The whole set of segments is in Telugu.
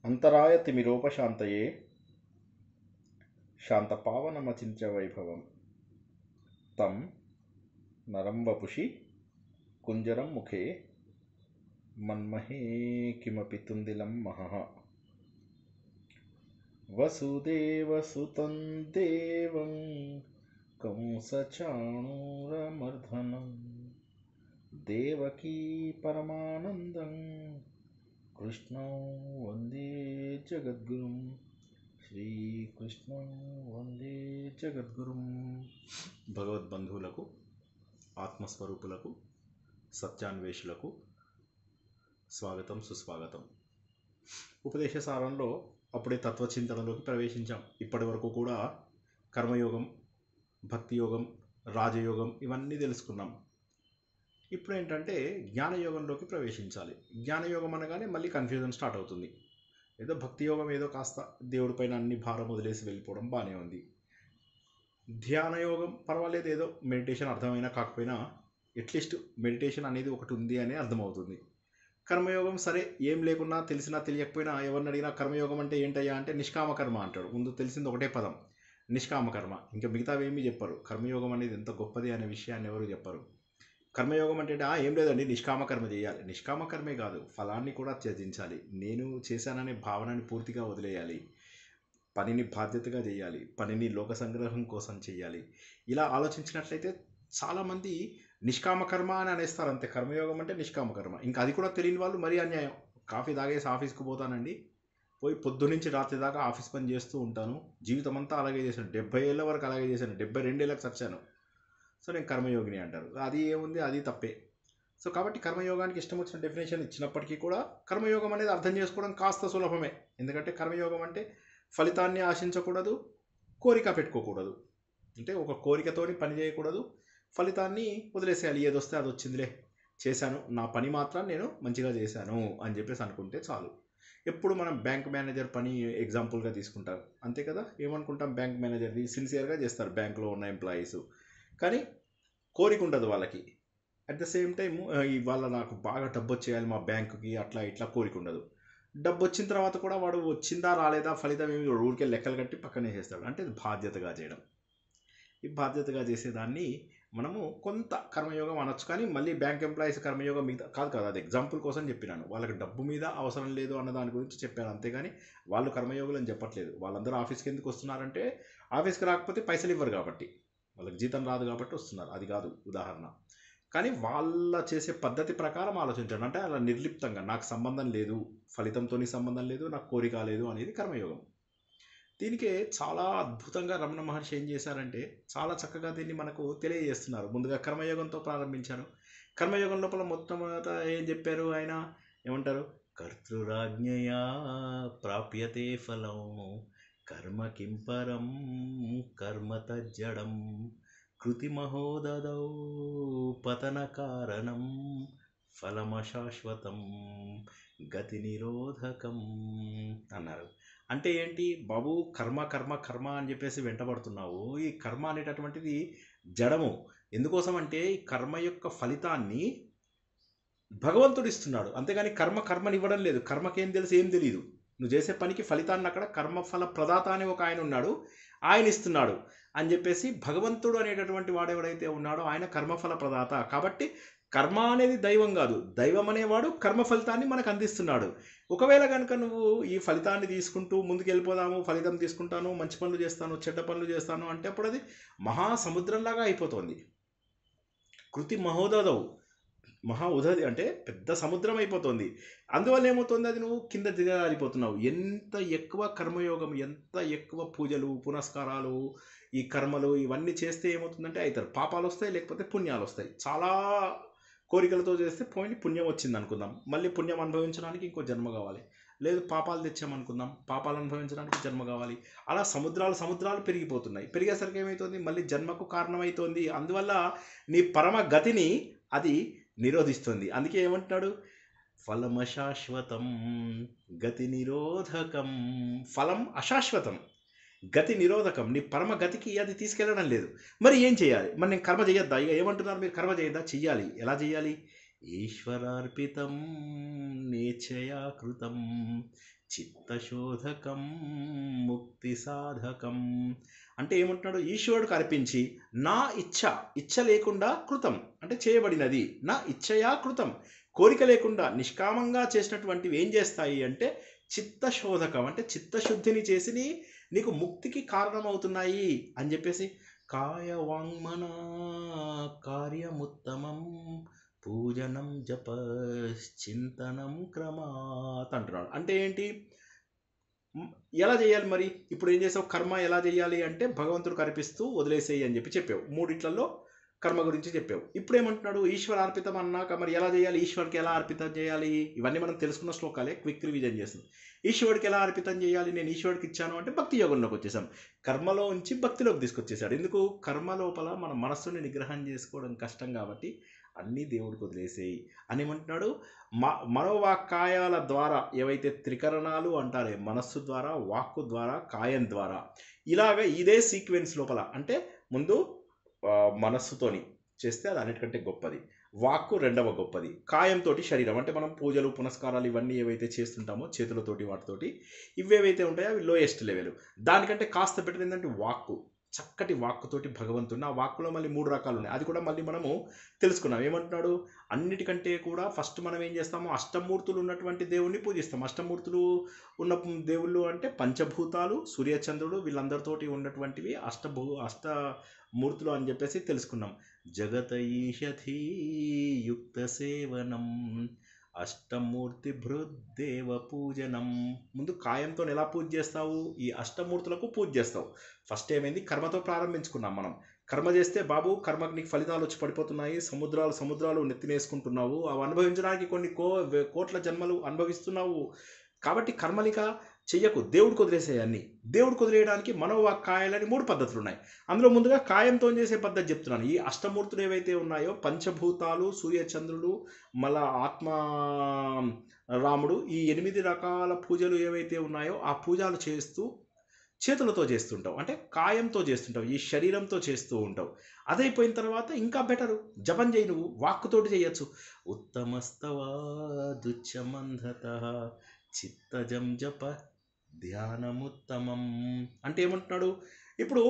అంతరాయతిమిరోపశాంతయే శాంతపావనమచింత్య వైభవం తం నరం వపుషి కుంజరం ముఖే మన్మహే కిమపి తుందిలం మహః. వసుదేవసుతం దేవం కంసచాణూరమర్దనం దేవకీ పరమానందం కృష్ణం వందే జగద్గురుం. శ్రీకృష్ణం వందే జగద్గురుం. భగవద్బంధువులకు, ఆత్మస్వరూపులకు, సత్యాన్వేషులకు స్వాగతం, సుస్వాగతం. ఉపదేశ సారంలో అప్పుడే తత్వచింతనలోకి ప్రవేశించాం. ఇప్పటి వరకు కూడా కర్మయోగం, భక్తి యోగం, రాజయోగం ఇవన్నీ తెలుసుకున్నాం. ఇప్పుడు ఏంటంటే జ్ఞానయోగంలోకి ప్రవేశించాలి. జ్ఞానయోగం అనగానే మళ్ళీ కన్ఫ్యూజన్ స్టార్ట్ అవుతుంది. ఏదో భక్తి యోగం ఏదో కాస్త దేవుడి పైన అన్ని భారం వదిలేసి వెళ్ళిపోవడం బాగానే ఉంది. ధ్యానయోగం పర్వాలేదు, ఏదో మెడిటేషన్ అర్థమైనా కాకపోయినా అట్లీస్ట్ మెడిటేషన్ అనేది ఒకటి ఉంది అని అర్థమవుతుంది. కర్మయోగం సరే, ఏం లేకున్నా తెలిసినా తెలియకపోయినా ఎవరిని అడిగినా కర్మయోగం అంటే ఏంటయ్యా అంటే నిష్కామ కర్మ అంటాడు. ముందు తెలిసింది ఒకటే పదం, నిష్కామ కర్మ. ఇంకా మిగతావేమీ చెప్పరు. కర్మయోగం అనేది ఎంత గొప్పది అనే విషయాన్ని ఎవరు చెప్పరు. కర్మయోగం అంటే ఏం లేదండి, నిష్కామ కర్మ చేయాలి. నిష్కామ కర్మే కాదు, ఫలాన్ని కూడా త్యజించాలి. నేను చేశాననే భావనని పూర్తిగా వదిలేయాలి. పనిని బాధ్యతగా చేయాలి. పనిని లోక సంగ్రహం కోసం చేయాలి. ఇలా ఆలోచించినట్లయితే చాలామంది నిష్కామ కర్మ అని అనేస్తారు అంతే. కర్మయోగం అంటే నిష్కామ కర్మ. ఇంకా అది కూడా తెలియని వాళ్ళు మరీ అన్యాయం. కాఫీ తాగేసి ఆఫీస్కి పోతానండి, పోయి పొద్దునుంచి రాత్రి దాకా ఆఫీస్ పని చేస్తూ ఉంటాను, జీవితం అంతా అలాగే చేశాను, 70 ఏళ్ళ వరకు అలాగే చేశాను, 72 ఏళ్ళకి చచ్చాను, సో నేను కర్మయోగిని అంటారు. అది ఏముంది, అది తప్పే. సో కాబట్టి కర్మయోగానికి ఇష్టం వచ్చిన డెఫినేషన్ ఇచ్చినప్పటికీ కూడా కర్మయోగం అనేది అర్థం చేసుకోవడం కాస్త సులభమే. ఎందుకంటే కర్మయోగం అంటే ఫలితాన్ని ఆశించకూడదు, కోరిక పెట్టుకోకూడదు. అంటే ఒక కోరికతోని పని చేయకూడదు, ఫలితాన్ని వదిలేసేయాలి. ఏదొస్తే అది వచ్చిందిలే, చేశాను, నా పని మాత్రం నేను మంచిగా చేశాను అని చెప్పేసి అనుకుంటే చాలు. ఎప్పుడు మనం బ్యాంక్ మేనేజర్ పని ఎగ్జాంపుల్గా తీసుకుంటాం అంతే కదా. ఏమనుకుంటాం, బ్యాంక్ మేనేజర్ని సిన్సియర్గా చేస్తారు బ్యాంకులో ఉన్న ఎంప్లాయీస్, కానీ కోరిక ఉండదు వాళ్ళకి. అట్ ద సేమ్ టైం ఇవాళ నాకు బాగా డబ్బు వచ్చేయాలి మా బ్యాంకుకి, అట్లా ఇట్లా కోరిక ఉండదు. డబ్బు వచ్చిన తర్వాత కూడా వాడు వచ్చిందా రాలేదా ఫలితం ఏమి ఊరికే లెక్కలు కట్టి పక్కనే చేస్తాడు. అంటే బాధ్యతగా చేయడం. ఈ బాధ్యతగా చేసేదాన్ని మనము కొంత కర్మయోగం అనొచ్చు. కానీ మళ్ళీ బ్యాంక్ ఎంప్లాయీస్ కర్మయోగం మీద కాదు కదా, అది ఎగ్జాంపుల్ కోసం చెప్పినాను. వాళ్ళకి డబ్బు మీద అవసరం లేదు అన్న దాని గురించి చెప్పాను అంతేగాని వాళ్ళు కర్మయోగులు అని చెప్పట్లేదు. వాళ్ళందరూ ఆఫీస్కి ఎందుకు వస్తున్నారంటే ఆఫీస్కి రాకపోతే పైసలు ఇవ్వరు కాబట్టి, వాళ్ళకి జీతం రాదు కాబట్టి వస్తున్నారు, అది కాదు ఉదాహరణ. కానీ వాళ్ళ చేసే పద్ధతి ప్రకారం ఆలోచించండి. అంటే అలా నిర్లిప్తంగా నాకు సంబంధం లేదు, ఫలితంతో సంబంధం లేదు, నాకు కోరిక లేదు అనేది కర్మయోగం. దీనికే చాలా అద్భుతంగా రమణ మహర్షి ఏం చేశారంటే చాలా చక్కగా దీన్ని మనకు తెలియజేస్తున్నారు. ముందుగా కర్మయోగంతో ప్రారంభించారు. కర్మయోగం లోపల మొట్టమొదట ఏం చెప్పారు ఆయన, ఏమంటారు, కర్తృరాజ్ఞయా ప్రాప్యతే ఫలం కర్మ కింపరం కర్మ తజ్జడం కృతిమహోదదౌ పతన కారణం ఫలమశాశ్వతం గతి నిరోధకం అన్నారు. అంటే ఏంటి బాబు, కర్మ కర్మ కర్మ అని చెప్పేసి వెంటబడుతున్నావు. ఈ కర్మ అనేటటువంటిది జడము. ఎందుకోసం అంటే ఈ కర్మ యొక్క ఫలితాన్ని భగవంతుడు ఇస్తున్నాడు, అంతేగాని కర్మ కర్మనివ్వడం లేదు. కర్మకేం తెలుసు, ఏం తెలియదు. నువ్వు చేసే పనికి ఫలితాన్ని అక్కడ కర్మఫల ప్రదాత అని ఒక ఆయన ఉన్నాడు, ఆయన ఇస్తున్నాడు అని చెప్పేసి భగవంతుడు అనేటటువంటి వాడెవడైతే ఉన్నాడో ఆయన కర్మఫల ప్రదాత. కాబట్టి కర్మ అనేది దైవం కాదు, దైవం అనేవాడు కర్మ ఫలితాన్ని మనకు అందిస్తున్నాడు. ఒకవేళ కనుక నువ్వు ఈ ఫలితాన్ని తీసుకుంటూ ముందుకు వెళ్ళిపోదాము, ఫలితం తీసుకుంటాను, మంచి పనులు చేస్తాను, చెడ్డ పనులు చేస్తాను అంటే అప్పుడు అది మహాసముద్రంలాగా అయిపోతుంది. కృతి మహోదదవు, మహా ఉదది అంటే పెద్ద సముద్రం అయిపోతుంది. అందువల్ల ఏమవుతుంది, అది నువ్వు కింద దిగజారిపోతున్నావు. ఎంత ఎక్కువ కర్మయోగం, ఎంత ఎక్కువ పూజలు పునస్కారాలు ఈ కర్మలు ఇవన్నీ చేస్తే ఏమవుతుందంటే అవుతారు, పాపాలు వస్తాయి, లేకపోతే పుణ్యాలు వస్తాయి. చాలా కోరికలతో చేస్తే పోయి పుణ్యం వచ్చింది అనుకుందాం, మళ్ళీ పుణ్యం అనుభవించడానికి ఇంకో జన్మ కావాలి. లేదు పాపాలు తెచ్చామనుకుందాం, పాపాలు అనుభవించడానికి జన్మ కావాలి. అలా సముద్రాలు సముద్రాలు పెరిగిపోతున్నాయి. పెరిగేసరికి ఏమవుతుంది, మళ్ళీ జన్మకు కారణమవుతుంది. అందువల్ల నీ పరమ గతిని అది నిరోధిస్తుంది. అందుకే ఏమంటున్నాడు, ఫలం అశాశ్వతం గతి నిరోధకం. ఫలం అశాశ్వతం, గతి నిరోధకం. నీ పరమ గతికి అది తీసుకెళ్ళడం లేదు. మరి ఏం చేయాలి, మరి నేను కర్మ చేయొద్దా? ఇక ఏమంటున్నారు మీరు, కర్మ చేయొద్దా? చెయ్యాలి. ఎలా చేయాలి, ఈశ్వరార్పితం నేచయా కృతం చిత్తశోధకం ముక్తి సాధకం. అంటే ఏమంటున్నాడు, ఈశ్వరుడికి అర్పించి నా ఇచ్ఛ లేకుండా కృతం అంటే చేయబడినది, నా ఇచ్ఛయా కృతం కోరిక లేకుండా నిష్కామంగా చేసినటువంటివి ఏం చేస్తాయి అంటే చిత్తశోధకం అంటే చిత్తశుద్ధిని చేసి నీకు ముక్తికి కారణమవుతున్నాయి అని చెప్పేసి కాయ వాంగ్మన కార్యముత్తమం పూజనం జపశ్చింతనం క్రమాత్ అంటున్నాడు. అంటే ఏంటి, ఎలా చేయాలి మరి? ఇప్పుడు ఏం చేసావు, కర్మ ఎలా చేయాలి అంటే భగవంతుడికి అర్పిస్తూ వదిలేసేయి అని చెప్పావు. మూడిట్లలో కర్మ గురించి చెప్పావు. ఇప్పుడు ఏమంటున్నాడు, ఈశ్వర అర్పితం అన్నాక మరి ఎలా చేయాలి, ఈశ్వరుడికి ఎలా అర్పితం చేయాలి? ఇవన్నీ మనం తెలుసుకున్న శ్లోకాలే, క్విక్ రివిజన్ చేస్తుంది. ఈశ్వరుడికి ఎలా అర్పితం చేయాలి, నేను ఈశ్వరుడికి ఇచ్చాను అంటే భక్తి యోగంలోకి వచ్చేసాం. కర్మలో ఉంచి భక్తిలోకి తీసుకొచ్చేసాడు. ఎందుకు, కర్మ లోపల మన మనస్సుని నిగ్రహం చేసుకోవడం కష్టం కాబట్టి అన్నీ దేవుడికి వదిలేసేయి అని ఏమంటున్నాడు. మనోవాక్కాయాల ద్వారా ఏవైతే త్రికరణాలు అంటారే, మనస్సు ద్వారా, వాక్కు ద్వారా, కాయం ద్వారా, ఇలాగ ఇదే సీక్వెన్స్ లోపల అంటే ముందు మనస్సుతోని చేస్తే అది అన్నిటికంటే గొప్పది, వాక్కు రెండవ గొప్పది, కాయంతో శరీరం అంటే మనం పూజలు పునస్కారాలు ఇవన్నీ ఏవైతే చేస్తుంటామో చేతులతోటి వాటితోటి ఇవేవైతే ఉంటాయో అవి లోయెస్ట్ లెవెల్. దానికంటే కాస్త బెటర్ ఏంటంటే వాక్కు, చక్కటి వాక్కుతోటి భగవంతుని. ఆ వాక్కులో మళ్ళీ 3 రకాలు ఉన్నాయి, అది కూడా మళ్ళీ మనము తెలుసుకున్నాం. ఏమంటున్నాడు, అన్నిటికంటే కూడా ఫస్ట్ మనం ఏం చేస్తాము, అష్టమూర్తులు ఉన్నటువంటి దేవుణ్ణి పూజిస్తాం. అష్టమూర్తులు ఉన్న దేవుళ్ళు అంటే పంచభూతాలు, సూర్యచంద్రుడు, వీళ్ళందరితోటి ఉన్నటువంటివి అష్టమూర్తులు అని చెప్పేసి తెలుసుకున్నాం. జగత ఈషధీ యుక్త సేవనం అష్టమూర్తి భృద్దేవ పూజనం. ముందు కాయంతో ఎలా పూజ చేస్తావు, ఈ అష్టమూర్తులకు పూజ చేస్తావు. ఫస్ట్ ఏమైంది, కర్మతో ప్రారంభించుకున్నాం మనం. కర్మ చేస్తే బాబు కర్మకు నీకు ఫలితాలు వచ్చి పడిపోతున్నాయి, సముద్రాలు నెత్తినేసుకుంటున్నావు, అవి అనుభవించడానికి కొన్ని కోట్ల జన్మలు అనుభవిస్తున్నావు. కాబట్టి కర్మలిక చెయ్యకు, దేవుడికి వదిలేసేయి. అన్ని దేవుడికి వదిలేయడానికి మనోవాక్కాయాలని 3 పద్ధతులు ఉన్నాయి. అందులో ముందుగా కాయంతో చేసే పద్ధతి చెప్తున్నాను. ఈ అష్టమూర్తులు ఏవైతే ఉన్నాయో, పంచభూతాలు, సూర్యచంద్రుడు, మళ్ళా ఆత్మ రాముడు, ఈ 8 రకాల పూజలు ఏవైతే ఉన్నాయో ఆ పూజలు చేస్తూ చేతులతో చేస్తుంటావు, అంటే కాయంతో చేస్తుంటావు, ఈ శరీరంతో చేస్తూ ఉంటావు. అదైపోయిన తర్వాత ఇంకా బెటరు, జపం చేయి. నువ్వు వాక్కుతోటి చేయొచ్చు. ఉత్తమస్తవా దుచ్చమంధత చిత్తజం జప ధ్యానముత్తమం. అంటే ఏమంటున్నాడు, ఇప్పుడు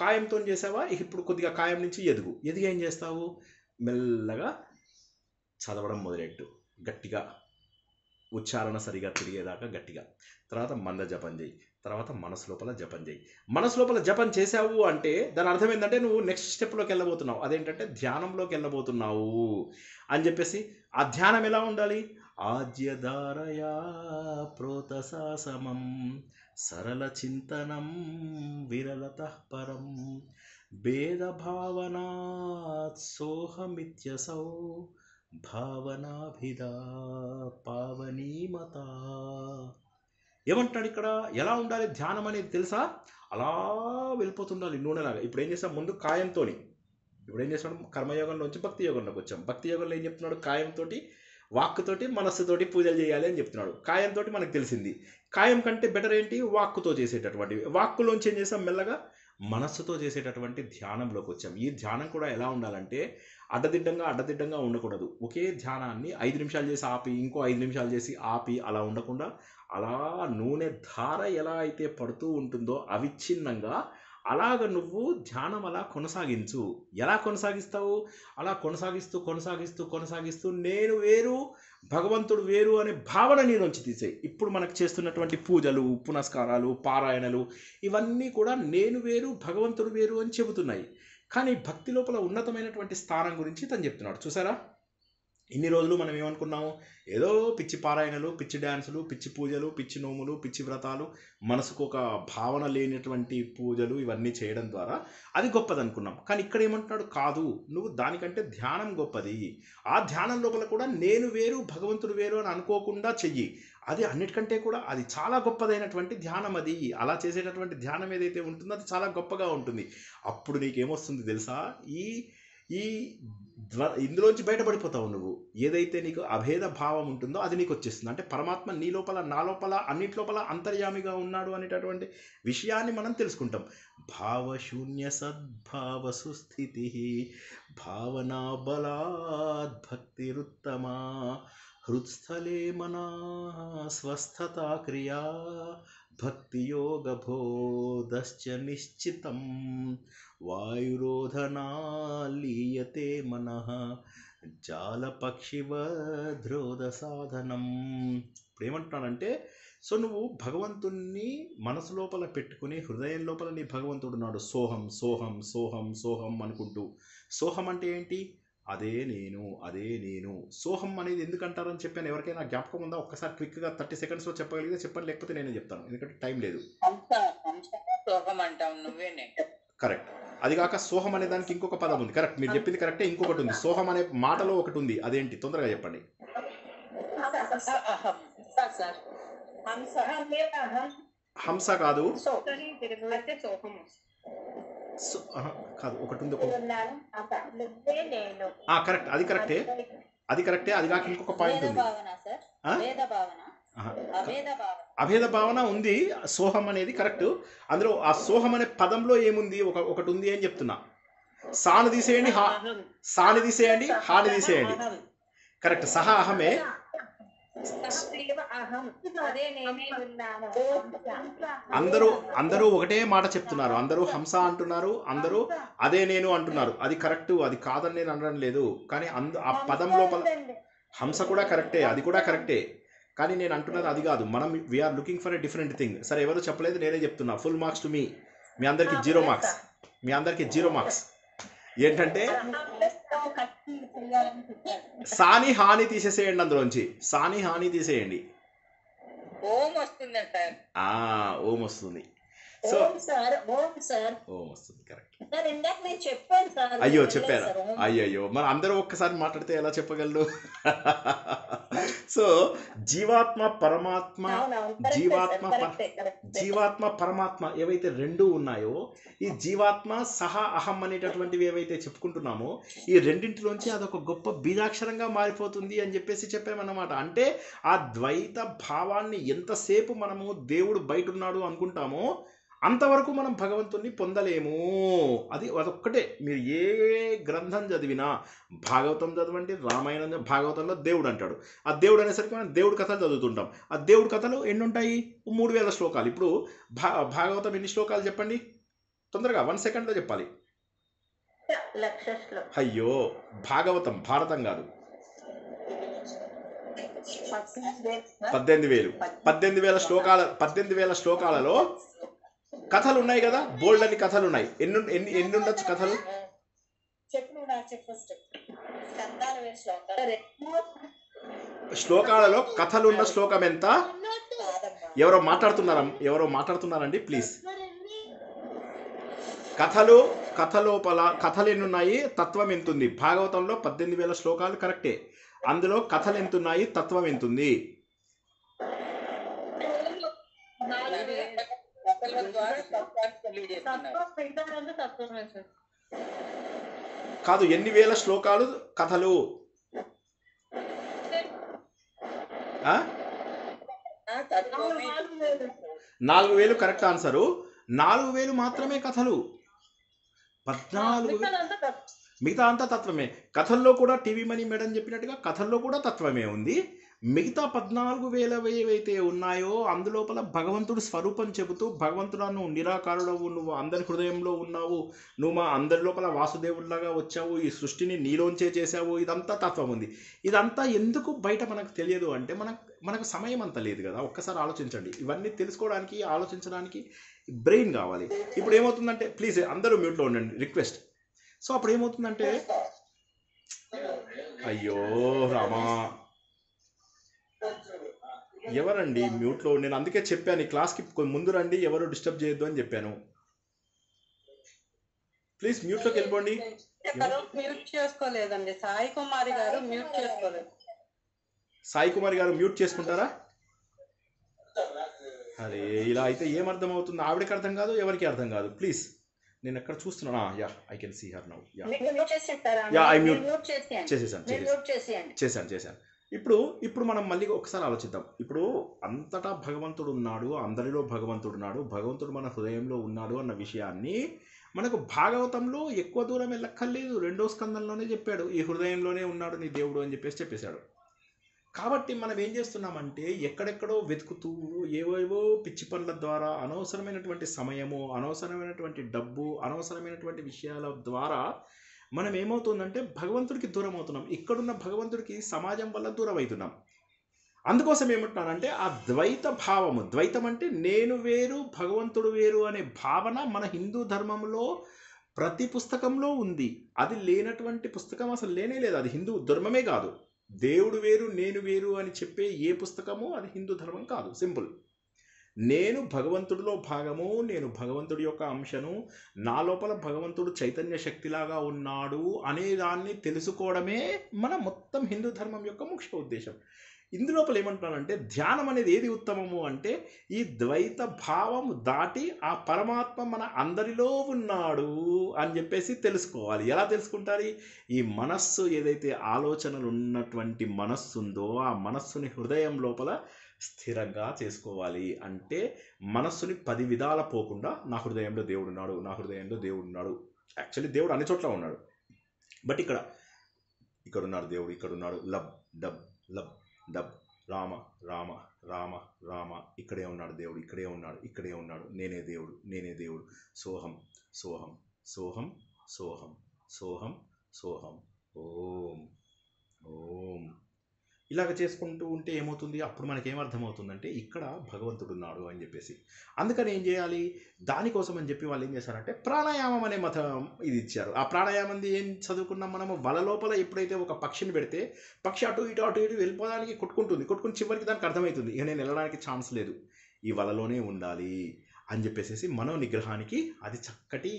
కాయంతో చేసావా, ఇప్పుడు కొద్దిగా కాయం నుంచి ఎదిగి ఏం చేస్తావు, మెల్లగా చదవడం మొదలెట్టు, గట్టిగా ఉచ్చారణ సరిగా తిరిగేదాకా గట్టిగా. తర్వాత మంద జపం చేయి, తర్వాత మనసు లోపల జపం చేయి. మనసు లోపల జపం చేసావు అంటే దాని అర్థం ఏంటంటే నువ్వు నెక్స్ట్ స్టెప్లోకి వెళ్ళబోతున్నావు. అదేంటంటే ధ్యానంలోకి వెళ్ళబోతున్నావు అని చెప్పేసి. ఆ ధ్యానం ఎలా ఉండాలి, ఆజ్యధారయా ప్రోతసాసమం సరళ చింతనం విరలత పరం భేదభావనా సోహమిత్యసౌ భావనాభిదా పావనీమత. ఏమంటాడు ఇక్కడ, ఎలా ఉండాలి ధ్యానం అనేది తెలుసా, అలా వెళ్ళిపోతుండాలి నూనెలాగా. ఇప్పుడు ఏం చేస్తాం, ముందు కాయంతోని, ఇప్పుడు ఏం చేస్తాడు, కర్మయోగంలోంచి భక్తి యోగంలోకి వచ్చాం. భక్తి యోగంలో ఏం చెప్తున్నాడు, కాయంతో వాక్కుతోటి మనస్సుతోటి పూజలు చేయాలి అని చెప్తున్నాడు. కాయంతో మనకు తెలిసింది. కాయం కంటే బెటర్ ఏంటి, వాక్కుతో చేసేటటువంటివి. వాక్కులోంచి ఏం చేస్తాం, మెల్లగా మనస్సుతో చేసేటటువంటి ధ్యానంలోకి వచ్చాం. ఈ ధ్యానం కూడా ఎలా ఉండాలంటే అడ్డదిడ్డంగా ఉండకూడదు. ఒకే ధ్యానాన్ని 5 నిమిషాలు చేసి ఆపి, ఇంకో 5 నిమిషాలు చేసి ఆపి, అలా ఉండకుండా అలా నూనె ధార ఎలా అయితే పడుతూ ఉంటుందో అవిచ్ఛిన్నంగా అలాగ నువ్వు ధ్యానం అలా కొనసాగించు. ఎలా కొనసాగిస్తావు, అలా కొనసాగిస్తూ నేను వేరు భగవంతుడు వేరు అనే భావన నీ నుంచి తీసేయి. ఇప్పుడు మనకు చేస్తున్నటువంటి పూజలు, పునస్కారాలు, పారాయణలు ఇవన్నీ కూడా నేను వేరు భగవంతుడు వేరు అని చెబుతున్నాయి. కానీ భక్తి లోపల ఉన్నతమైనటువంటి స్థానం గురించి తను చెప్తున్నాడు. చూసారా, ఇన్ని రోజులు మనం ఏమనుకున్నాము, ఏదో పిచ్చి పారాయణలు, పిచ్చి డ్యాన్సులు, పిచ్చి పూజలు, పిచ్చి నోములు, పిచ్చి వ్రతాలు, మనసుకు ఒక భావన లేనటువంటి పూజలు ఇవన్నీ చేయడం ద్వారా అది గొప్పది అనుకున్నాం. కానీ ఇక్కడ ఏమంటున్నాడు, కాదు, నువ్వు దానికంటే ధ్యానం గొప్పది. ఆ ధ్యానం లోపల కూడా నేను వేరు భగవంతుడు వేరు అని అనుకోకుండా చెయ్యి. అది అన్నిటికంటే కూడా అది చాలా గొప్పదైనటువంటి ధ్యానం. అది అలా చేసేటటువంటి ధ్యానం ఏదైతే ఉంటుందో అది చాలా గొప్పగా ఉంటుంది. అప్పుడు నీకేమొస్తుంది తెలుసా, ఈ ఇందులోంచి బయటపడిపోతావు నువ్వు. ఏదైతే నీకు అభేద భావం ఉంటుందో అది నీకు వచ్చేస్తుంది. అంటే పరమాత్మ నీ లోపల, నా లోపల, అన్నిటి లోపల అంతర్యామిగా ఉన్నాడు అనేటటువంటి విషయాన్ని మనం తెలుసుకుంటాం. భావశూన్య సద్భావ సుస్థితి భావనా బలాద్ భక్తిరుత్తమా హృత్స్థలే మనా స్వస్థతా క్రియా భక్తియోగబోధశ్చ నిశ్చితం వాయురోధనా లీయతే మనః జాలపక్షివధ్రోద సాధనం. ఇప్పుడు ఏమంటున్నాడంటే, సో నువ్వు భగవంతుణ్ణి మనసు లోపల పెట్టుకుని హృదయం లోపల నీ భగవంతుడు ఉన్నాడు. సోహం సోహం సోహం సోహం అనుకుంటూ. సోహం అంటే ఏంటి? అదే నేను, అదే నేను. సోహం అనేది ఎందుకంటారని చెప్పాను. ఎవరికైనా జ్ఞాపకం ఉందా? ఒక్కసారి క్విక్గా 30 సెకండ్స్లో చెప్పగలిగితే చెప్పండి, లేకపోతే నేనే చెప్తాను, ఎందుకంటే టైం లేదు. కరెక్ట్. అది కాక సోహం అనే దానికి ఇంకొక పదం ఉంది. కరెక్ట్, మీరు చెప్పింది కరెక్టే. ఇంకొకటి ఉంది, సోహం అనే మాటలో ఒకటి ఉంది. అదేంటి? తొందరగా చెప్పండి. హంస కాదు, కాదు, ఒకటి ఉంది. కరెక్ట్, అది కరెక్టే, అది కరెక్టే. అది కాక ఇంకొక పాయింట్ ఉంది. అభేద భావన ఉంది. సోహం అనేది కరెక్ట్. అందులో ఆ సోహం అనే పదంలో ఏముంది? ఒకటి ఉంది అని చెప్తున్నా. సాను తీసేయండి, సాని తీసేయండి, హాని తీసేయండి. కరెక్ట్, సహా అహమే. అందరూ ఒకటే మాట చెప్తున్నారు. అందరూ హంస అంటున్నారు, అందరూ అదే నేను అంటున్నారు. అది కరెక్ట్, అది కాదని నేను అనడం లేదు. కానీ ఆ పదం లోపల హంస కూడా కరెక్టే, అది కూడా కరెక్టే. కానీ నేను అంటున్నది అది కాదు. మనం we are looking for a different thing. సరే, ఎవరు చెప్పలేదు, నేనే చెప్తున్నా. ఫుల్ మార్క్స్ టు మీ. మీ అందరికి 0 మార్క్స్. మీ అందరికి 0 మార్క్స్. ఏంటంటే సాని హాని తీసేసేయండి. అందులోంచి సాని హాని తీసేయండి. ఓం వస్తుంది. సో ఓం వస్తుంది. కరెక్ట్. అయ్యో చెప్పారా? అయ్యయ్యో, మరి అందరూ ఒక్కసారి మాట్లాడితే ఎలా చెప్పగలరు? సో జీవాత్మ పరమాత్మ, జీవాత్మ పరమాత్మ ఏవైతే రెండు ఉన్నాయో, ఈ జీవాత్మ సహా అహం అనేటటువంటివి ఏవైతే చెప్పుకుంటున్నామో, ఈ రెండింటిలోంచి అదొక గొప్ప బీజాక్షరంగా మారిపోతుంది అని చెప్పేసి చెప్పామన్నమాట. అంటే ఆ ద్వైత భావాన్ని ఎంతసేపు మనము దేవుడు బయట ఉన్నాడు అనుకుంటామో అంతవరకు మనం భగవంతుణ్ణి పొందలేము. అదొక్కటే. మీరు ఏ గ్రంథం చదివినా, భాగవతం చదవండి, రామాయణం, భాగవతంలో దేవుడు అంటాడు. ఆ దేవుడు అనేసరికి మనం దేవుడి కథలు చదువుతుంటాం. ఆ దేవుడి కథలు ఎన్ని ఉంటాయి? 3000 శ్లోకాలు. ఇప్పుడు భాగవతం ఎన్ని శ్లోకాలు చెప్పండి తొందరగా, 1 సెకండ్లో చెప్పాలి. అయ్యో, భాగవతం, భారతం కాదు. 18,000 శ్లోకాలలో కథలు ఉన్నాయి కదా, బోల్డ్ అని కథలు ఉన్నాయి. ఎన్ని ఉండొచ్చు కథలు? శ్లోకాలలో కథలున్న శ్లోకం ఎంత? ఎవరో మాట్లాడుతున్నారండి, ప్లీజ్. కథలోపల కథలు ఎన్నున్నాయి, తత్వం ఎంతుంది? భాగవతంలో 18,000 శ్లోకాలు కరెక్టే. అందులో కథలు ఎంతున్నాయి, తత్వం ఎంతుంది? కాదు, ఎన్ని వేల శ్లోకాలు కథలు? 4,000 కరెక్ట్ ఆన్సరు. 4,000 మాత్రమే కథలు. 14,000 మిగతా అంతా తత్వమే. కథల్లో కూడా టీవీ మనీ మేడం చెప్పినట్టుగా కథల్లో కూడా తత్వమే ఉంది. మిగతా 14,000 ఏవైతే ఉన్నాయో అందులోపల భగవంతుడు స్వరూపం చెబుతూ, భగవంతుడా నువ్వు నిరాకారుడవు, నువ్వు అందరి హృదయంలో ఉన్నావు, నువ్వు మా అందరి లోపల వాసుదేవుడిలాగా వచ్చావు, ఈ సృష్టిని నీలోంచే చేసావు, ఇదంతా తత్వం ఉంది. ఇదంతా ఎందుకు బయట మనకు తెలియదు అంటే మనకు సమయం అంత లేదు కదా. ఒక్కసారి ఆలోచించండి. ఇవన్నీ తెలుసుకోవడానికి, ఆలోచించడానికి బ్రెయిన్ కావాలి. ఇప్పుడు ఏమవుతుందంటే, ప్లీజ్ అందరూ మ్యూట్లో ఉండండి, రిక్వెస్ట్. సో అప్పుడు ఏమవుతుందంటే, అయ్యో రామా, ఎవరండి మ్యూట్లో? నేను అందుకే చెప్పాను ఈ క్లాస్కి ముందు రండి, ఎవరు డిస్టర్బ్ చేయొద్దు అని చెప్పాను. ప్లీజ్ మ్యూట్లోకి వెళ్ళిపోండి. మ్యూట్ చేసుకోలేదండి, సాయి కుమారి గారు మ్యూట్ చేసుకోలేదు. సాయి కుమారి గారు మ్యూట్ చేసుకుంటారా? అరే, ఇలా అయితే ఏమర్థం అవుతుంది? ఆవిడకి అర్థం కాదు, ఎవరికి అర్థం కాదు. ప్లీజ్, నేను ఎక్కడ చూస్తున్నా. Yeah, I can see her now. Yeah, I mute చేశాను. ఇప్పుడు మనం మళ్ళీ ఒకసారి ఆలోచిద్దాం. ఇప్పుడు అంతటా భగవంతుడు ఉన్నాడు, అందరిలో భగవంతుడు ఉన్నాడు, భగవంతుడు మన హృదయంలో ఉన్నాడు అన్న విషయాన్ని మనకు భాగవతంలో ఎక్కువ దూరం వెళ్ళక్కర్లేదు. 2వ స్కందంలోనే చెప్పాడు, ఈ హృదయంలోనే ఉన్నాడు నీ దేవుడు అని చెప్పేశాడు. కాబట్టి మనం ఏం చేస్తున్నామంటే ఎక్కడెక్కడో వెతుకుతూ ఏవేవో పిచ్చి పనుల ద్వారా అనవసరమైనటువంటి సమయము, అనవసరమైనటువంటి డబ్బు, అనవసరమైనటువంటి విషయాల ద్వారా మనం ఏమవుతుందంటే భగవంతుడికి దూరం అవుతున్నాం. ఇక్కడున్న భగవంతుడికి సమాజం వల్ల దూరం అవుతున్నాం. అందుకోసం ఏమంటున్నానంటే ఆ ద్వైత భావము, ద్వైతం అంటే నేను వేరు భగవంతుడు వేరు అనే భావన మన హిందూ ధర్మంలో ప్రతి పుస్తకంలో ఉంది. అది లేనటువంటి పుస్తకం అసలు లేనే లేదు. అది హిందూ ధర్మమే కాదు. దేవుడు వేరు నేను వేరు అని చెప్పే ఏ పుస్తకము అది హిందూ ధర్మం కాదు. సింపుల్. నేను భగవంతుడిలో భాగము, నేను భగవంతుడి యొక్క అంశను, నా లోపల భగవంతుడు చైతన్య శక్తిలాగా ఉన్నాడు అనే దాన్ని తెలుసుకోవడమే మన మొత్తం హిందూ ధర్మం యొక్క ముఖ్య ఉద్దేశం. ఇందులోపల ఏమంటున్నానంటే ధ్యానం అనేది ఏది ఉత్తమము అంటే ఈ ద్వైత భావం దాటి ఆ పరమాత్మ మన అందరిలో ఉన్నాడు అని చెప్పేసి తెలుసుకోవాలి. ఎలా తెలుసుకుంటారు? ఈ మనస్సు ఏదైతే ఆలోచనలు ఉన్నటువంటి మనస్సు ఉందో ఆ మనస్సుని హృదయం లోపల స్థిరంగా చేసుకోవాలి. అంటే మనస్సుని 10 విధాల పోకుండా నా హృదయంలో దేవుడు ఉన్నాడు, నా హృదయంలో దేవుడు ఉన్నాడు. యాక్చువల్లీ దేవుడు అన్ని చోట్ల ఉన్నాడు, బట్ ఇక్కడ ఉన్నాడు దేవుడు, ఇక్కడ ఉన్నాడు. Lub dub lub dub Rama Rama Rama Rama, ఇక్కడే ఉన్నాడు దేవుడు, ఇక్కడే ఉన్నాడు, ఇక్కడే ఉన్నాడు. నేనే దేవుడు, నేనే దేవుడు. సోహం సోహం సోహం సోహం సోహం సోహం ఓం ఓం. ఇలాగ చేసుకుంటూ ఉంటే ఏమవుతుంది? అప్పుడు మనకేమర్థమవుతుందంటే ఇక్కడ భగవంతుడు ఉన్నాడు అని చెప్పేసి. అందుకని ఏం చేయాలి? దానికోసం అని చెప్పి వాళ్ళు ఏం చేశారంటే ప్రాణాయామం అనే మతం ఇది ఇచ్చారు. ఆ ప్రాణాయామంది ఏం చదువుకున్నాం మనము? వల లోపల ఎప్పుడైతే ఒక పక్షిని పెడితే పక్షి అటు ఇటు వెళ్ళిపోవడానికి కొట్టుకుని చివరికి దానికి అర్థమవుతుంది ఇక నేను వెళ్ళడానికి ఛాన్స్ లేదు, ఈ వలలోనే ఉండాలి అని చెప్పేసి మనో నిగ్రహానికి అది చక్కటి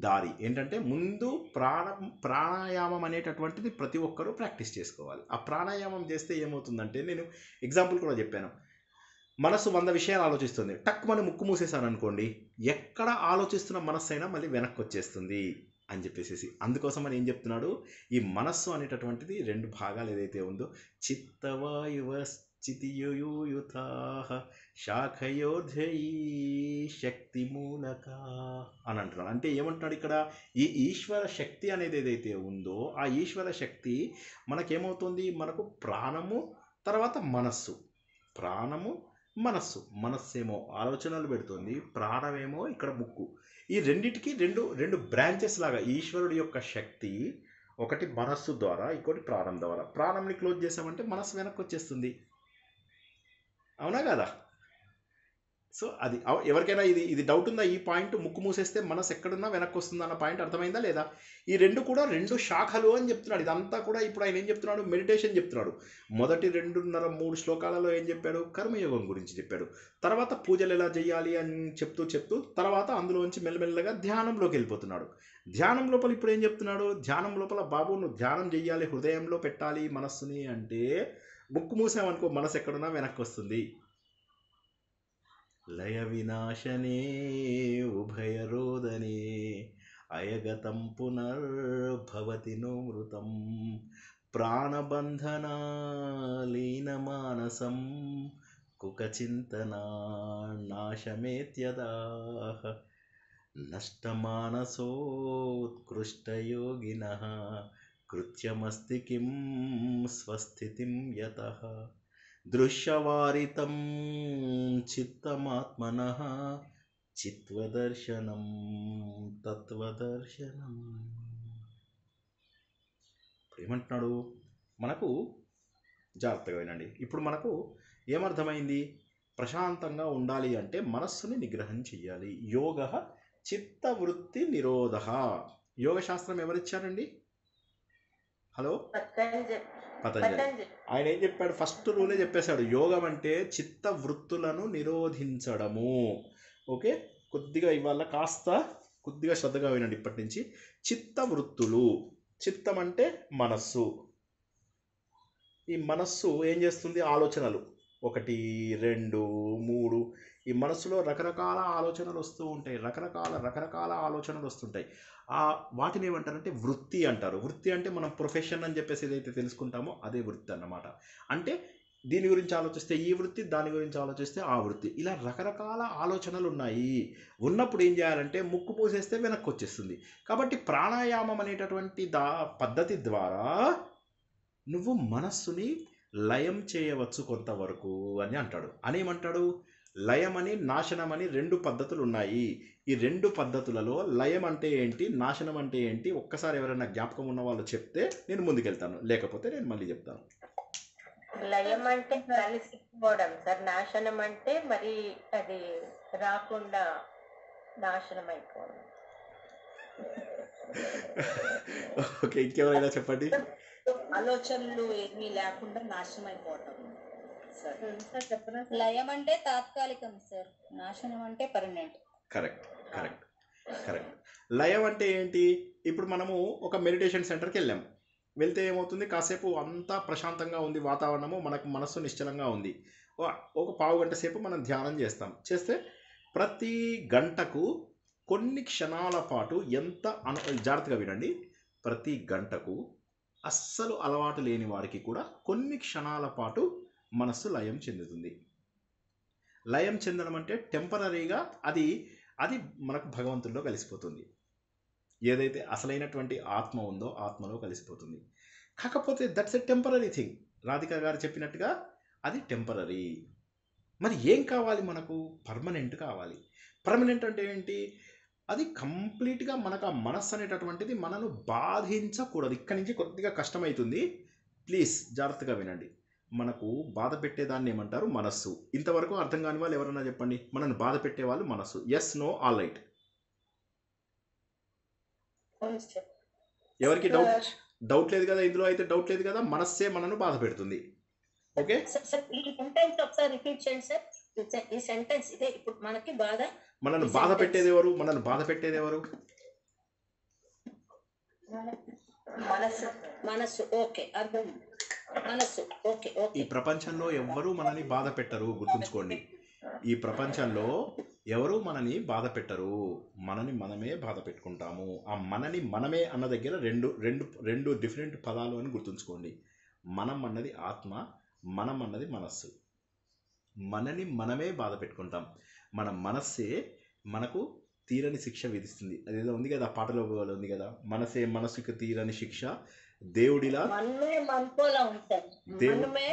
దారి. ఏంటంటే ముందు ప్రాణాయామం అనేటటువంటిది ప్రతి ఒక్కరూ ప్రాక్టీస్ చేసుకోవాలి. ఆ ప్రాణాయామం చేస్తే ఏమవుతుందంటే, నేను ఎగ్జాంపుల్ కూడా చెప్పాను. మనసు 100 విషయాలు ఆలోచిస్తుంది, టక్ మనం ముక్కు మూసేసాను అనుకోండి, ఎక్కడ ఆలోచిస్తున్న మనస్సు అయినా మళ్ళీ వెనక్కి వచ్చేస్తుంది అని చెప్పేసి. అందుకోసం అని ఏం చెప్తున్నాడు, ఈ మనస్సు అనేటటువంటిది 2 భాగాలు ఏదైతే ఉందో చిత్తవాయువ చితియుయుతా శాఖయోధ్యై శక్తి మూలక అని అంటున్నాడు. అంటే ఏమంటున్నాడు ఇక్కడ? ఈ ఈశ్వర శక్తి అనేది ఏదైతే ఉందో ఆ ఈశ్వర శక్తి మనకేమవుతుంది? మనకు ప్రాణము, తర్వాత మనస్సు. ప్రాణము మనస్సు, మనస్సేమో ఆలోచనలు పెడుతుంది, ప్రాణమేమో ఇక్కడ ముక్కు. ఈ రెండిటికి రెండు బ్రాంచెస్ లాగా ఈశ్వరుడి యొక్క శక్తి, ఒకటి మనస్సు ద్వారా, ఇంకోటి ప్రాణం ద్వారా. ప్రాణంని క్లోజ్ చేసామంటే మనస్సు వెనక్కి వచ్చేస్తుంది. అవునా కదా? సో అది ఎవరికైనా ఇది డౌట్ ఉందా? ఈ పాయింట్ ముక్కు మూసేస్తే మనసు ఎక్కడున్నా వెనక్కి వస్తుంది అన్న పాయింట్ అర్థమైందా లేదా? ఈ 2 కూడా 2 శాఖలు అని చెప్తున్నాడు. ఇదంతా కూడా ఇప్పుడు ఆయన ఏం చెప్తున్నాడు? మెడిటేషన్ చెప్తున్నాడు. మొదటి 2.5-3 శ్లోకాలలో ఏం చెప్పాడు? కర్మయోగం గురించి చెప్పాడు. తర్వాత పూజలు ఎలా చేయాలి అని చెప్తూ తర్వాత అందులోంచి మెల్లమెల్లగా ధ్యానంలోకి వెళ్ళిపోతున్నాడు. ధ్యానం లోపల ఇప్పుడు ఏం చెప్తున్నాడు? ధ్యానం లోపల బాబు నువ్వు ధ్యానం చేయాలి, హృదయంలో పెట్టాలి మనస్సుని అంటే ముక్కు మూసామనుకో మనసు ఎక్కడున్నా వెనక్కి వస్తుంది. లయ వినాశనే ఉభయరోదనే అయగతం పునర్భవతి నోమృతం ప్రాణబంధన లీనమానసం కుకచింతనా నాశమేత్యదా నష్టమానసోత్కృష్టయోగినః కృత్యమస్తి కిం స్వస్థితిం యతః దృశ్యవారితం చిత్తమాత్మనః చిత్వదర్శనం తత్వదర్శనం. ఇప్పుడు ఏమంటున్నాడు? మనకు జాగ్రత్తగా వినండి. ఇప్పుడు మనకు ఏమర్థమైంది? ప్రశాంతంగా ఉండాలి అంటే మనస్సుని నిగ్రహం చెయ్యాలి. యోగ చిత్తవృత్తి నిరోధ. యోగ శాస్త్రం ఎవరిచ్చారండి? హలో, పతంజలి. ఆయన ఏం చెప్పాడు? ఫస్ట్ రూలే చెప్పేశాడు. యోగం అంటే చిత్త వృత్తులను నిరోధించడము. ఓకే, కొద్దిగా ఇవాళ కొద్దిగా శ్రద్ధగా వినండి ఇప్పటి నుంచి. చిత్త వృత్తులు, చిత్తం అంటే మనస్సు. ఈ మనస్సు ఏం చేస్తుంది? ఆలోచనలు 1, 2, 3 ఈ మనస్సులో రకరకాల ఆలోచనలు వస్తూ ఉంటాయి. రకరకాల ఆలోచనలు వస్తుంటాయి. వాటిని ఏమంటారంటే వృత్తి అంటారు. వృత్తి అంటే మనం ప్రొఫెషన్ అని చెప్పేసి ఏదైతే తెలుసుకుంటామో అదే వృత్తి అన్నమాట. అంటే దీని గురించి ఆలోచిస్తే ఈ వృత్తి, దాని గురించి ఆలోచిస్తే ఆ వృత్తి, ఇలా రకరకాల ఆలోచనలు ఉన్నాయి. ఉన్నప్పుడు ఏం చేయాలంటే ముక్కు పూసేస్తే వెనక్కి వచ్చేస్తుంది. కాబట్టి ప్రాణాయామం అనేటటువంటి పద్ధతి ద్వారా నువ్వు మనస్సుని లయం చేయవచ్చు కొంతవరకు అని అంటాడు. అని ఏమంటాడు? లయమని నాశనమని 2 పద్ధతులు ఉన్నాయి. ఈ 2 పద్ధతులలో లయం అంటే ఏంటి, నాశనం అంటే ఏంటి, ఒక్కసారి ఎవరైనా జ్ఞాపకం ఉన్న వాళ్ళు చెప్తే నేను ముందుకెళ్తాను, లేకపోతే నేను మళ్ళీ చెప్తాను. లయం అంటే కలిసిపోవడం సార్, నాశనం అంటే మరి అది రాకుండా నాశనం అయిపోవడం. ఓకే, ఇంకెవరైనా చెప్పండి. ఆలోచనలు ఏమీ లేకుండా నాశనం అయిపోవటం సార్. లయం అంటే తాత్కాలికం సార్, నాశనం అంటే పర్మనెంట్. Correct correct correct. లయం అంటే ఏంటి? ఇప్పుడు మనము ఒక మెడిటేషన్ సెంటర్కి వెళ్ళాం. వెళ్తే ఏమవుతుంది, కాసేపు అంతా ప్రశాంతంగా ఉంది వాతావరణము, మనకు మనస్సు నిశ్చలంగా ఉంది. ఒక పావు గంట సేపు మనం ధ్యానం చేస్తాం. చేస్తే ప్రతి గంటకు కొన్ని క్షణాల పాటు జాగ్రత్తగా వినండి, ప్రతి గంటకు అస్సలు అలవాటు లేని వారికి కూడా కొన్ని క్షణాల పాటు మనస్సు లయం చెందుతుంది. లయం చెందడం అంటే టెంపరీగా అది మనకు భగవంతుల్లో కలిసిపోతుంది. ఏదైతే అసలైనటువంటి ఆత్మ ఉందో ఆత్మలో కలిసిపోతుంది. కాకపోతే that's a temporary thing. Radhika గారు చెప్పినట్టుగా అది టెంపరీ. మరి ఏం కావాలి మనకు? పర్మనెంట్ కావాలి. పర్మనెంట్ అంటే ఏంటి? అది కంప్లీట్గా మనకు ఆ మనస్సు అనేటటువంటిది మనను బాధించకూడదు. ఇక్కడి నుంచి కొద్దిగా కష్టమవుతుంది, ప్లీజ్ జాగ్రత్తగా వినండి. మనకు బాధ పెట్టేదాన్ని ఏమంటారు? మనస్సు. ఇంతవరకు అర్థం కాని వాళ్ళు ఎవరన్నా చెప్పండి. మనల్ని బాధ పెట్టేవాళ్ళు మనస్సు. Yes, no, all right. ఎవరికి డౌట్ లేదు కదా? ఇందులో అయితే డౌట్ లేదు కదా? మనస్సే మనను బాధ పెడుతుంది. ఓకే, ఈ సెంటెన్స్ ఒకసారి రిపీట్ చేయండి సార్. ఈ సెంటెన్స్ ఇదే, ఇప్పుడు మనకి బాధ, మనల్ని బాధ పెట్టేది ఎవరు? మనల్ని బాధ పెట్టేది ఎవరు? మనస్సు. మనస్సు, ఓకే, అర్థం. మనస్సు, ఓకే ఓకే. ఈ ప్రపంచంలో ఎవ్వరూ మనని బాధ పెట్టరు, గుర్తుంచుకోండి. ఈ ప్రపంచంలో ఎవరు మనని బాధ పెట్టరు, మనని మనమే బాధ పెట్టుకుంటాము. ఆ మనని మనమే అన్న దగ్గర రెండు డిఫరెంట్ పదాలు అని గుర్తుంచుకోండి. మనం అన్నది ఆత్మ, మనం అన్నది మనస్సు. మనని మనమే బాధ పెట్టుకుంటాం. మన మనస్సే మనకు తీరని శిక్ష విధిస్తుంది. అదేదో ఉంది కదా, పాటలో ఉంది కదా, మనసే మనసుకు తీరని శిక్ష, దేవుడిలా మనమే మనకోలా ఉంటాం. మనమే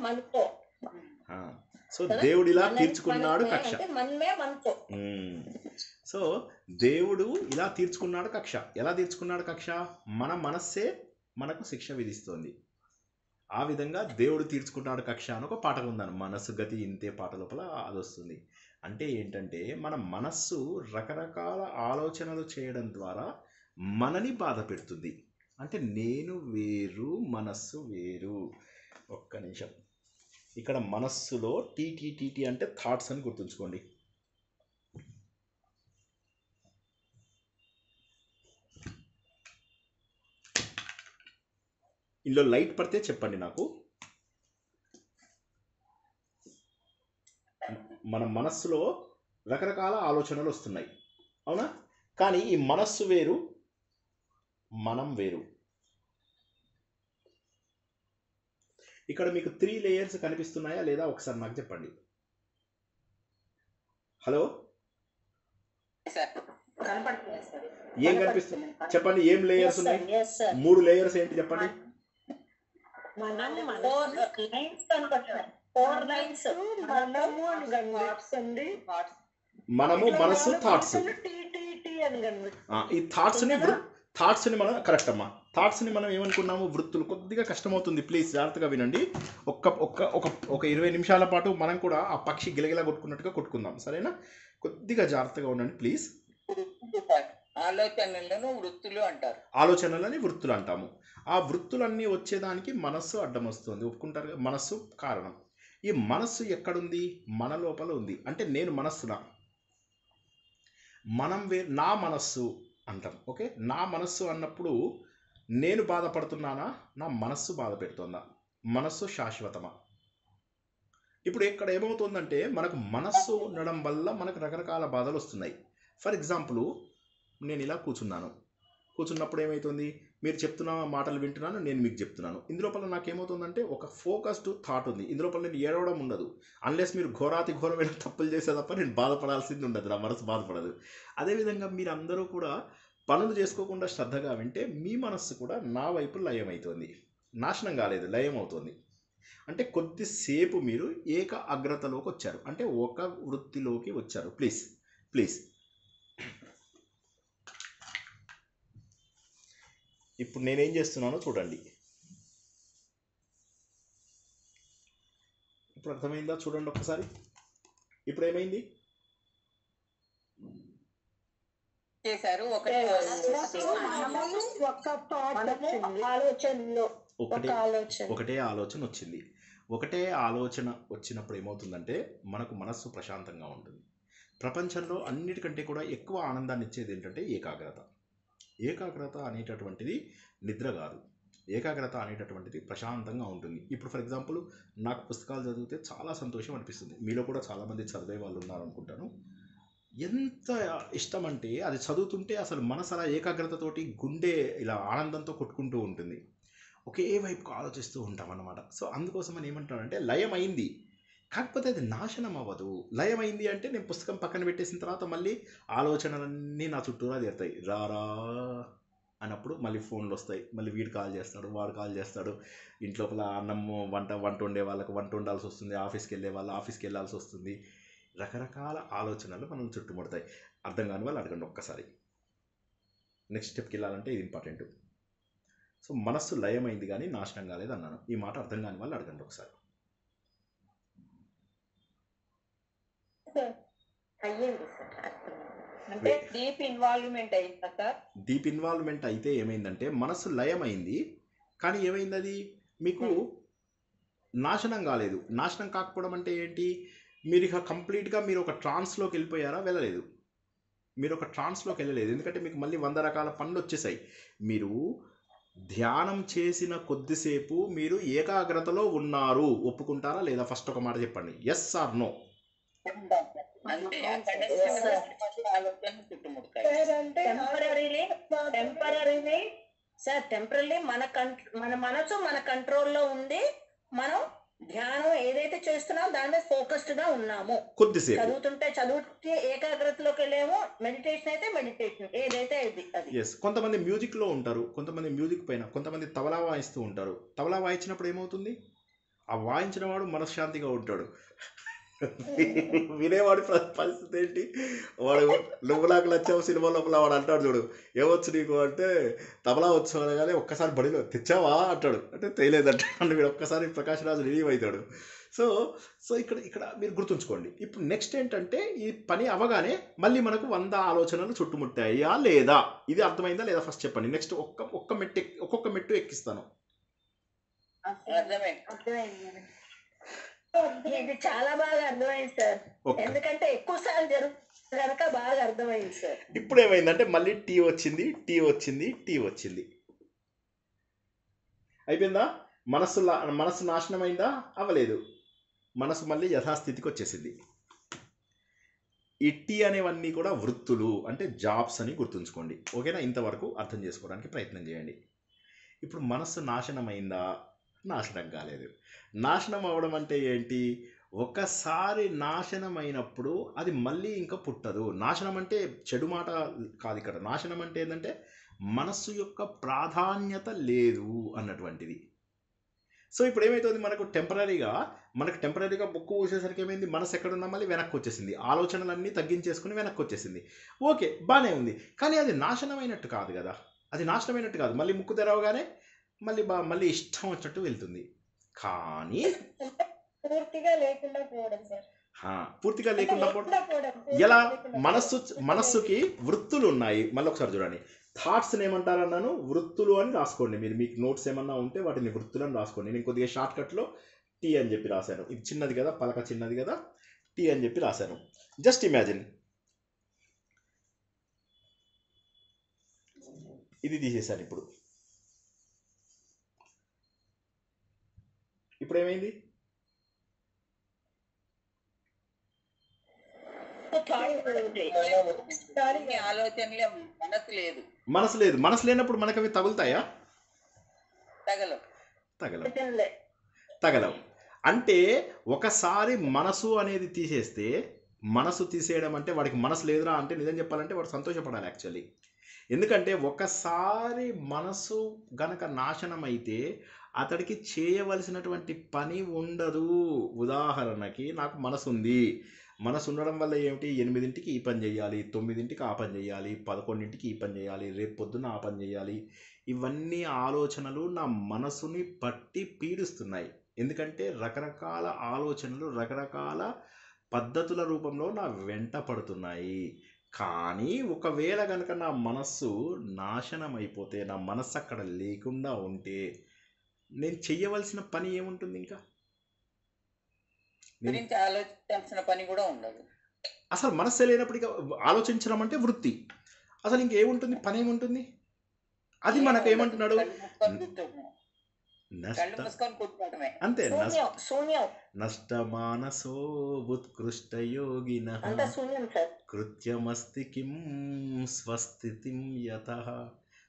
మనకో. సో దేవుడిలా తీర్చుకున్నాడు కక్ష. మనమే మనకో. సో దేవుడు ఇలా తీర్చుకున్నాడు కక్ష. ఎలా తీర్చుకున్నాడు కక్ష? మన మనస్సే మనకు శిక్ష విధిస్తోంది. ఆ విధంగా దేవుడు తీర్చుకున్నాడు కక్ష అని ఒక పాట ఉందని, మనస్సు గతి ఇంతే పాట లోపల అది వస్తుంది. అంటే ఏంటంటే మన మనస్సు రకరకాల ఆలోచనలు చేయడం ద్వారా మనని బాధ పెడుతుంది. అంటే నేను వేరు, మనస్సు వేరు. ఒక్క నిమిషం, ఇక్కడ మనస్సులో టీటీ అంటే థాట్స్ అని గుర్తుంచుకోండి. ఇందులో లైట్ పడితే చెప్పండి నాకు. మన మనస్సులో రకరకాల ఆలోచనలు వస్తున్నాయి, అవునా? కానీ ఈ మనస్సు వేరు, మనం వేరు. ఇక్కడ మీకు 3 లేయర్స్ కనిపిస్తున్నాయా లేదా ఒకసారి నాకు చెప్పండి. హలో, ఏం కనిపిస్తుంది చెప్పండి? ఏం లేయర్స్ ఉన్నాయి? 3 లేయర్స్ ఏంటి చెప్పండి? మనము, మనస్సు, థాట్స్. ఈ థాట్స్ని మనం కరెక్ట్ అమ్మా. థాట్స్ని మనం ఏమనుకున్నాము? వృత్తులు. కొద్దిగా కష్టమవుతుంది, ప్లీజ్ జాగ్రత్తగా వినండి. ఒక 20 నిమిషాల పాటు మనం కూడా ఆ పక్షి గిలగిలా కొట్టుకున్నట్టుగా కొట్టుకుందాం, సరేనా? కొద్దిగా జాగ్రత్తగా ఉండండి ప్లీజ్. ఆలోచనలను వృత్తులు అంటారు. ఆలోచనలని వృత్తులు అంటాము. ఆ వృత్తులన్నీ వచ్చేదానికి మనస్సు అడ్డం వస్తుంది, ఒప్పుకుంటారు? మనస్సు కారణం. ఈ మనస్సు ఎక్కడుంది? మన లోపల ఉంది. అంటే నేను మనస్సునా, మనం నా మనస్సు అంటాం. ఓకే, నా మనస్సు అన్నప్పుడు నేను బాధపడుతున్నానా, నా మనస్సు బాధ పెడుతుందా? మనస్సు శాశ్వతమా? ఇప్పుడు ఇక్కడ ఏమవుతుందంటే మనకు మనస్సు ఉండడం వల్ల మనకు రకరకాల బాధలు వస్తున్నాయి. ఫర్ ఎగ్జాంపుల్, నేను ఇలా కూర్చున్నప్పుడు ఏమవుతుంది? మీరు చెప్తున్న మాటలు వింటున్నాను, నేను మీకు చెప్తున్నాను. ఇందులోపల నాకేమవుతుందంటే ఒక ఫోకస్డ్ థాట్ ఉంది. ఇందులోపల నేను ఏడవడం ఉండదు. అన్లెస్ మీరు ఘోరమైన తప్పులు చేసే తప్ప నేను బాధపడాల్సింది ఉండదు, నా మనసు బాధపడదు. అదేవిధంగా మీరు అందరూ కూడా పనులు చేసుకోకుండా శ్రద్ధగా వింటే మీ మనస్సు కూడా నా వైపు లయం అవుతుంది. నాశనం కాలేదు, లయం అవుతుంది. అంటే కొద్దిసేపు మీరు ఏక అగ్రతలోకి వచ్చారు, అంటే ఒక వృత్తిలోకి వచ్చారు. ప్లీజ్ ప్లీజ్ ఇప్పుడు నేనేం చేస్తున్నానో చూడండి. ఇప్పుడు అర్థమైందా? చూడండి ఒక్కసారి. ఇప్పుడు ఏమైంది? చేశారు ఒకటి ఒక థాట్ ఆలోచనలో ఒకటే ఒక ఆలోచన. ఒకటే ఆలోచన వచ్చింది. ఒకటే ఆలోచన వచ్చినప్పుడు ఏమవుతుందంటే మనకు మనస్సు ప్రశాంతంగా ఉంటుంది. ప్రపంచంలో అన్నిటికంటే కూడా ఎక్కువ ఆనందాన్ని ఇచ్చేది ఏంటంటే ఏకాగ్రత. ఏకాగ్రత అనేటటువంటిది నిద్ర కాదు. ఏకాగ్రత అనేటటువంటిది ప్రశాంతంగా ఉంటుంది. ఇప్పుడు ఫర్ ఎగ్జాంపుల్ నాకు పుస్తకాలు చదివితే చాలా సంతోషం అనిపిస్తుంది. మీలో కూడా చాలామంది చదివే వాళ్ళు ఉన్నారనుకుంటాను. ఎంత ఇష్టం అంటే అది చదువుతుంటే అసలు మనసు అలా ఏకాగ్రతతోటి గుండె ఇలా ఆనందంతో కొట్టుకుంటూ ఉంటుంది. ఒకే వైపుకు ఆలోచిస్తూ ఉంటాం అన్నమాట. సో అందుకోసం అని ఏమంటానంటే లయమైంది, కాకపోతే అది నాశనం అవ్వదు. లయమైంది అంటే నేను పుస్తకం పక్కన పెట్టేసిన తర్వాత మళ్ళీ ఆలోచనలన్నీ నా చుట్టూరా తీరుతాయి. రారా అన్నప్పుడు మళ్ళీ ఫోన్లు వస్తాయి, మళ్ళీ వీడు కాల్ చేస్తాడు, వాడు కాల్ చేస్తాడు, ఇంట్లోపల అన్నము వంట వండే వాళ్ళకు వంట వండాల్సి వస్తుంది, ఆఫీస్కి వెళ్ళే వాళ్ళు ఆఫీస్కి వెళ్ళాల్సి వస్తుంది. రకరకాల ఆలోచనలు మనం చుట్టుముడతాయి. అర్థం కాని వాళ్ళు అడగండి ఒక్కసారి. నెక్స్ట్ స్టెప్కి వెళ్ళాలంటే ఇది ఇంపార్టెంట్. సో మనస్సు లయమైంది కానీ నాశనం కాలేదు అన్నాను. ఈ మాట అర్థం కాని వాళ్ళు అడగండి ఒకసారి. అయ్యింది సార్, అర్థమైంది. అంటే డీప్ ఇన్వాల్వ్మెంట్ అయిందా సార్? డీప్ ఇన్వాల్వ్మెంట్ అయితే ఏమైందంటే మనస్సు లయమైంది, కానీ ఏమైంది అది మీకు నాశనం కాలేదు. నాశనం కాకపోవడం అంటే ఏంటి? మీరు ఇక కంప్లీట్గా మీరు ఒక ట్రాన్స్లోకి వెళ్ళిపోయారా? వెళ్ళలేదు. మీరు ఒక ట్రాన్స్లోకి వెళ్ళలేదు, ఎందుకంటే మీకు మళ్ళీ 100 రకాల పనులు వచ్చేసాయి. మీరు ధ్యానం చేసిన కొద్దిసేపు మీరు ఏకాగ్రతలో ఉన్నారు. ఒప్పుకుంటారా లేదా? ఫస్ట్ ఒక మాట చెప్పండి, ఎస్ ఆర్ నో. అంటే అక్కడే ఆలోచన చుట్టుముడతాయి. టెంపరీ మన మనసు మన కంట్రోల్లో ఉంది. మనం ధ్యానం ఏదైతే చేస్తున్నామో దాని మీద ఫోకస్డ్ గా ఉన్నాము. కొద్దిసేపు చదువుతుంటే ఏకాగ్రతలోకి వెళ్ళాము. మెడిటేషన్ అయితే మెడిటేషన్ ఏదైతే అది. ఎస్. కొంతమంది మ్యూజిక్లో ఉంటారు, కొంతమంది మ్యూజిక్ పైన, కొంతమంది తబలా వాయిస్తూ ఉంటారు. తబలా వాయించినప్పుడు ఏమవుతుంది? ఆ వాయించిన వాడు మనశ్శాంతిగా ఉంటాడు. వినేవాడి పరిస్థితి ఏంటి? వాడు నువ్వు నాకు నచ్చావు సినిమా లోపల వాడు అంటాడు చూడు, ఏమొచ్చు నీకు అంటే తబలా వచ్చు అనగానే ఒక్కసారి బడిలో తెచ్చావా అంటాడు, అంటే తెలియదంటాడు. వీడు ఒక్కసారి ప్రకాష్ రాజు రిలీవ్ అవుతాడు. సో సో ఇక్కడ మీరు గుర్తుంచుకోండి. ఇప్పుడు నెక్స్ట్ ఏంటంటే ఈ పని అవగానే మళ్ళీ మనకు 100 ఆలోచనలు చుట్టుముట్టాయా లేదా? ఇది అర్థమైందా లేదా? ఫస్ట్ చెప్పండి. నెక్స్ట్ ఒక్కొక్క మెట్టు ఎక్కిస్తాను. అర్థమైంది. ఇది చాలా బాగా అర్థమైంది సార్, ఎందుకంటే ఎక్కువ సార్లు జరుగుతుంది కనుక బాగా అర్థమైంది సార్. ఇప్పుడు ఏమైందంటే మళ్ళీ టీ వచ్చింది. అయిపోయిందా? మనస్సు నాశనం అయిందా? అవ్వలేదు. మనసు మళ్ళీ యథాస్థితికి వచ్చేసింది. ఈ టీ అనేవన్నీ కూడా వృత్తులు, అంటే జాబ్స్ అని గుర్తుంచుకోండి. ఓకేనా? ఇంతవరకు అర్థం చేసుకోవడానికి ప్రయత్నం చేయండి. ఇప్పుడు మనస్సు నాశనం అయిందా? నాశనం కాలేదు. నాశనం అవ్వడం అంటే ఏంటి? ఒకసారి నాశనం అయినప్పుడు అది మళ్ళీ ఇంకా పుట్టదు. నాశనం అంటే చెడు మాట కాదు ఇక్కడ. నాశనం అంటే ఏంటంటే మనస్సు యొక్క ప్రాధాన్యత లేదు అన్నటువంటిది. సో ఇప్పుడు ఏమవుతుంది? మనకు టెంపరీగా బుక్కు పూసేసరికి ఏమైంది? మనసు ఎక్కడున్నా మళ్ళీ వెనక్కి వచ్చేసింది. ఆలోచనలన్నీ తగ్గించేసుకుని వెనక్కి వచ్చేసింది. ఓకే, బాగానే ఉంది. కానీ అది నాశనమైనట్టు కాదు కదా. మళ్ళీ ముక్కు తెరవగానే మళ్ళీ ఇష్టం వచ్చినట్టు వెళ్తుంది. కానీ పూర్తిగా లేకుండా పోవడం సార్. పూర్తిగా లేకుండా ఎలా? మనస్సుకి వృత్తులు ఉన్నాయి. మళ్ళీ ఒకసారి చూడండి. థాట్స్ని ఏమంటారన్నాను? వృత్తులు అని రాసుకోండి. మీకు నోట్స్ ఏమన్నా ఉంటే వాటిని వృత్తులు అని రాసుకోండి. నేను కొద్దిగా షార్ట్కట్లో టీ అని చెప్పి రాశాను. ఇది చిన్నది కదా, పలక చిన్నది కదా, టీ అని చెప్పి రాశాను. జస్ట్ ఇమాజిన్, ఇది తీసేశాను. ఇప్పుడు ఏమైంది? ఆలోచనలే, మనసు లేదు. మనసు లేనప్పుడు మనకు అవి తగులుతాయా? తగలవు. అంటే ఒకసారి మనసు అనేది తీసేస్తే, మనసు తీసేయడం అంటే వాడికి మనసు లేదురా అంటే నిజం చెప్పాలంటే వాడు సంతోషపడాలి యాక్చువల్లీ. ఎందుకంటే ఒకసారి మనసు గనక నాశనం అయితే అతడికి చేయవలసినటువంటి పని ఉండదు. ఉదాహరణకి నాకు మనసు ఉంది, మనసు ఉండడం వల్ల ఏమిటి, 8ంటికి ఈ పని చేయాలి, 9ంటికి ఆ పని చేయాలి, 11ంటికి ఈ పని చేయాలి, రేపు పొద్దున్న ఆ పని చేయాలి. ఇవన్నీ ఆలోచనలు నా మనసుని పట్టి పీడిస్తున్నాయి. ఎందుకంటే రకరకాల ఆలోచనలు రకరకాల పద్ధతుల రూపంలో నా వెంట పడుతున్నాయి. కానీ ఒకవేళ కనుక నా మనస్సు నాశనం అయిపోతే, నా మనస్సు అక్కడ లేకుండా ఉంటే నేను చెయ్యవలసిన పని ఏముంటుంది? ఇంకా గురించి ఆలోచించాల్సిన పని కూడా ఉండదు. అసలు మనస్సే లేనప్పుడు ఇక ఆలోచించడం అంటే వృత్తి, అసలు ఇంకేముంటుంది, పని ఏముంటుంది? అది మనకు ఏమంటున్నాడు, కళ్ళు మూసుకొని కూర్చోవడమే. అంతే. శూన్యం నష్టమానసో ఉత్కృష్ట యోగిన అంతా శూన్యం సార్. కృత్యమస్తి కిం స్వస్థితిం యతః.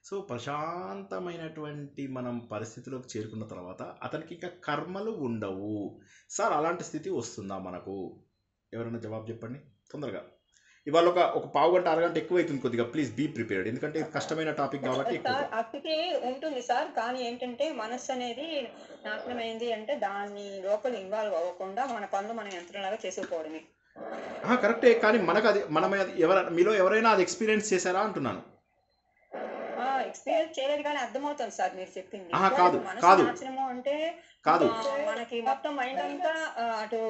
సో ప్రశాంతమైనటువంటి మనం పరిస్థితిలోకి చేరుకున్న తర్వాత అతనికి ఇంకా కర్మలు ఉండవు. సార్ అలాంటి స్థితి వస్తుందా మనకు? ఎవరైనా జవాబు చెప్పండి తొందరగా. ఇవాళ ఒక పావు గంట అరగంట ఎక్కువ అవుతుంది కొద్దిగా, ప్లీజ్ బీ ప్రిపేర్డ్. ఎందుకంటే ఇది కష్టమైన టాపిక్ కాబట్టి ఎక్కువ. సార్ అతిథి ఉంటుంది సార్, కానీ ఏంటంటే మనస్సు అనేది నాశనమైంది అంటే దాని లోపల ఇన్వాల్వ్ అవ్వకుండా మన పనులు మనం యంత్రంలాగా చేసుకుపోవడమే. కరెక్టే, కానీ మనకు అది మీలో ఎవరైనా అది ఎక్స్పీరియన్స్ చేశారా అంటున్నాను. ఎక్స్పీరియన్స్ చేయలేదు కానీ అర్థమవుతుంది సార్ మీరు చెప్పింది. కాదు మనసు కాదు నాశనము అంటే కాదు మనకి మొత్తం మైండ్ అంతా అటు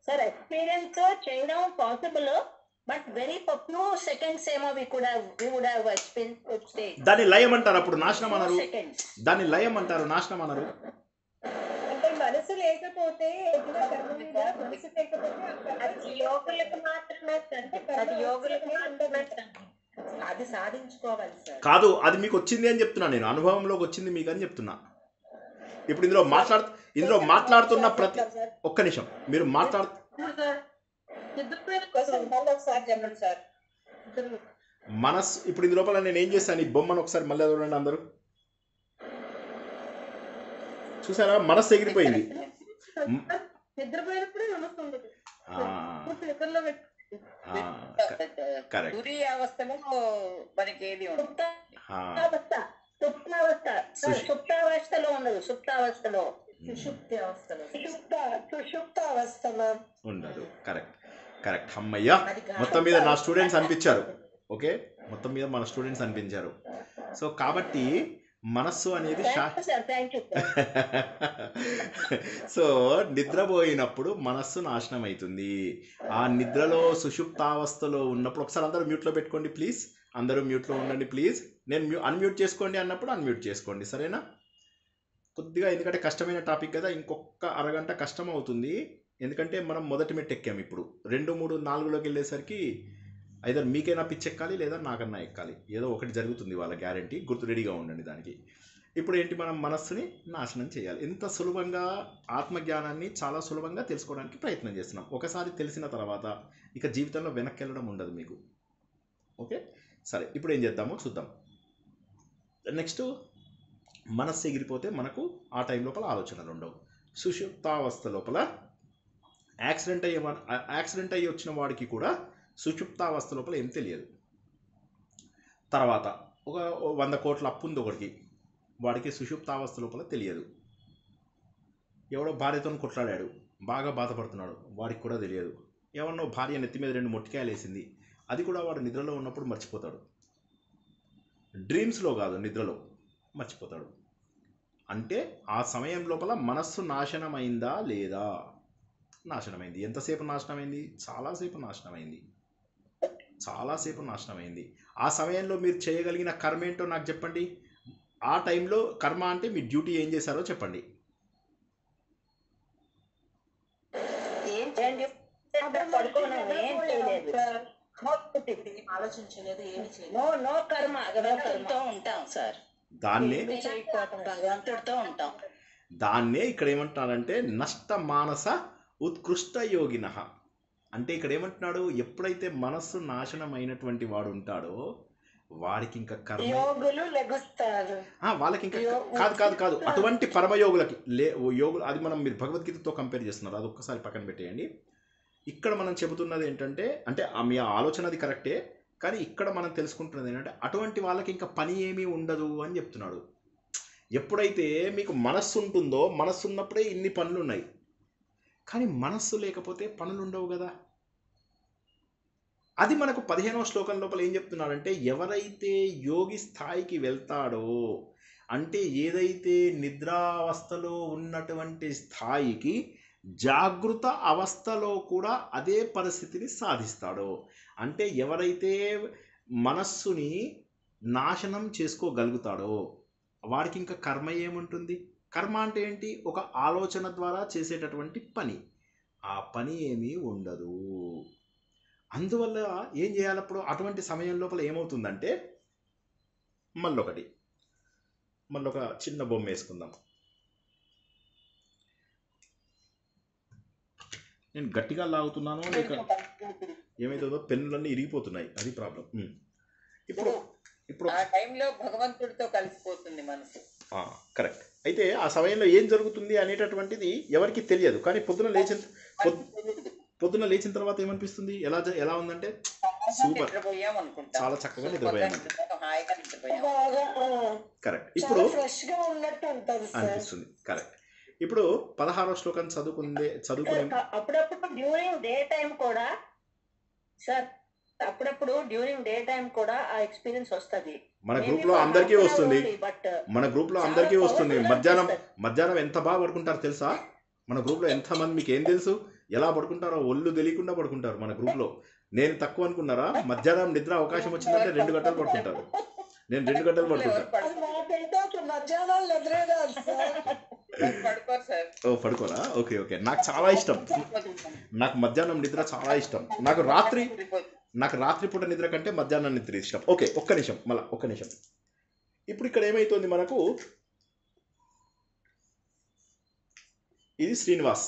సార్ ఎక్స్పీరియన్స్ చేయడం possible, but very few seconds ఏమో దాన్ని లయం అంటారు, అప్పుడు నాశనం అనరు. దాన్ని లయం అంటారు, నాశనం అనరు. అంటే మనసు లేకపోతే మనసు అది యోగులకు మాత్రమే అది సాధించుకోవాలి సార్. కాదు, అది మీకు వచ్చింది అని చెప్తున్నా, నేను అనుభవంలోకి వచ్చింది మీకు అని చెప్తున్నా. ఇప్పుడు ఇందులో మాట్లాడుతున్న ప్రతి ఒక్క నిమిషం మీరు మనస్సు, ఇప్పుడు ఇందు లోపల నేను ఏం చేశాను, ఈ బొమ్మను ఒకసారి మళ్ళీ చూడండి అందరూ. చూసారా, మనస్సు ఎగిరిపోయింది. నిద్రపోయినప్పుడే మనసు ఉండదు. కరెక్ట్. తురి అవస్థలో మనకి ఏది ఉండదు. సుప్తావస్థలో ఉండదు. సుప్తావస్థలో ఉండదు. కరెక్ట్. అమ్మయ్యా, మొత్తం మీద నా స్టూడెంట్స్ అనిపించారు. ఓకే, మొత్తం మీద మన స్టూడెంట్స్ అనిపించారు. సో కాబట్టి మనస్సు అనేది సో నిద్రపోయినప్పుడు మనస్సు నాశనం అవుతుంది. ఆ నిద్రలో సుషుప్తావస్థలో ఉన్నప్పుడు ఒకసారి అందరూ మ్యూట్లో పెట్టుకోండి ప్లీజ్. అందరూ మ్యూట్లో ఉండండి ప్లీజ్. నేను అన్మ్యూట్ చేసుకోండి అన్నప్పుడు అన్మ్యూట్ చేసుకోండి, సరేనా? కొద్దిగా, ఎందుకంటే కష్టమైన టాపిక్ కదా, ఇంకొక అరగంట కష్టం అవుతుంది. ఎందుకంటే మనం మొదటి మెట్టు ఎక్కాము. ఇప్పుడు 2, 3, 4లోకి వెళ్ళేసరికి ఐదర్ మీకైనా పిచ్చి ఎక్కాలి లేదా నాకన్నా ఎక్కాలి. ఏదో ఒకటి జరుగుతుంది వాళ్ళ గ్యారంటీ, గుర్తు రెడీగా ఉండండి దానికి. ఇప్పుడు ఏంటి, మనం మనస్సుని నాశనం చేయాలి. ఎంత సులభంగా ఆత్మజ్ఞానాన్ని చాలా సులభంగా తెలుసుకోవడానికి ప్రయత్నం చేస్తున్నాం. ఒకసారి తెలిసిన తర్వాత ఇక జీవితంలో వెనక్కి వెళ్ళడం ఉండదు మీకు. ఓకే, సరే, ఇప్పుడు ఏం చేద్దామో చూద్దాం. నెక్స్ట్, మనస్సు ఎగిరిపోతే మనకు ఆ టైం లోపల ఆలోచనలు ఉండవు. సుషుప్తావస్థ లోపల యాక్సిడెంట్ అయ్యి వచ్చిన వాడికి కూడా సుషుప్తావస్థ లోపల ఏం తెలియదు. తర్వాత ఒక 100 కోట్ల అప్పు ఉంది ఒకడికి, వాడికి సుషుప్తావస్థ లోపల తెలియదు. ఎవడో భార్యతో కొట్లాడాడు, బాగా బాధపడుతున్నాడు, వాడికి కూడా తెలియదు. ఎవరినో భార్య నెత్తి మీద 2 మొట్టికాయలు వేసింది, అది కూడా వాడు నిద్రలో ఉన్నప్పుడు మర్చిపోతాడు. డ్రీమ్స్లో కాదు, నిద్రలో మర్చిపోతాడు. అంటే ఆ సమయం లోపల మనస్సు నాశనమైందా లేదా? నాశనమైంది. ఎంతసేపు నాశనమైంది? చాలాసేపు నాశనమైంది. ఆ సమయంలో మీరు చేయగలిగిన కర్మ ఏంటో నాకు చెప్పండి. ఆ టైంలో కర్మ అంటే మీ డ్యూటీ ఏం చేశారో చెప్పండి. ఆలోచించలేదు, ఏమి ఉంటాం సార్. దాన్నే ఇక్కడ ఏమంటున్నారంటే నష్ట మానస ఉత్కృష్ట యోగిన. అంటే ఇక్కడ ఏమంటున్నాడు, ఎప్పుడైతే మనస్సు నాశనం అయినటువంటి వాడు ఉంటాడో వాడికి ఇంకా కర్మ, వాళ్ళకి ఇంకా కాదు అటువంటి పరమయోగులకి యోగులు, అది మనం మీరు భగవద్గీతతో కంపేర్ చేస్తున్నారు, అది ఒక్కసారి పక్కన పెట్టేయండి. ఇక్కడ మనం చెబుతున్నది ఏంటంటే, అంటే మీ ఆలోచన అది కరెక్టే, కానీ ఇక్కడ మనం తెలుసుకుంటున్నది ఏంటంటే అటువంటి వాళ్ళకి ఇంకా పని ఏమీ ఉండదు అని చెప్తున్నాడు. ఎప్పుడైతే మీకు మనస్సు ఉంటుందో, మనస్సు ఉన్నప్పుడే ఇన్ని పనులు ఉన్నాయి. కానీ మనస్సు లేకపోతే పనులు ఉండవు కదా. అది మనకు 15వ శ్లోకం లోపల ఏం చెప్తున్నాడంటే, ఎవరైతే యోగి స్థాయికి వెళ్తాడో, అంటే ఏదైతే నిద్రావస్థలో ఉన్నటువంటి స్థాయికి జాగృత అవస్థలో కూడా అదే పరిస్థితిని సాధిస్తాడో, అంటే ఎవరైతే మనస్సుని నాశనం చేసుకోగలుగుతాడో వాడికి ఇంకా కర్మ ఏముంటుంది? కర్మ అంటే ఏంటి? ఒక ఆలోచన ద్వారా చేసేటటువంటి పని. ఆ పని ఏమీ ఉండదు. అందువల్ల ఏం చేయాలప్పుడు అటువంటి సమయం లోపల ఏమవుతుందంటే, మళ్ళొక చిన్న బొమ్మ వేసుకుందాం. నేను గట్టిగా లాగుతున్నాను, లేక ఏమైతుందో పెన్నులన్నీ ఇరిగిపోతున్నాయి, అది ప్రాబ్లం. ఇప్పుడు ఆ టైంలో భగవంతుడితో కలిసిపోతుంది మనసు. కరెక్ట్. అయితే ఆ సమయంలో ఏం జరుగుతుంది అనేటటువంటిది ఎవరికి తెలియదు. కానీ పొద్దున లేచిన తర్వాత ఏమనిపిస్తుంది? ఎలా ఉందంటే సూపర్, చాలా చక్కగా నిద్రపోయాము, కరెక్ట్. ఇప్పుడు అనిపిస్తుంది, కరెక్ట్. ఇప్పుడు 16వ శ్లోకం చదువుకునే అప్పుడప్పుడు డ్యూరింగ్ డే టైం కూడా సార్, అప్పుడప్పుడు డ్యూరింగ్ డే టైం కూడా ఆ ఎక్స్పీరియన్స్ వస్తుంది. మన గ్రూప్ లో అందరికీ వస్తుంది. మధ్యాహ్నం ఎంత బాగా పడుకుంటారు తెలుసా? మన గ్రూప్ లో ఎంత మంది, మీకు ఏం తెలుసు ఎలా పడుకుంటారో? ఒళ్ళు తెలియకుండా పడుకుంటారు మన గ్రూప్ లో. నేను తక్కువ అనుకున్నారా? మధ్యాహ్నం నిద్ర అవకాశం వచ్చిందంటే 2 గంటలు పడుకుంటారు. నేను 2 గంటలు పడుకుంటాను. ఓ, పడుకోరా? Okay okay. నాకు చాలా ఇష్టం, నాకు మధ్యాహ్నం నిద్ర చాలా ఇష్టం. నాకు రాత్రిపూట నిద్ర కంటే మధ్యాహ్నం నిద్ర ఇష్టం. ఓకే, ఒక్క నిమిషం. ఇప్పుడు ఇక్కడ ఏమైతుంది మనకు? ఇది శ్రీనివాస్.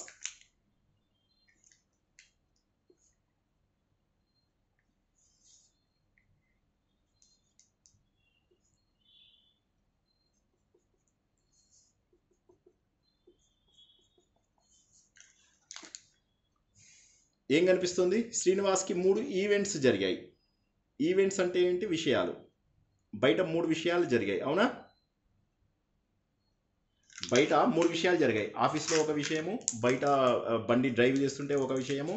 ఏం కనిపిస్తుంది? శ్రీనివాస్కి 3 ఈవెంట్స్ జరిగాయి. ఈవెంట్స్ అంటే ఏంటి? విషయాలు. బయట 3 విషయాలు జరిగాయి, అవునా? బయట 3 విషయాలు జరిగాయి. ఆఫీస్లో ఒక విషయము, బయట బండి డ్రైవ్ చేస్తుంటే ఒక విషయము,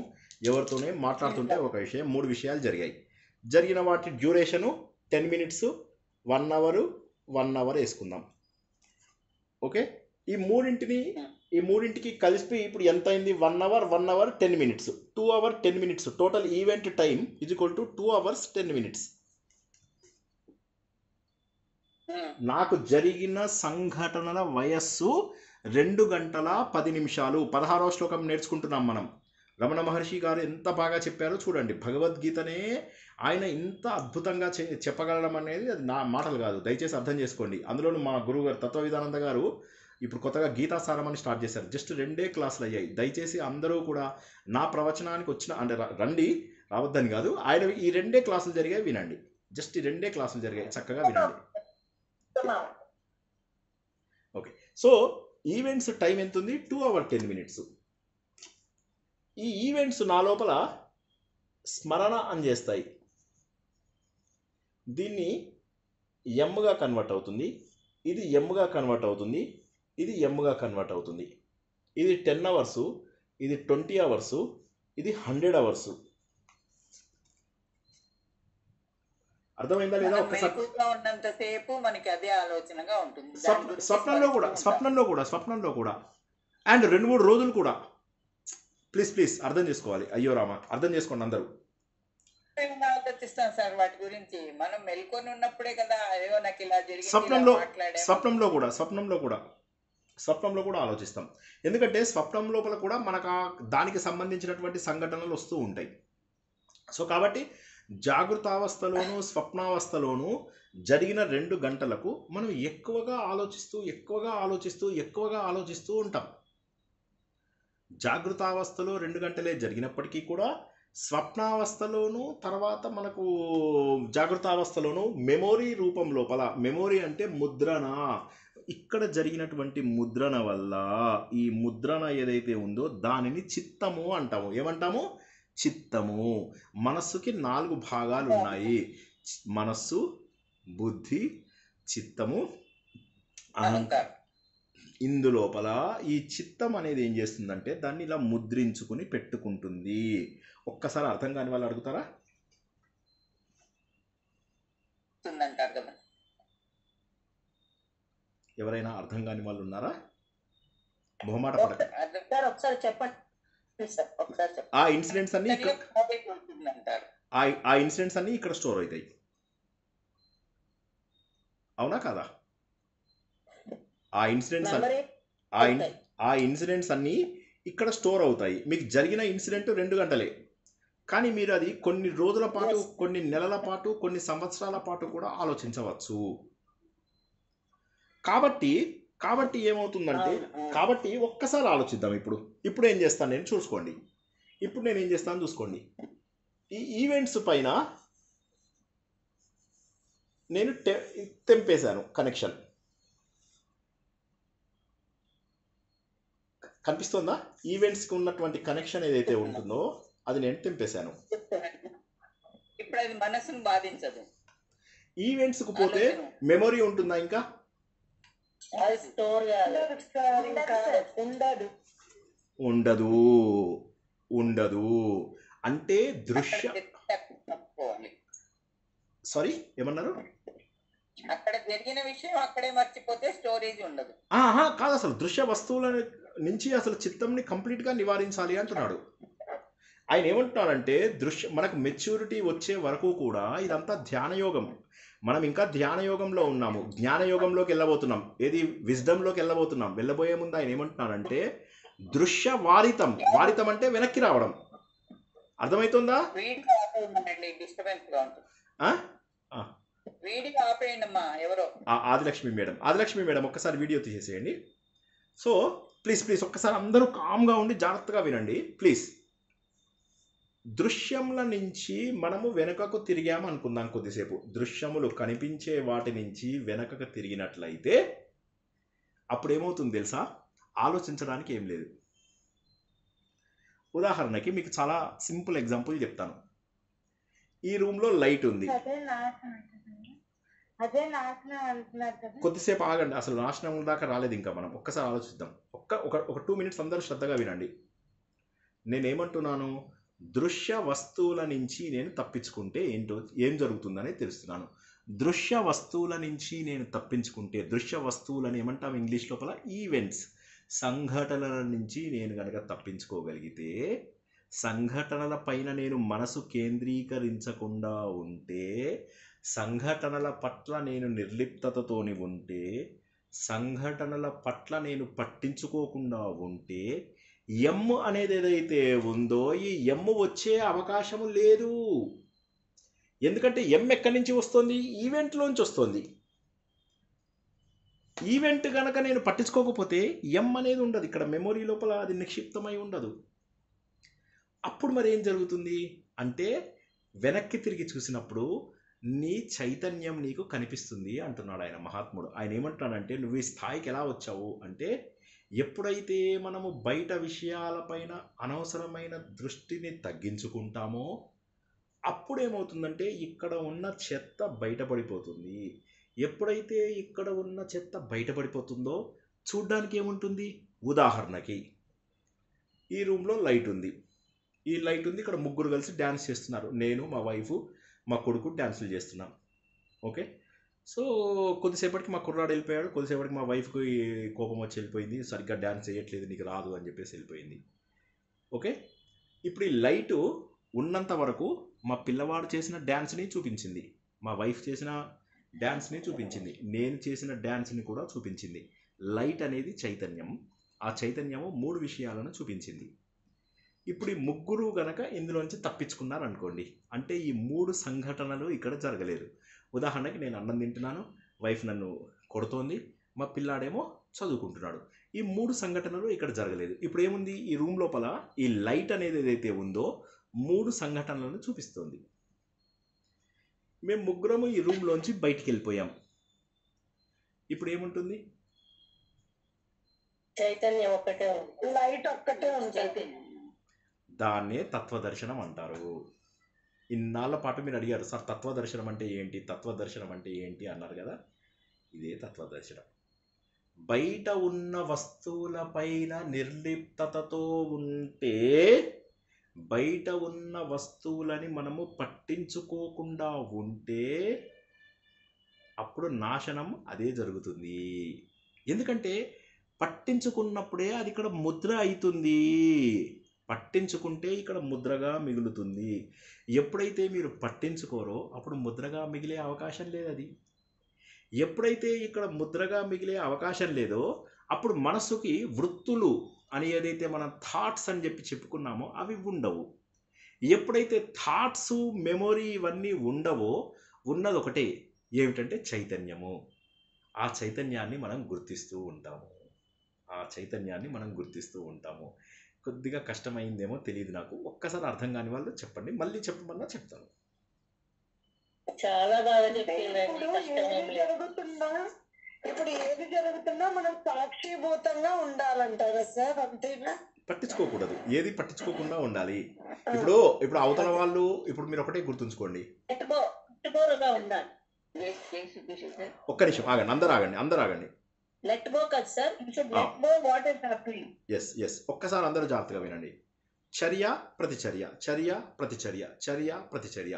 ఎవరితోనే మాట్లాడుతుంటే ఒక విషయం. 3 విషయాలు జరిగాయి. జరిగిన వాటి డ్యూరేషను 10 మినిట్స్, 1 అవర్, 1 అవర్ వేసుకుందాం. ఓకే. ఈ మూడింటికి కలిపి ఇప్పుడు ఎంత అయింది? 1 hour, 1 hour 10 minutes, 2 hour 10 minutes. Total event time is equal to 2 hours 10 minutes. నాకు జరిగిన సంఘటనల వయస్సు 2 గంటల 10 నిమిషాలు. 16వ శ్లోకం నేర్చుకుంటున్నాం మనం. రమణ మహర్షి గారు ఎంత బాగా చెప్పారో చూడండి. భగవద్గీతనే ఆయన ఇంత అద్భుతంగా చెప్పగలడం అనేది అది నా మాటలు కాదు, దయచేసి అర్థం చేసుకోండి. అందులోనూ మా గురువు గారు తత్వవిధానంద గారు ఇప్పుడు కొత్తగా గీతాసారం అని స్టార్ట్ చేశారు. జస్ట్ 2 క్లాసులు అయ్యాయి. దయచేసి అందరూ కూడా నా ప్రవచనానికి వచ్చిన అంటే రండి, రావద్దని కాదు, ఆయన ఈ 2 క్లాసులు జరిగాయి వినండి. జస్ట్ ఈ 2 క్లాసులు జరిగాయి, చక్కగా వినండి. ఓకే. సో ఈవెంట్స్ టైం ఎంత ఉంది? 2 అవర్ 10 మినిట్స్. ఈ ఈవెంట్స్ నా లోపల స్మరణ అని చేస్తాయి. దీన్ని ఎమ్గా కన్వర్ట్ అవుతుంది, ఇది ఎమ్గా కన్వర్ట్ అవుతుంది, ఇది ఎమ్గా కన్వర్ట్ అవుతుంది. ఇది 10 అవర్సు, ఇది 20 అవర్సు, ఇది 100 అవర్సు. అర్థమైందా లేదా? ఉన్నంతసేపు మనకి అదే ఆలోచనగా ఉంటుంది. స్వప్నంలో కూడా అండ్ 2-3 రోజులు కూడా. ప్లీజ్ అర్థం చేసుకోవాలి. అయ్యో రామ, అర్థం చేసుకోండి అందరూ. ఆలోచిస్తాం సార్ వాటి గురించి. మనం మెల్కొని ఉన్నప్పుడే కదా అయ్యో నాకు ఇలా జరిగింది. స్వప్నంలో కూడా ఆలోచిస్తాం. ఎందుకంటే స్వప్నం లోపల కూడా మనకు దానికి సంబంధించినటువంటి సంఘటనలు వస్తూ ఉంటాయి. సో కాబట్టి జాగృతావస్థలోను స్వప్నావస్థలోను జరిగిన 2 గంటలకు మనం ఎక్కువగా ఆలోచిస్తూ ఉంటాం. జాగృతావస్థలో 2 గంటలే జరిగినప్పటికీ కూడా స్వప్నావస్థలోను తర్వాత మనకు జాగృతావస్థలోను మెమొరీ రూపం లోపల, మెమొరీ అంటే ముద్రణ, ఇక్కడ జరిగినటువంటి ముద్రణ వల్ల ఈ ముద్రణ ఏదైతే ఉందో దానిని చిత్తము అంటాము. ఏమంటాము? చిత్తము. మనస్సుకి 4 భాగాలు ఉన్నాయి. మనస్సు, బుద్ధి, చిత్తము, అహంకారం. ఇందులోపల ఈ చిత్తం అనేది ఏం చేస్తుందంటే దాన్ని ఇలా ముద్రించుకుని పెట్టుకుంటుంది. ఒక్కసారి అర్థం కాని వాళ్ళు అడుగుతారా? అంటారు కదా. ఎవరైనా అర్థం కాని వాళ్ళు ఉన్నారా? మొహమాట పడక. సార్ ఒకసారి చెప్పండి సార్, ఒకసారి చెప్పండి. ఆ ఇన్సిడెంట్స్ అన్ని అంటారు. ఆ ఇన్సిడెంట్స్ అన్ని ఇక్కడ స్టోర్ అవుతాయి. అవునా కాదా? ఆ ఇన్సిడెంట్స్ ఆ ఇన్సిడెంట్స్ అన్నీ ఇక్కడ స్టోర్ అవుతాయి. మీకు జరిగిన ఇన్సిడెంట్ 2 గంటలే, కానీ మీరు అది కొన్ని రోజుల పాటు, కొన్ని నెలల పాటు, కొన్ని సంవత్సరాల పాటు కూడా ఆలోచించవచ్చు. కాబట్టి ఏమవుతుందంటే, కాబట్టి ఒక్కసారి ఆలోచిద్దాం. ఇప్పుడు ఏం చేస్తాను నేను చూసుకోండి. ఇప్పుడు నేను ఏం చేస్తాను చూసుకోండి. ఈ ఈవెంట్స్ పైన నేను తెంపేశాను కనెక్షన్. కనిపిస్తుందా? ఈవెంట్స్కి ఉన్నటువంటి కనెక్షన్ ఏదైతే ఉంటుందో అది నేను తెంపేశాను. ఇప్పుడు అది మనసును బాధించదు. ఈవెంట్స్కి పోతే మెమొరీ ఉంటుందా? ఇంకా ఉండదు. అంటే సారీ ఏమన్నారు? అక్కడ జరిగిన విషయం అక్కడే మర్చిపోతే స్టోరేజ్ ఉండదు. కాదు, అసలు దృశ్య వస్తువుల నుంచి అసలు చిత్తంని కంప్లీట్గా నివారించాలి అంటున్నాడు ఆయన. ఏమంటున్నాడంటే మనకు మెచ్యూరిటీ వచ్చే వరకు కూడా ఇదంతా ధ్యానయోగం. మనం ఇంకా ధ్యానయోగంలో ఉన్నాము, జ్ఞానయోగంలోకి వెళ్ళబోతున్నాం. ఏది? విజ్డమ్లోకి వెళ్ళబోతున్నాం. వెళ్ళబోయే ముందు ఆయన ఏమంటున్నాడంటే దృశ్య వారితం అంటే వెనక్కి రావడం. అర్థమవుతుందా? ఆదిలక్ష్మి మేడం ఒక్కసారి వీడియో తీసేసేయండి. సో ప్లీజ్ ఒక్కసారి అందరూ కామ్గా ఉండి జాగ్రత్తగా వినండి ప్లీజ్. దృశ్యముల నుంచి మనము వెనుకకు తిరిగాము అనుకుందాం. కొద్దిసేపు దృశ్యములు కనిపించే వాటి నుంచి వెనకకు తిరిగినట్లయితే అప్పుడు ఏమవుతుంది తెలుసా? ఆలోచించడానికి ఏం లేదు. ఉదాహరణకి మీకు చాలా సింపుల్ ఎగ్జాంపుల్ చెప్తాను. ఈ రూమ్లో లైట్ ఉంది. కొద్దిసేపు ఆగండి, అసలు నాశనం దాకా రాలేదు ఇంకా మనం. ఒక్కసారి ఆలోచిద్దాం. ఒక 2 మినిట్స్ అందరూ శ్రద్ధగా వినండి. నేనేమంటున్నాను? దృశ్య వస్తువుల నుంచి నేను తప్పించుకుంటే ఏం జరుగుతుందని తెలుస్తున్నాను. దృశ్య వస్తువుల నుంచి నేను తప్పించుకుంటే, దృశ్య వస్తువులని ఏమంటాం ఇంగ్లీష్ లోపల? ఈవెంట్స్, సంఘటనల నుంచి నేను కనుక తప్పించుకోగలిగితే, సంఘటనల పైన నేను మనసు కేంద్రీకరించకుండా ఉంటే, సంఘటనల పట్ల నేను నిర్లిప్తతతోని ఉంటే, సంఘటనల పట్ల నేను పట్టించుకోకుండా ఉంటే, ఎమ్ అనేది ఏదైతే ఉందో ఈ ఎమ్ వచ్చే అవకాశము లేదు. ఎందుకంటే ఎమ్ ఎక్కడి నుంచి వస్తుంది? ఈవెంట్లోంచి వస్తుంది. ఈవెంట్ కనుక నేను పట్టించుకోకపోతే ఎమ్ అనేది ఉండదు. ఇక్కడ మెమొరీ లోపల అది నిక్షిప్తమై ఉండదు. అప్పుడు మరి ఏం జరుగుతుంది అంటే, వెనక్కి తిరిగి చూసినప్పుడు నీ చైతన్యం నీకు కనిపిస్తుంది అంటున్నాడు ఆయన మహాత్ముడు. ఆయన ఏమంటున్నాడంటే, నువ్వు ఈ స్థాయికి ఎలా వచ్చావు అంటే, ఎప్పుడైతే మనము బయట విషయాలపైన అనవసరమైన దృష్టిని తగ్గించుకుంటామో అప్పుడు ఏమవుతుందంటే ఇక్కడ ఉన్న చెత్త బయటపడిపోతుంది. ఎప్పుడైతే ఇక్కడ ఉన్న చెత్త బయటపడిపోతుందో చూడ్డానికి ఏముంటుంది? ఉదాహరణకి ఈ రూమ్లో లైట్ ఉంది. ఈ లైట్ ఉంది, ఇక్కడ ముగ్గురు కలిసి డ్యాన్స్ చేస్తున్నారు. నేను, మా వైఫ్, మా కొడుకు డ్యాన్సులు చేస్తున్నాం. ఓకే, సో కొద్దిసేపటికి మా కుర్రాడు వెళ్ళిపోయాడు. కొద్దిసేపటికి మా వైఫ్కి కోపం వచ్చి వెళ్ళిపోయింది. సరిగ్గా డ్యాన్స్ చేయట్లేదు, నీకు రాదు అని చెప్పేసి వెళ్ళిపోయింది. ఓకే, ఇప్పుడు ఈ లైటు ఉన్నంత వరకు మా పిల్లవాడు చేసిన డ్యాన్స్ని చూపించింది, మా వైఫ్ చేసిన డ్యాన్స్ని చూపించింది, నేను చేసిన డ్యాన్స్ని కూడా చూపించింది. లైట్ అనేది చైతన్యం. ఆ చైతన్యము 3 విషయాలను చూపించింది. ఇప్పుడు ఈ ముగ్గురు గనక ఇందులోంచి తప్పించుకున్నారు అనుకోండి, అంటే ఈ 3 సంఘటనలు ఇక్కడ జరగలేదు. ఉదాహరణకి నేను అన్నం తింటున్నాను, వైఫ్ నన్ను కొడుతోంది, మా పిల్లాడేమో చదువుకుంటున్నాడు. ఈ 3 సంఘటనలు ఇక్కడ జరగలేదు. ఇప్పుడు ఏముంది? ఈ రూమ్ లోపల ఈ లైట్ అనేది ఏదైతే ఉందో 3 సంఘటనలను చూపిస్తుంది. మేము ముగ్గురము ఈ రూమ్లోంచి బయటికి వెళ్ళిపోయాం. ఇప్పుడు ఏముంటుంది? చైతన్యం ఒక్కటే ఉంది, లైట్ ఒక్కటే ఉంది. దాన్నే తత్వదర్శనం అంటారు. ఇన్నాళ్ళ పాటు మీరు అడిగారు సార్ తత్వదర్శనం అంటే ఏంటి, తత్వదర్శనం అంటే ఏంటి అన్నారు కదా, ఇదే తత్వదర్శనం. బయట ఉన్న వస్తువులపైన నిర్లిప్తతతో ఉంటే, బయట ఉన్న వస్తువులని మనము పట్టించుకోకుండా ఉంటే అప్పుడు నాశనం అదే జరుగుతుంది. ఎందుకంటే పట్టించుకున్నప్పుడే అది ఇక్కడ ముద్ర అవుతుంది, పట్టించుకుంటే ఇక్కడ ముద్రగా మిగులుతుంది. ఎప్పుడైతే మీరు పట్టించుకోరో అప్పుడు ముద్రగా మిగిలే అవకాశం లేదు. అది ఎప్పుడైతే ఇక్కడ ముద్రగా మిగిలే అవకాశం లేదో అప్పుడు మనస్సుకి వృత్తులు అని ఏదైతే మనం థాట్స్ అని చెప్పుకున్నామో అవి ఉండవు. ఎప్పుడైతే థాట్స్, మెమొరీ ఇవన్నీ ఉండవో ఉన్నది ఒకటే, ఏమిటంటే చైతన్యము. ఆ చైతన్యాన్ని మనం గుర్తిస్తూ ఉంటాము. కొద్దిగా కష్టమైందేమో తెలియదు నాకు, ఒక్కసారి అర్థం కాని వాళ్ళు చెప్పండి, మళ్ళీ చెప్పమన్నా చెప్తాను. చాలా బాగా చెప్పిందండి. ఇప్పుడు ఏది జరుగుతున్నా మనం సాక్షిభూతంగా ఉండాలంటారా సార్? అంతేనా? పట్టించుకోకూడదు, ఏది పట్టించుకోకుండా ఉండాలి. ఇప్పుడు అవతల వాళ్ళు, ఇప్పుడు మీరు ఒకటే గుర్తుంచుకోండి, ఉండాలి. ఒక్క నిమిషం ఆగండి, అందరు ఆగండి. లెట్ గో కదా sir, let go what is happening. Yes ఒక్కసారి అందరూ జాగ్రత్తగా వినండి. చర్య ప్రతిచర్య, చర్య ప్రతిచర్య, చర్య ప్రతిచర్య.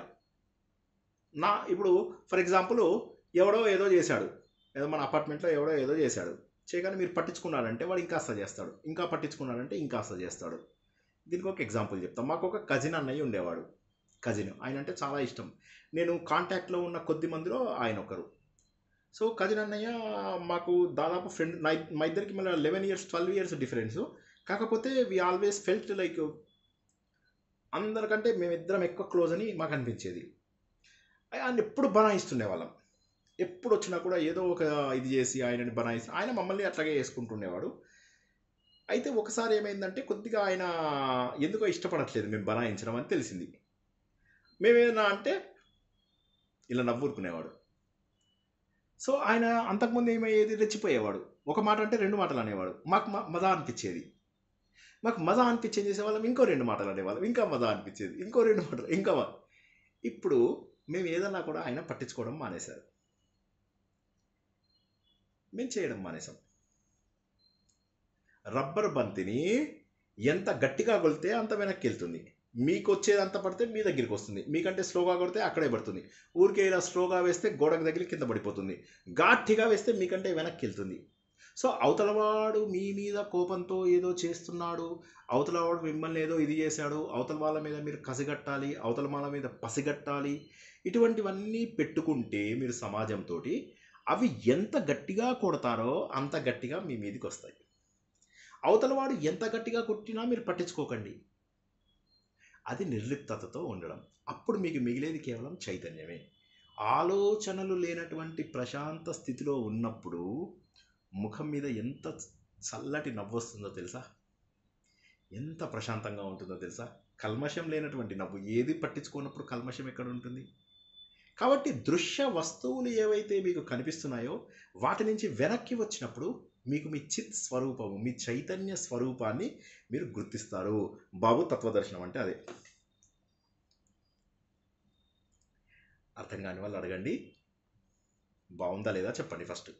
ఇప్పుడు ఫర్ ఎగ్జాంపుల్ ఎవడో ఏదో చేశాడు, ఏదో మన అపార్ట్మెంట్లో ఎవడో ఏదో చేశాడు, చేయగానే మీరు పట్టించుకున్నాడంటే వాడు ఇంకాస్త చేస్తాడు, ఇంకా పట్టించుకున్నాడంటే ఇంకాస్త చేస్తాడు. దీనికి ఒక ఎగ్జాంపుల్ చెప్తాం. మాకు ఒక కజిన్ అన్నయ్య ఉండేవాడు. ఆయన అంటే చాలా ఇష్టం. నేను కాంటాక్ట్లో ఉన్న కొద్ది మందిలో ఆయన ఒకరు. సో కజిన్ అన్నయ్య మాకు దాదాపు ఫ్రెండ్, మా ఇద్దరికి మళ్ళీ 11 years 12 years డిఫరెన్స్. కాకపోతే వి ఆల్వేస్ ఫెల్ట్ లైక్ అందరికంటే మేమిద్దరం ఎక్కువ క్లోజ్ అని మాకు అనిపించేది. ఆయన ఎప్పుడు బనాయిస్తుండే వాళ్ళం, ఎప్పుడు వచ్చినా కూడా ఏదో ఒక ఇది చేసి ఆయనని బనాయిస్తూ, ఆయన మమ్మల్ని అట్లాగే వేసుకుంటుండేవాడు. అయితే ఒకసారి ఏమైందంటే కొద్దిగా ఆయన ఎందుకో ఇష్టపడట్లేదు మేము బనాయించడం అని తెలిసింది. మేమేదన్నా అంటే ఇలా నవ్వురుకునేవాడు. సో ఆయన అంతకుముందు ఏమయ్యేది, రెచ్చిపోయేవాడు. ఒక మాట అంటే 2 మాటలు అనేవాడు. మాకు మజా అనిపించేది. ఏం చేసేవాళ్ళం, ఇంకో 2 మాటలు అనేవాళ్ళం, ఇంకా మజా అనిపించేది, ఇంకో 2 మాటలు, ఇంకా. ఇప్పుడు మేము ఏదన్నా కూడా ఆయన పట్టించుకోవడం మానేశారు, మేము చేయడం మానేసాం. రబ్బర్ బంతిని ఎంత గట్టిగా కొలితే అంత వెనక్కి వెళ్తుంది. మీకు వచ్చేది అంత పడితే మీ దగ్గరికి వస్తుంది, మీకంటే స్లోగా కొడితే అక్కడే పడుతుంది. ఊరికే ఇలా స్లోగా వేస్తే గోడకు తగిలి కింద పడిపోతుంది, గట్టిగా వేస్తే మీకంటే వెనక్కి వెళ్తుంది. సో అవతలవాడు మీ మీద కోపంతో ఏదో చేస్తున్నాడు, అవతలవాడు మిమ్మల్ని ఏదో ఇది చేశాడు, అవతల వాళ్ళ మీద మీరు కసిగట్టాలి, అవతల వాళ్ళ మీద పసిగట్టాలి, ఇటువంటివన్నీ పెట్టుకుంటే మీరు సమాజంతో అవి ఎంత గట్టిగా కొడతారో అంత గట్టిగా మీ మీదకి వస్తాయి. అవతలవాడు ఎంత గట్టిగా కొట్టినా మీరు పట్టించుకోకండి, అది నిర్లిప్తతతో ఉండడం. అప్పుడు మీకు మిగిలేది కేవలం చైతన్యమే. ఆలోచనలు లేనటువంటి ప్రశాంత స్థితిలో ఉన్నప్పుడు ముఖం మీద ఎంత చల్లటి నవ్వు వస్తుందో తెలుసా, ఎంత ప్రశాంతంగా ఉంటుందో తెలుసా. కల్మషం లేనటువంటి నవ్వు. ఏది పట్టించుకోనప్పుడు కల్మషం ఎక్కడ ఉంటుంది? కాబట్టి దృశ్య వస్తువులు ఏవైతే మీకు కనిపిస్తున్నాయో వాటి నుంచి వెనక్కి వచ్చినప్పుడు మీకు మీ చిత్ స్వరూపము, మీ చైతన్య స్వరూపాన్ని మీరు గుర్తిస్తారు. బాబు తత్వదర్శనం అంటే అదే. అర్థం కాని వాళ్ళు అడగండి, బాగుందా లేదా చెప్పండి ఫస్ట్.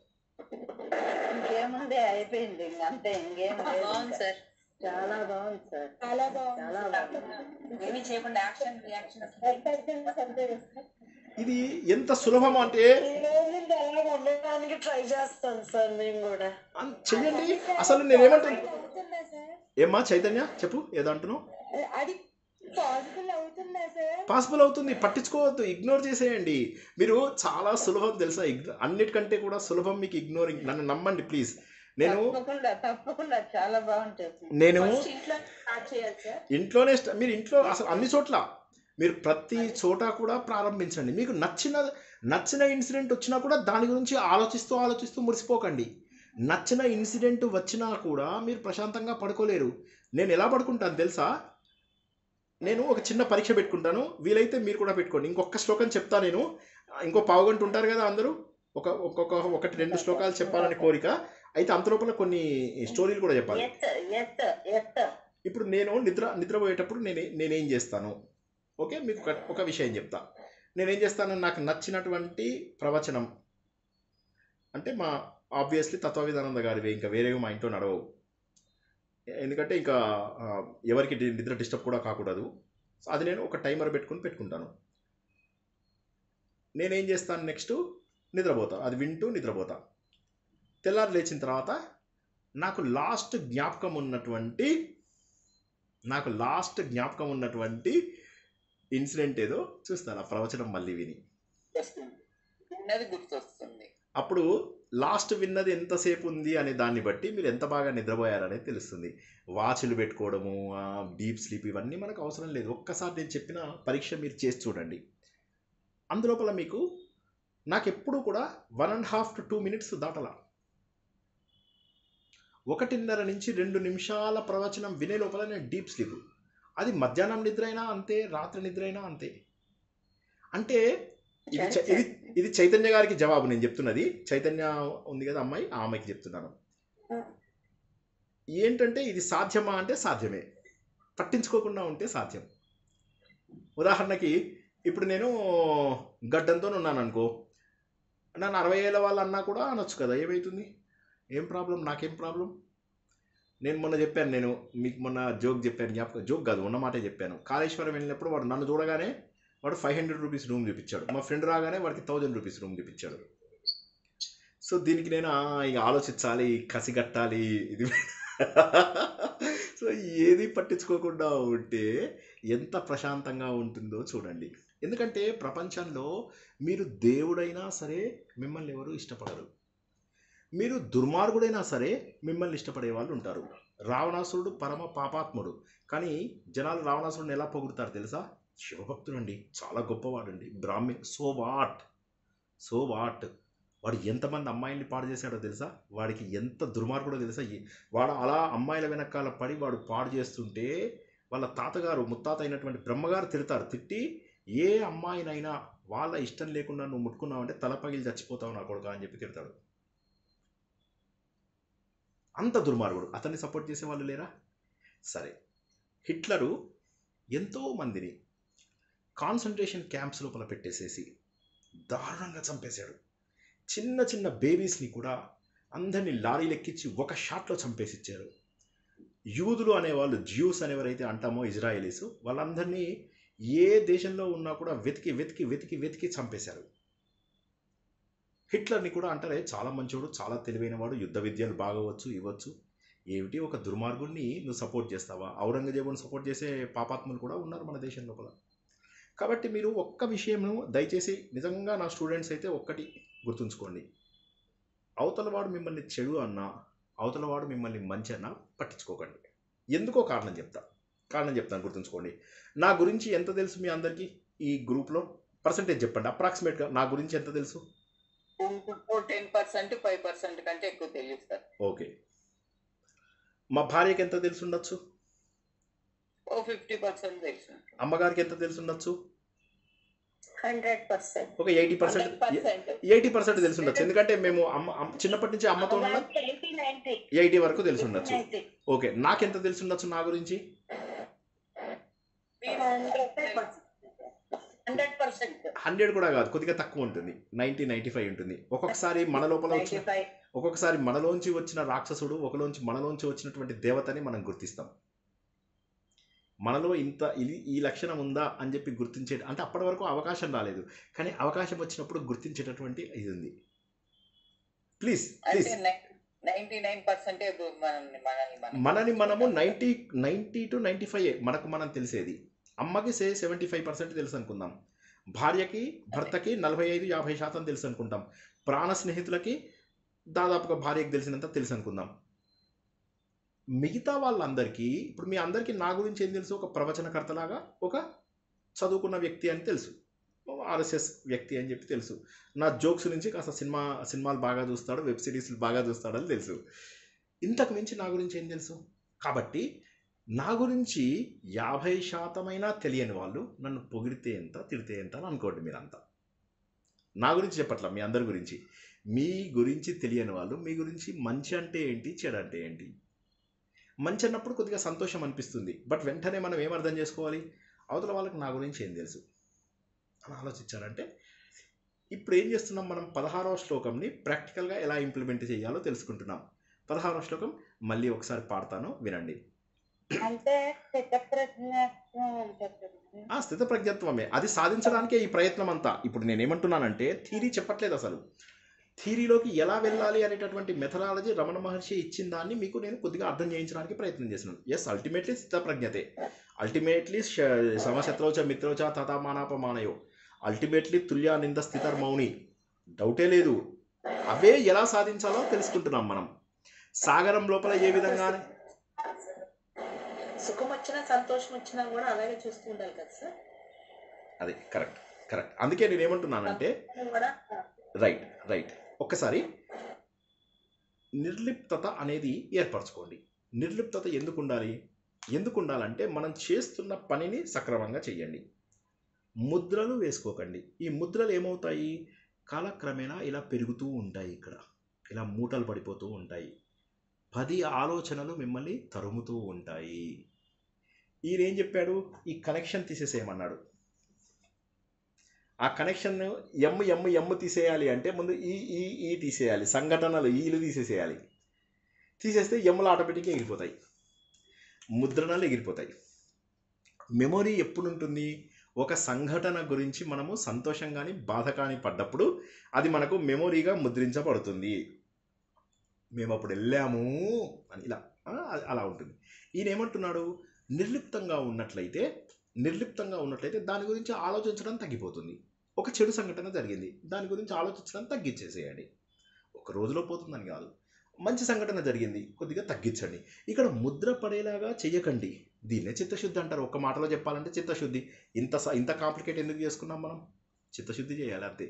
ఇంకేముంది, అయిపోయింది అంతే, ఇంకేం బాగుంది సార్, చాలా బాగుంది సార్, చాలా బాగుంది. చాలా బాగుంది. ఏమి చేయకుండా యాక్షన్ రియాక్షన్ ఇది ఎంత సులభం అంటే ఈ రోజు నుండి అలాగ ఉండడానికి ట్రై చేస్తాను సార్ మేము కూడా. చెయ్యండి. అసలు నేనేమంటాను, అవుతుందా సార్? ఏమ్మా చైతన్య చెప్పు, ఏదో అంటున్నావు. అది పాసిబుల్ అవుతుందా సార్? పాసిబుల్ అవుతుంది, పట్టించుకోవద్దు, ఇగ్నోర్ చేసేయండి. మీరు చాలా సులభం తెలుసా, అన్నిటికంటే కూడా సులభం మీకు ఇగ్నోరింగ్. నన్ను నమ్మండి ప్లీజ్. నేను తప్పకుండా చాలా బాగుంటుంది. నేను ఇంట్లో స్టార్ట్ చేయాలి సార్. ఇంట్లోనే మీరు ఇంట్లో అసలు అన్ని చోట్ల మీరు ప్రతి చోట కూడా ప్రారంభించండి. మీకు నచ్చిన ఇన్సిడెంట్ వచ్చినా కూడా దాని గురించి ఆలోచిస్తూ మురిసిపోకండి. నచ్చిన ఇన్సిడెంట్ వచ్చినా కూడా మీరు ప్రశాంతంగా పడుకోలేరు. నేను ఎలా పడుకుంటాను తెలుసా, నేను ఒక చిన్న పరీక్ష పెట్టుకుంటాను, వీలైతే మీరు కూడా పెట్టుకోండి. ఇంకొక శ్లోకం చెప్తా నేను, ఇంకో పావుగంట ఉంటారు కదా అందరూ, ఒకటి 2 శ్లోకాలు చెప్పాలని కోరిక. అయితే అంతలోపల కొన్ని స్టోరీలు కూడా చెప్పాలి. ఇప్పుడు నేను నిద్రపోయేటప్పుడు నేనేం చేస్తాను? ఓకే, మీకు ఒక విషయం చెప్తా. నేనేం చేస్తాను, నాకు నచ్చినటువంటి ప్రవచనం అంటే ఆబ్వియస్లీ తత్వవిధానంద గారివి, ఇంకా వేరేవి మా ఇంట్లో నడవవు. ఎందుకంటే ఇంకా ఎవరికి నిద్ర డిస్టర్బ్ కూడా కాకూడదు. అది నేను ఒక టైమర్ పెట్టుకుంటాను. నేనేం చేస్తాను, నెక్స్ట్ నిద్రపోతా, అది వింటూ నిద్రపోతా. తెల్లారి లేచిన తర్వాత నాకు లాస్ట్ జ్ఞాపకం ఉన్నటువంటి ఇన్సిడెంట్ ఏదో చూస్తాను, ఆ ప్రవచనం మళ్ళీ విని. విన్నది గుర్తొస్తుంది. అప్పుడు లాస్ట్ విన్నది ఎంతసేపు ఉంది అనే దాన్ని బట్టి మీరు ఎంత బాగా నిద్రపోయారనేది తెలుస్తుంది. వాచ్లు పెట్టుకోవడము, డీప్ స్లీప్ ఇవన్నీ మనకు అవసరం లేదు. ఒక్కసారి నేను చెప్పిన పరీక్ష మీరు చేసి చూడండి. అందులోపల మీకు నాకు ఎప్పుడు కూడా 1.5 to 2 minutes దాటలా. 1.5 నుంచి 2 నిమిషాల ప్రవచనం వినే లోపల నేను డీప్ స్లీప్. అది మధ్యాహ్నం నిద్ర అయినా అంతే, రాత్రి నిద్ర అయినా అంతే. అంటే ఇది చైతన్య గారికి జవాబు నేను చెప్తున్నది. చైతన్య ఉంది కదా అమ్మాయి, ఆ అమ్మాయికి చెప్తున్నాను. ఏంటంటే ఇది సాధ్యమా అంటే సాధ్యమే, పట్టించుకోకుండా ఉంటే సాధ్యం. ఉదాహరణకి ఇప్పుడు నేను గడ్డంతో ఉన్నాను అనుకో, నన్ను 60 ఏళ్ళ వాళ్ళు అన్నా కూడా అనొచ్చు కదా, ఏమవుతుంది, ఏం ప్రాబ్లం, నాకేం ప్రాబ్లం. నేను మొన్న చెప్పాను, నేను మీకు మొన్న జోక్ చెప్పాను, జోక్ కాదు ఉన్నమాటే చెప్పాను. కాళేశ్వరం వెళ్ళినప్పుడు వాడు నన్ను చూడగానే వాడు 500 రూపీస్ రూమ్ చూపించాడు, మా ఫ్రెండ్ రాగానే వాడికి 1000 రూపీస్ రూమ్ చూపించాడు. సో దీనికి నేను ఇక ఆలోచించాలి, కసిగట్టాలి, ఇది సో ఏది పట్టించుకోకుండా ఉంటే ఎంత ప్రశాంతంగా ఉంటుందో చూడండి. ఎందుకంటే ప్రపంచంలో మీరు దేవుడైనా సరే మిమ్మల్ని ఎవరు ఇష్టపడరు, మీరు దుర్మార్గుడైనా సరే మిమ్మల్ని ఇష్టపడే వాళ్ళు ఉంటారు. రావణాసురుడు పరమ పాపాత్ముడు, కానీ జనాలు రావణాసురుడిని ఎలా పొగుడుతారు తెలుసా? శివభక్తుడండి, చాలా గొప్పవాడండి, బ్రాహ్మణ్, సో వాట్ వాడు ఎంతమంది అమ్మాయిల్ని పాడు చేశాడో తెలుసా? వాడికి ఎంత దుర్మార్గుడో తెలుసా? వాడు అలా అమ్మాయిల వెనకాల పడి వాడు పాడు చేస్తుంటే వాళ్ళ తాతగారు ముత్తాత అయినటువంటి బ్రహ్మగారు తిడతారు. తిట్టి, ఏ అమ్మాయినైనా వాళ్ళ ఇష్టం లేకుండా నువ్వు ముట్టుకున్నావంటే తల పగిలి చచ్చిపోతావు నా కొడుకా అని చెప్పి తిడతాడు. అంత దుర్మార్గుడు. అతన్ని సపోర్ట్ చేసే వాళ్ళు లేరా? సరే, హిట్లరు ఎంతో మందిని కాన్సన్ట్రేషన్ క్యాంప్స్ లోపల పెట్టేసేసి దారుణంగా చంపేశాడు. చిన్న చిన్న బేబీస్ని కూడా అందరినీ లారీలు ఎక్కించి ఒక షాట్లో చంపేసి ఇచ్చారు. యూదులు అనేవాళ్ళు, జ్యూస్ అనేవరైతే అంటామో, ఇజ్రాయేలీస్, వాళ్ళందరినీ ఏ దేశంలో ఉన్నా కూడా వెతికి చంపేశారు. హిట్లర్ని కూడా అంటారే చాలా మంచోడు, చాలా తెలివైన వాడు, యుద్ధ విద్యలు బాగవచ్చు, ఇవ్వచ్చు. ఏమిటి, ఒక దుర్మార్గుడిని నువ్వు సపోర్ట్ చేస్తావా? ఔరంగజేబుని సపోర్ట్ చేసే పాపాత్ములు కూడా ఉన్నారు మన దేశం లోపల. కాబట్టి మీరు ఒక్క విషయము దయచేసి నిజంగా నా స్టూడెంట్స్ అయితే ఒక్కటి గుర్తుంచుకోండి, అవతలవాడు మిమ్మల్ని చెడు అన్నా, అవతలవాడు మిమ్మల్ని మంచి అన్నా పట్టించుకోకండి. ఎందుకో కారణం చెప్తాను, గుర్తుంచుకోండి. నా గురించి ఎంత తెలుసు మీ అందరికీ? ఈ గ్రూప్లో పర్సంటేజ్ చెప్పండి, అప్రాక్సిమేట్గా నా గురించి ఎంత తెలుసు? 10%, 5% కంటే ఎక్కువ తెలియదు సార్. ఓకే, మా భార్యకి ఎంత తెలిసి ఉండొచ్చు? 50% తెలుసు. అమ్మగారికి ఎంత తెలిసి ఉండొచ్చు? 100%. ఒక 80% తెలిసి ఉండొచ్చు. ఎందుకంటే మేము చిన్నప్పటి నుంచి అమ్మతో 80 వరకు తెలిసి ఉండొచ్చు. ఓకే, నాకెంత తెలిసి ఉండొచ్చు నా గురించి? 100 కూడా కాదు, కొద్దిగా తక్కువ ఉంటుంది, 90-95 ఉంటుంది. ఒక్కొక్కసారి మనలోంచి వచ్చిన రాక్షసుడు, మనలోంచి వచ్చినటువంటి దేవతని మనం గుర్తిస్తాం. మనలో ఈ లక్షణం ఉందా అని చెప్పి గుర్తించే, అంటే అప్పటి వరకు అవకాశం రాలేదు, కానీ అవకాశం వచ్చినప్పుడు గుర్తించేటటువంటి ఇది ఉంది. ప్లీజ్ 99% మనని మనము 90 to 95 మనకు మనం తెలిసేది. అమ్మకి 75% తెలుసు అనుకుందాం, భార్యకి భర్తకి 45-50% తెలుసు అనుకుంటాం, ప్రాణ స్నేహితులకి దాదాపుగా భార్యకి తెలిసినంత తెలుసు అనుకుందాం. మిగతా వాళ్ళందరికీ, ఇప్పుడు మీ అందరికీ నా గురించి ఏం తెలుసు? ఒక ప్రవచనకర్తలాగా, ఒక చదువుకున్న వ్యక్తి అని తెలుసు, ఆర్ఎస్ఎస్ వ్యక్తి అని చెప్పి తెలుసు. నా జోక్స్ నుంచి కాస్త సినిమాలు బాగా చూస్తాడు, వెబ్ సిరీస్లు బాగా చూస్తాడని తెలుసు. ఇంతకు మించి నా గురించి ఏం తెలుసు? కాబట్టి నా గురించి 50% తెలియని వాళ్ళు నన్ను పొగిడితే ఎంత, తిడితే ఎంత అని అనుకోండి. మీరంతా నా గురించి చెప్పట్లా, మీ అందరి గురించి. మీ గురించి తెలియని వాళ్ళు మీ గురించి మంచి అంటే ఏంటి, చెడు అంటే ఏంటి, మంచి అన్నప్పుడు కొద్దిగా సంతోషం అనిపిస్తుంది. బట్ వెంటనే మనం ఏం అర్థం చేసుకోవాలి, అవతల వాళ్ళకి నా గురించి ఏం తెలుసు అని ఆలోచించాలంటే ఇప్పుడు ఏం చేస్తున్నాం, మనం 16వ శ్లోకంని ప్రాక్టికల్గా ఎలా ఇంప్లిమెంట్ చేయాలో తెలుసుకుంటున్నాం. 16వ శ్లోకం మళ్ళీ ఒకసారి పాడతాను, వినండి. అంటే స్థితప్రజ్ఞత్వం ఉంటుంది. ఆ స్థితప్రజ్ఞత్వమే, అది సాధించడానికే ఈ ప్రయత్నం అంతా. ఇప్పుడు నేనేమంటున్నానంటే థీరీ చెప్పట్లేదు, అసలు థీరీలోకి ఎలా వెళ్ళాలి అనేటటువంటి మెథడాలజీ రమణ మహర్షి ఇచ్చిన దాన్ని మీకు నేను కొద్దిగా అర్థం చేయించడానికి ప్రయత్నం చేస్తున్నాను. ఎస్, అల్టిమేట్లీ స్థితప్రజ్ఞతే, అల్టిమేట్లీ సమశత్రౌచ మిత్రౌచ తథామానాపమానయో, అల్టిమేట్లీ తుల్యానింద స్థితర్మౌని, డౌటే లేదు. అవే ఎలా సాధించాలో తెలుసుకుంటున్నాం మనం. సాగరం లోపల ఏ విధంగా, సుఖం వచ్చినా సంతోషం వచ్చినా కూడా అలాగే చూస్తూ ఉండాలి కదా సార్. అది కరెక్ట్ కరెక్ట్. అందుకే నేను ఏమంటున్నానంటే కూడా రైట్ ఒక్కసారి నిర్లిప్తత అనేది ఏర్పరచుకోండి. నిర్లిప్తత ఎందుకు ఉండాలంటే మనం చేస్తున్న పనిని సక్రమంగా చేయండి. ముద్రలు వేసుకోకండి. ఈ ముద్రలు ఏమవుతాయి, కాలక్రమేణా ఇలా పెరుగుతూ ఉంటాయి, ఇక్కడ ఇలా మూటలు పడిపోతూ ఉంటాయి. 10 ఆలోచనలు మిమ్మల్ని తరుముతూ ఉంటాయి. ఈయనేం చెప్పాడు, ఈ కనెక్షన్ తీసేసేయమన్నాడు. ఆ కనెక్షన్ ఎమ్ తీసేయాలి అంటే ముందు ఈ తీసేయాలి, సంఘటనలు ఈలు తీసేసేయాలి. తీసేస్తే ఎమ్ములు ఆటోమేటిక్గా ఎగిరిపోతాయి, ముద్రణలు ఎగిరిపోతాయి. మెమొరీ ఎప్పుడు ఉంటుంది, ఒక సంఘటన గురించి మనము సంతోషం కానీ బాధ కానీ పడ్డప్పుడు అది మనకు మెమొరీగా ముద్రించబడుతుంది. మేము అప్పుడు వెళ్ళాము అని ఇలా అలా ఉంటుంది. ఈయన ఏమంటున్నాడు, నిర్లిప్తంగా ఉన్నట్లయితే దాని గురించి ఆలోచించడం తగ్గిపోతుంది. ఒక చెడు సంఘటన జరిగింది, దాని గురించి ఆలోచించడం తగ్గించేసేయండి. ఒక రోజులో పోతుందని కాదు, మంచి సంఘటన జరిగింది కొద్దిగా తగ్గించండి. ఇక్కడ ముద్ర పడేలాగా చేయకండి. దీన్నే చిత్తశుద్ధి అంటారు. ఒక మాటలో చెప్పాలంటే చిత్తశుద్ధి. ఇంత కాంప్లికేట్ ఎందుకు చేసుకున్నాం మనం, చిత్తశుద్ధి చేయాలి అంతే.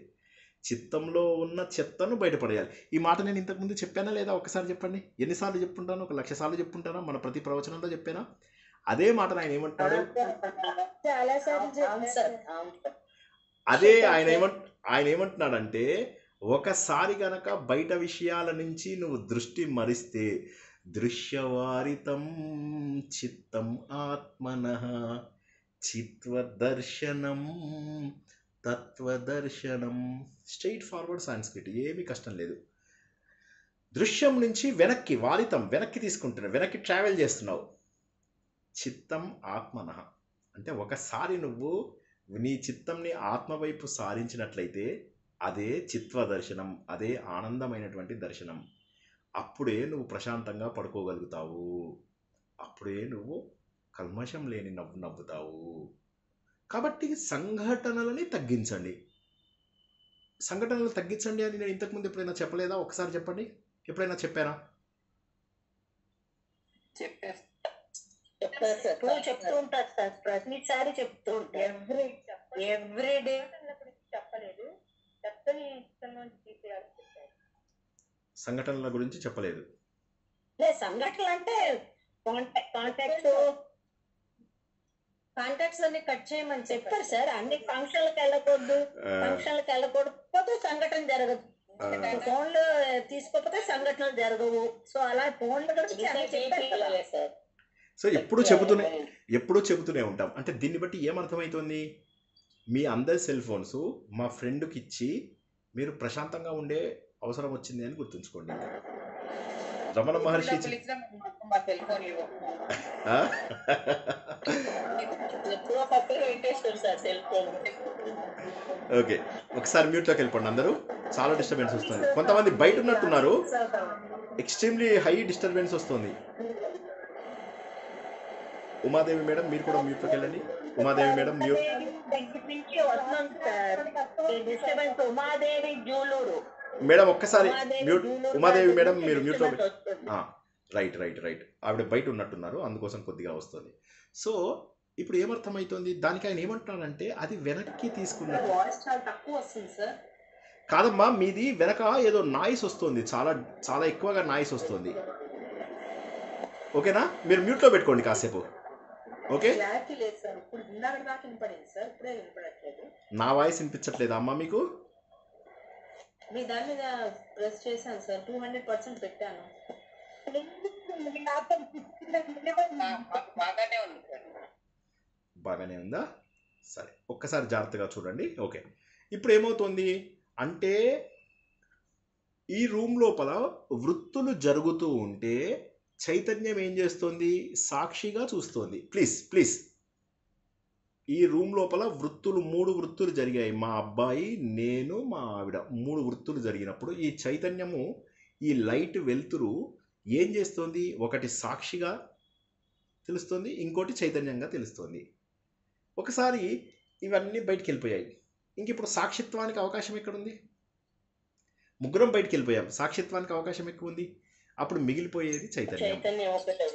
చిత్తంలో ఉన్న చెత్తను బయటపడేయాలి. ఈ మాట నేను ఇంతకుముందు చెప్పానా లేదా, ఒకసారి చెప్పండి. ఎన్నిసార్లు చెప్పుంటాను, 1,00,000 సార్లు చెప్పుంటానా, మన ప్రతి ప్రవచనంలో చెప్పానా? అదే మాట ఆయన ఏమంటాడు, చాలా అదే ఆయన ఏమంటున్నాడంటే, ఒకసారి గనక బయట విషయాల నుంచి నువ్వు దృష్టి మరిస్తే దృశ్యవారితం చిత్తం ఆత్మనః చిత్వదర్శనం తత్వదర్శనం. స్ట్రైట్ ఫార్వర్డ్ సాంస్క్రిట్, ఏమీ కష్టం లేదు. దృశ్యం నుంచి వెనక్కి తీసుకుంటున్నావు, వెనక్కి ట్రావెల్ చేస్తున్నావు. చిత్తం ఆత్మనః అంటే ఒకసారి నువ్వు నీ చిత్తంని ఆత్మ వైపు సారించినట్లయితే అదే చిత్వ దర్శనం, అదే ఆనందమైనటువంటి దర్శనం. అప్పుడే నువ్వు ప్రశాంతంగా పడుకోగలుగుతావు, అప్పుడే నువ్వు కల్మషం లేని నవ్వుతావు. కాబట్టి సంఘటనలని తగ్గించండి అని నేను ఇంతకుముందు ఎప్పుడైనా చెప్పలేదా? ఒకసారి చెప్పండి, ఎప్పుడైనా చెప్పానా? చెప్తూ ఉంటారు సార్, ప్రతిసారి చెప్తూ ఉంటారు. ఎవ్రీ డే చెప్పలేదు, చెత్తని ఇష్టంలోంచి తీసేయాలని చెప్పారు. సంఘటనల గురించి చెప్పలేదు. సంఘటనలు అంటే కాంటాక్ట్స్ అన్ని కట్ చేయమని చెప్పారు సార్. అన్ని ఫంక్షన్లకు వెళ్ళకూడదు, సంఘటన జరగదు. ఫోన్లు తీసుకోకపోతే సంఘటనలు జరగవు. సో అలా ఫోన్లు సార్. సో ఎప్పుడూ చెబుతూనే ఉంటాం. అంటే దీన్ని బట్టి ఏమర్థమవుతుంది, మీ అందరి సెల్ ఫోన్స్ మా ఫ్రెండ్కి ఇచ్చి మీరు ప్రశాంతంగా ఉండే అవసరం వచ్చింది అని గుర్తుంచుకోండి. రమణ మహర్షి ఓకే, ఒకసారి మ్యూట్లోకి వెళ్ళిపోండి అందరూ. చాలా డిస్టర్బెన్స్ వస్తుంది. కొంతమంది బయట ఉన్నట్టున్నారు, ఎక్స్ట్రీమ్లీ హై డిస్టర్బెన్స్ వస్తుంది. ఉమాదేవి మేడం మీరు కూడా మ్యూట్లోకి వెళ్ళండి. Umadevi madam mute. మేడం ఒక్కసారి మ్యూట్. ఉమాదేవి మేడం మీరు మ్యూట్లో. రైట్ ఆవిడ బయట ఉన్నట్టున్నారు, అందుకోసం కొద్దిగా వస్తుంది. సో ఇప్పుడు ఏమర్థమవుతుంది, దానికి ఆయన ఏమంటున్నాడంటే అది వెనక్కి తీసుకున్నట్టు కాదమ్మా, మీది వెనక ఏదో నాయిస్ వస్తుంది, చాలా ఎక్కువగా నాయిస్ వస్తుంది. ఓకేనా, మీరు మ్యూట్లో పెట్టుకోండి కాసేపు. ఓకే, నా వాయిస్ వినిపించట్లేదా అమ్మా మీకు? మీ దాని మీద ప్రెస్ చేశాను సార్, 200% పెట్టాను. మాకు బాగానే ఉంది సార్. బాగానే ఉందా? సరే, ఒక్కసారి జాగ్రత్తగా చూడండి. ఓకే, ఇప్పుడు ఏమవుతుంది అంటే ఈ రూమ్ లోపల వృత్తులు జరుగుతూ ఉంటే చైతన్యం ఏం చేస్తుంది? సాక్షిగా చూస్తోంది. ప్లీజ్ ప్లీజ్, ఈ రూమ్ లోపల వృత్తులు 3 వృత్తులు జరిగాయి. మా అబ్బాయి, నేను, మా ఆవిడ 3 వృత్తులు జరిగినప్పుడు ఈ చైతన్యము, ఈ లైట్ వెలుతురు ఏం చేస్తుంది? ఒకటి సాక్షిగా తెలుస్తుంది, ఇంకోటి చైతన్యంగా తెలుస్తుంది. ఒకసారి ఇవన్నీ బయటికి వెళ్ళిపోయాయి. ఇంక ఇప్పుడు సాక్షిత్వానికి అవకాశం ఎక్కడుంది? ముగ్గురం బయటికి వెళ్ళిపోయాం, సాక్షిత్వానికి అవకాశం ఎక్కువ ఉంది. అప్పుడు మిగిలిపోయేది చైతన్యం. చైతన్యం ఒకటే.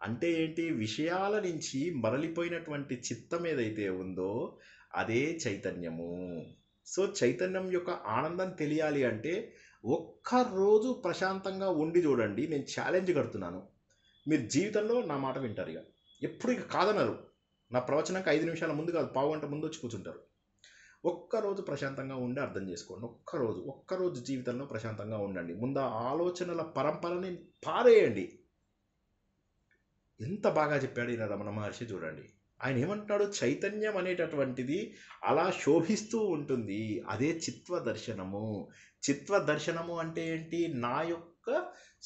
అంటే ఏంటి? విషయాల నుంచి మరలిపోయినటువంటి చిత్తం ఏదైతే ఉందో అదే చైతన్యము. సో చైతన్యం యొక్క ఆనందం తెలియాలి అంటే ఒక్కరోజు ప్రశాంతంగా ఉండి చూడండి. నేను ఛాలెంజ్ కడుతున్నాను, మీరు జీవితంలో నా మాట వింటారు. ఇక ఎప్పుడు ఇక కాదనరు. నా ప్రవచనానికి 5 నిమిషాల ముందు కాదు, పావు గంట ముందు వచ్చి కూర్చుంటారు. ఒక్కరోజు ప్రశాంతంగా ఉండి అర్థం చేసుకోండి. ఒక్కరోజు జీవితంలో ప్రశాంతంగా ఉండండి. ముందు ఆ ఆలోచనల పరంపరని పారేయండి. ఎంత బాగా చెప్పాడు ఈయన రమణ మహర్షి చూడండి. ఆయన ఏమంటాడు? చైతన్యం అనేటటువంటిది అలా శోభిస్తూ ఉంటుంది, అదే చిత్వ దర్శనము. చిత్వ దర్శనము అంటే ఏంటి? నా యొక్క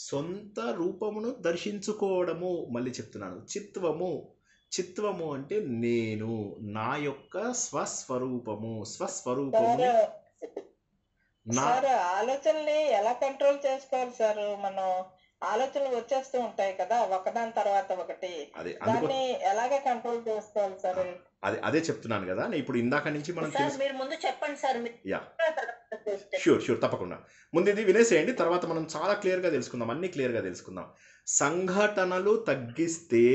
సొంత రూపమును దర్శించుకోవడము. మళ్ళీ చెప్తున్నాను, చిత్వము అంటే నేను, నా యొక్క స్వస్వరూపము. నా సార్ ఆలోచనని ఎలా కంట్రోల్ చేసుకోవాలి సార్? మనం ఆలోచనలు వచ్చేస్తూ ఉంటాయి కదా, ఒకదాని తర్వాత ఒకటి. దాన్ని ఎలాగ కంట్రోల్ చేసుకోవాలి సార్? అదే చెప్తున్నాను కదా. ఇప్పుడు ఇందాక నుంచి మనం మీరు ముందు చెప్పండి సార్. షూర్ తప్పకుండా. ముందు ఇది వినేసేయండి, తర్వాత మనం చాలా క్లియర్గా తెలుసుకుందాం, అన్ని క్లియర్గా తెలుసుకుందాం. సంఘటనలు తగ్గిస్తే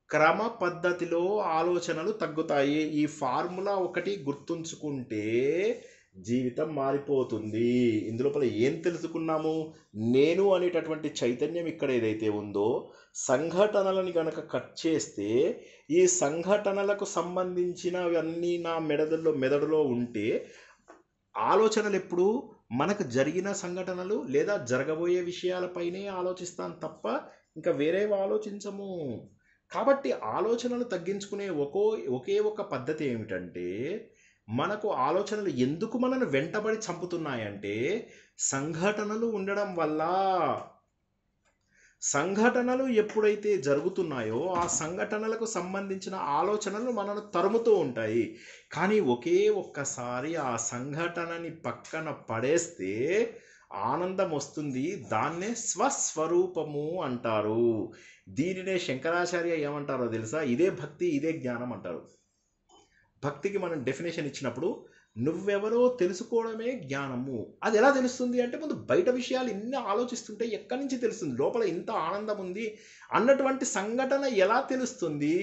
క్రమ పద్ధతిలో ఆలోచనలు తగ్గుతాయి. ఈ ఫార్ములా ఒకటి గుర్తుంచుకుంటే జీవితం మారిపోతుంది. ఇందులోపల ఏం తెలుసుకున్నాము? నేను అనేటటువంటి చైతన్యం ఇక్కడ ఏదైతే ఉందో, సంఘటనలని గనక కట్ చేస్తే ఈ సంఘటనలకు సంబంధించినవన్నీ నా మెదడులో ఉంటే ఆలోచనలు ఎప్పుడు మనకు జరిగిన సంఘటనలు లేదా జరగబోయే విషయాలపైనే ఆలోచిస్తాను తప్ప ఇంకా వేరేవి ఆలోచించము. కాబట్టి ఆలోచనలు తగ్గించుకునే ఒకే ఒక పద్ధతి ఏమిటంటే, మనకు ఆలోచనలు ఎందుకు మనను వెంటబడి చంపుతున్నాయంటే సంఘటనలు ఉండడం వల్ల. సంఘటనలు ఎప్పుడైతే జరుగుతున్నాయో ఆ సంఘటనలకు సంబంధించిన ఆలోచనలు మనను తరుముతూ ఉంటాయి. కానీ ఒక్కసారి ఆ సంఘటనని పక్కన పడేస్తే ఆనందం వస్తుంది. దాన్నే స్వస్వరూపము అంటారు. దీనినే శంకరాచార్య ఏమంటారో తెలుసా? ఇదే భక్తి, ఇదే జ్ఞానం అంటారు. భక్తికి మనం డెఫినేషన్ ఇచ్చినప్పుడు నువ్వెవరో తెలుసుకోవడమే జ్ఞానము. అది ఎలా తెలుస్తుంది అంటే, ముందు బయట విషయాలు ఇన్ని ఆలోచిస్తుంటే ఎక్కడి నుంచి తెలుస్తుంది? లోపల ఇంత ఆనందం ఉంది అన్నటువంటి సంఘటన ఎలా తెలుస్తుంది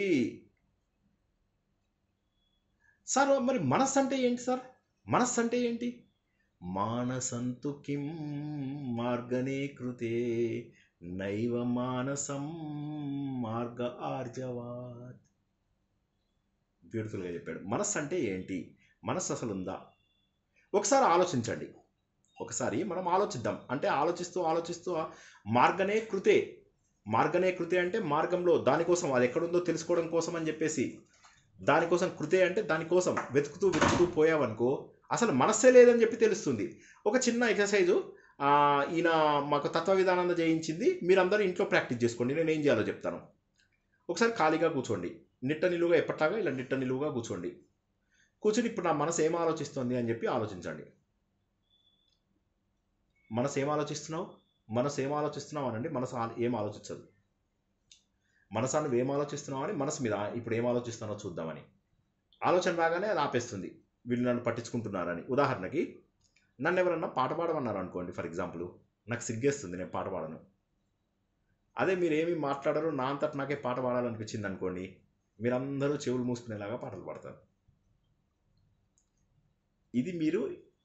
సార్? మరి మనస్సు అంటే ఏంటి సార్? మనస్సు అంటే ఏంటి? మానసంతు కిం మార్గనే కృతే నైవ మానసం మార్గ ఆర్జవాత్. బ్యూటిఫుల్గా చెప్పాడు. మనస్సు అంటే ఏంటి? మనస్సు అసలు ఉందా? ఒకసారి ఆలోచించండి. ఒకసారి మనం ఆలోచిద్దాం. అంటే ఆలోచిస్తూ మార్గనే కృతే అంటే మార్గంలో, దానికోసం, అది ఎక్కడుందో తెలుసుకోవడం కోసం అని చెప్పేసి, దానికోసం కృతే అంటే దానికోసం వెతుకుతూ పోయావనుకో అసలు మనస్సే లేదని చెప్పి తెలుస్తుంది. ఒక చిన్న ఎక్సర్సైజు ఈయన మాకు తత్వ విధానంగా చేయించింది. మీరందరూ ఇంట్లో ప్రాక్టీస్ చేసుకోండి. నేను ఏం చేయాలో చెప్తాను. ఒకసారి ఖాళీగా కూర్చోండి, నిట్ట నిలువుగా, ఎప్పట్లాగా ఇలా నిట్ట నిలువుగా కూర్చోండి. కూర్చొని ఇప్పుడు నా మనసు ఏం ఆలోచిస్తుంది అని చెప్పి ఆలోచించండి. మనసు ఏం ఆలోచిస్తున్నావు అనండి. మనసు ఏం ఆలోచించదు. మనసు నువ్వేం ఆలోచిస్తున్నావు అని మనసు మీద ఇప్పుడు ఏం ఆలోచిస్తానో చూద్దామని ఆలోచన రాగానే అది ఆపేస్తుంది. వీళ్ళు నన్ను పట్టించుకుంటున్నారని. ఉదాహరణకి నన్ను ఎవరన్నా పాట పాడమన్నారు అనుకోండి, ఫర్ ఎగ్జాంపుల్, నాకు సిగ్గేస్తుంది, నేను పాట పాడను. అదే మీరు ఏమి మాట్లాడరు, నా అంతట నాకే పాట పాడాలనిపించింది అనుకోండి, మీరందరూ చెవులు మూసుకునేలాగా పాటలు పాడతారు. ఇది మీరు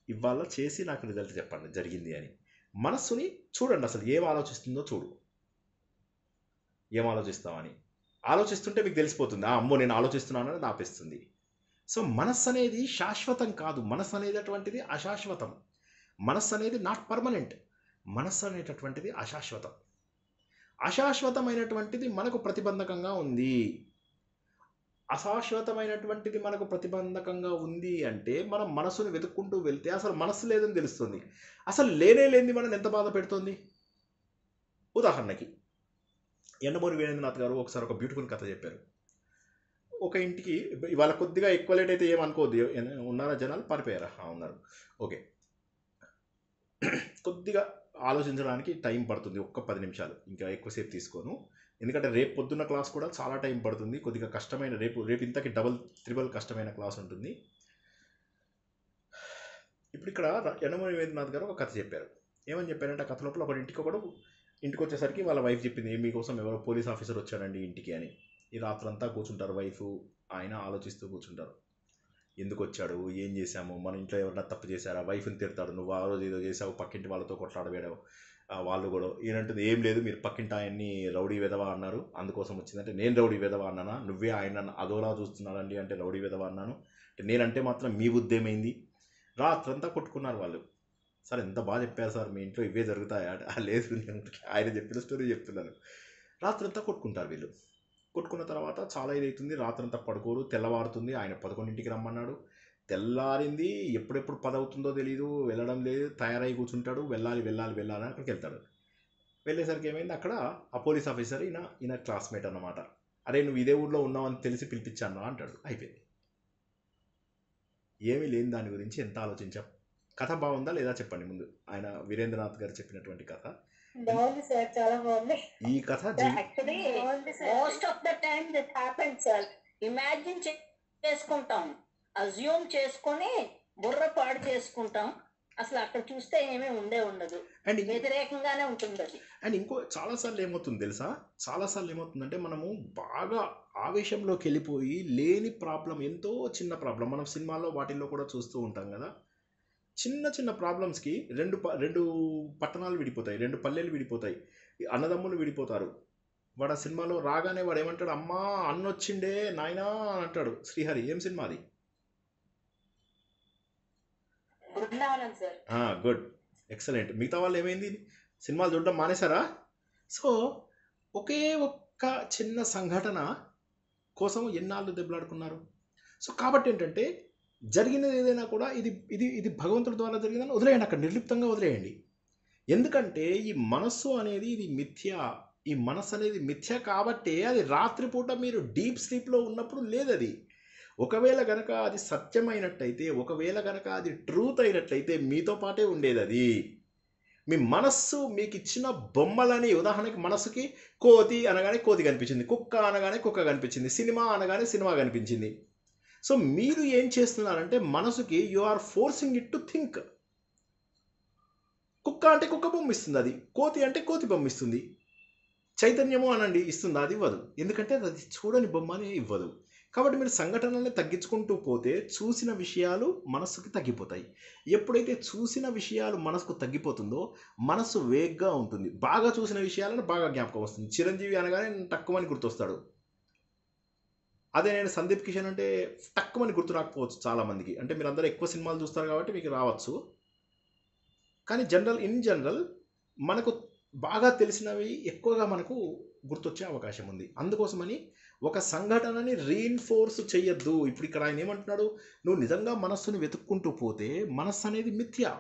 ఇవాళ చేసి నాకు రిజల్ట్ చెప్పండి జరిగింది అని. మనస్సుని చూడండి, అసలు ఏం ఆలోచిస్తుందో చూడు. ఏం ఆలోచిస్తామని ఆలోచిస్తుంటే మీకు తెలిసిపోతుంది, అమ్మో నేను ఆలోచిస్తున్నానని ఆపేస్తుంది. సో మనస్సు అనేది శాశ్వతం కాదు. మనస్సు అనేటటువంటిది అశాశ్వతం. మనస్సు అనేది నాట్ పర్మనెంట్. మనస్సు అనేటటువంటిది అశాశ్వతం. అశాశ్వతమైనటువంటిది మనకు ప్రతిబంధకంగా ఉంది. అశాశ్వతమైనటువంటిది మనకు ప్రతిబంధకంగా ఉంది అంటే మనం మనసును వెతుక్కుంటూ వెళ్తే అసలు మనసు లేదని తెలుస్తుంది. అసలు లేనే లేనిది మనం ఎంత బాధ పెడుతుంది. ఉదాహరణకి యండమూరి వీరేంద్రనాథ్ గారు ఒకసారి ఒక బ్యూటిఫుల్ కథ చెప్పారు. ఒక ఇంటికి ఇవాళ కొద్దిగా ఎక్కువ లేట్ అయితే ఏమనుకోవద్దు. ఉన్నారా జనాలు? పారిపోయారా? ఉన్నారు. ఓకే, కొద్దిగా ఆలోచించడానికి టైం పడుతుంది, ఒక్క 10 నిమిషాలు, ఇంకా ఎక్కువసేపు తీసుకోను. ఎందుకంటే రేపు పొద్దున్న క్లాస్ కూడా చాలా టైం పడుతుంది, కొద్దిగా కష్టమైన, రేపు ఇంతకి డబుల్ త్రిబుల్ కష్టమైన క్లాస్ ఉంటుంది. ఇప్పుడు ఇక్కడ యండమూరి వీరేంద్రనాథ్ గారు ఒక కథ చెప్పారు. ఏమని చెప్పారంటే ఆ కథ లోపల ఇంటికి వచ్చేసరికి వాళ్ళ వైఫ్ చెప్పింది, మీకోసం ఎవరో పోలీస్ ఆఫీసర్ వచ్చాడండి ఇంటికి అని. ఈ రాత్రంతా కూర్చుంటారు వైఫ్ ఆయన, ఆలోచిస్తూ కూర్చుంటారు. ఎందుకు వచ్చాడు, ఏం చేశాము, మన ఇంట్లో ఎవరైనా తప్పు చేశారా, వైఫ్ని తిడతాడు, నువ్వు ఆ రోజు ఏదో చేసావు, పక్కింటి వాళ్ళతో కొట్లాడబేడావు, వాళ్ళు కూడా ఈయనంటుంది, ఏం లేదు మీరు పక్కింటి ఆయన్ని రౌడీ విధవా అన్నారు అందుకోసం వచ్చిందంటే, నేను రౌడీ విధవా అన్నానా, నువ్వే ఆయన అదోలా చూస్తున్నాడండి అంటే రౌడీ విధవా అన్నాను అంటే, నేనంటే మాత్రం మీ ఉద్దేమైంది. రాత్రంతా కొట్టుకున్నారు వాళ్ళు. సార్ ఎంత బాగా చెప్పారు సార్, మీ ఇంట్లో ఇవే జరుగుతాయా? లేదు, నేను ఆయన చెప్పిన స్టోరీ చెప్తున్నాను. రాత్రంతా కొట్టుకుంటారు వీళ్ళు. కొట్టుకున్న తర్వాత చాలా ఇదవుతుంది, రాత్రంతా పడుకోరు, తెల్లవారుతుంది. ఆయన 11ంటికి రమ్మన్నాడు, తెల్లారింది, ఎప్పుడెప్పుడు 10 అవుతుందో తెలియదు, వెళ్ళడం లేదు, తయారై కూర్చుంటాడు, వెళ్ళాలి అక్కడికి వెళ్తాడు. వెళ్ళేసరికి ఏమైంది, అక్కడ ఆ పోలీస్ ఆఫీసర్ ఈయన క్లాస్మేట్ అన్నమాట. అరే నువ్వు ఇదే ఊళ్ళో ఉన్నావని తెలిసి పిలిపించాను అంటాడు. అయిపోయింది. ఏమీ లేని దాని గురించి ఎంత ఆలోచించాం. కథ బాగుందా లేదా చెప్పండి ముందు. ఆయన వీరేంద్రనాథ్ గారు చెప్పినటువంటి కథ బాగుంది సార్, చాలా బాగుంది. ఈ కథ actually most of the time that happens sir. Imagine చేసుకుంటాం, అజ్యూమ్ చేసుకొని బుర్ర పాడు చేసుకుంటాం, అసలు అక్కడ చూస్తే ఏమీ ఉండదు, అండ్ వ్యతిరేకంగానే ఉంటుంది అది. అండ్ ఇంకో చాలాసార్లు ఏమవుతుంది తెలుసా, చాలాసార్లు ఏమవుతుందంటే మనము బాగా ఆవేశంలోకి వెళ్ళిపోయి లేని ప్రాబ్లం, ఎంతో చిన్న ప్రాబ్లం, మనం సినిమాల్లో వాటిల్లో కూడా చూస్తూ ఉంటాం కదా, చిన్న ప్రాబ్లమ్స్కి రెండు పట్టణాలు విడిపోతాయి, 2 పల్లెలు విడిపోతాయి, అన్నదమ్ములు విడిపోతారు. వాడు ఆ సినిమాలో రాగానే వాడు ఏమంటాడు, అమ్మా అన్నొచ్చిండే నాయనా అని అంటాడు. శ్రీహరి ఏం సినిమా అది? Good, excellent. మిగతా వాళ్ళు ఏమైంది, సినిమాలు చూడడం మానేశారా? సో ఒకే ఒక్క చిన్న సంఘటన కోసం ఎన్నాళ్ళు దెబ్బలాడుకున్నారు. సో కాబట్టి ఏంటంటే జరిగినది ఏదైనా కూడా ఇది భగవంతుడి ద్వారా జరిగిందని వదిలేయండి, అక్కడ నిర్లిప్తంగా వదిలేయండి. ఎందుకంటే ఈ మనస్సు అనేది ఇది మిథ్య. ఈ మనస్సు అనేది మిథ్య కాబట్టి అది రాత్రిపూట మీరు డీప్ స్లీప్లో ఉన్నప్పుడు లేదు. అది ఒకవేళ గనక అది సత్యమైనట్టయితే, ఒకవేళ గనక అది ట్రూత్ అయినట్లయితే మీతో పాటే ఉండేది. అది మీ మనస్సు మీకు ఇచ్చిన బొమ్మలని, ఉదాహరణకి మనసుకి కోతి అనగానే కోతి కనిపించింది, కుక్క అనగానే కుక్క కనిపించింది, సినిమా అనగానే సినిమా కనిపించింది. సో మీరు ఏం చేస్తున్నారంటే మనసుకి you are forcing it to think. కుక్క అంటే కుక్క బొమ్మ ఇస్తుంది, అది కోతి అంటే కోతి బొమ్మ ఇస్తుంది. చైతన్యము అనండి ఇస్తుంది, అది ఇవ్వదు. ఎందుకంటే అది చూడని బొమ్మని ఇవ్వదు. కాబట్టి మీరు సంఘటనల్ని తగ్గించుకుంటూ పోతే చూసిన విషయాలు మనస్సుకి తగ్గిపోతాయి. ఎప్పుడైతే చూసిన విషయాలు మనసుకు తగ్గిపోతుందో మనస్సు వేగ్గా ఉంటుంది. బాగా చూసిన విషయాలను బాగా జ్ఞాపకం వస్తుంది. చిరంజీవి అనగానే తక్కువని గుర్తొస్తాడు. అదే నేను సందీప్ కిషన్ అంటే తక్కువని గుర్తు రాకపోవచ్చు చాలామందికి. అంటే మీరు అందరూ ఎక్కువ సినిమాలు చూస్తారు కాబట్టి మీకు రావచ్చు. కానీ ఇన్ జనరల్ మనకు బాగా తెలిసినవి ఎక్కువగా మనకు గుర్తొచ్చే అవకాశం ఉంది. అందుకోసమని ఒక సంఘటనని రీఇన్ఫోర్స్ చెయ్యొద్దు. ఇప్పుడు ఇక్కడ ఆయన ఏమంటున్నాడు, నువ్వు నిజంగా మనస్సుని వెతుక్కుంటూ పోతే మనస్సు అనేది మిథ్య.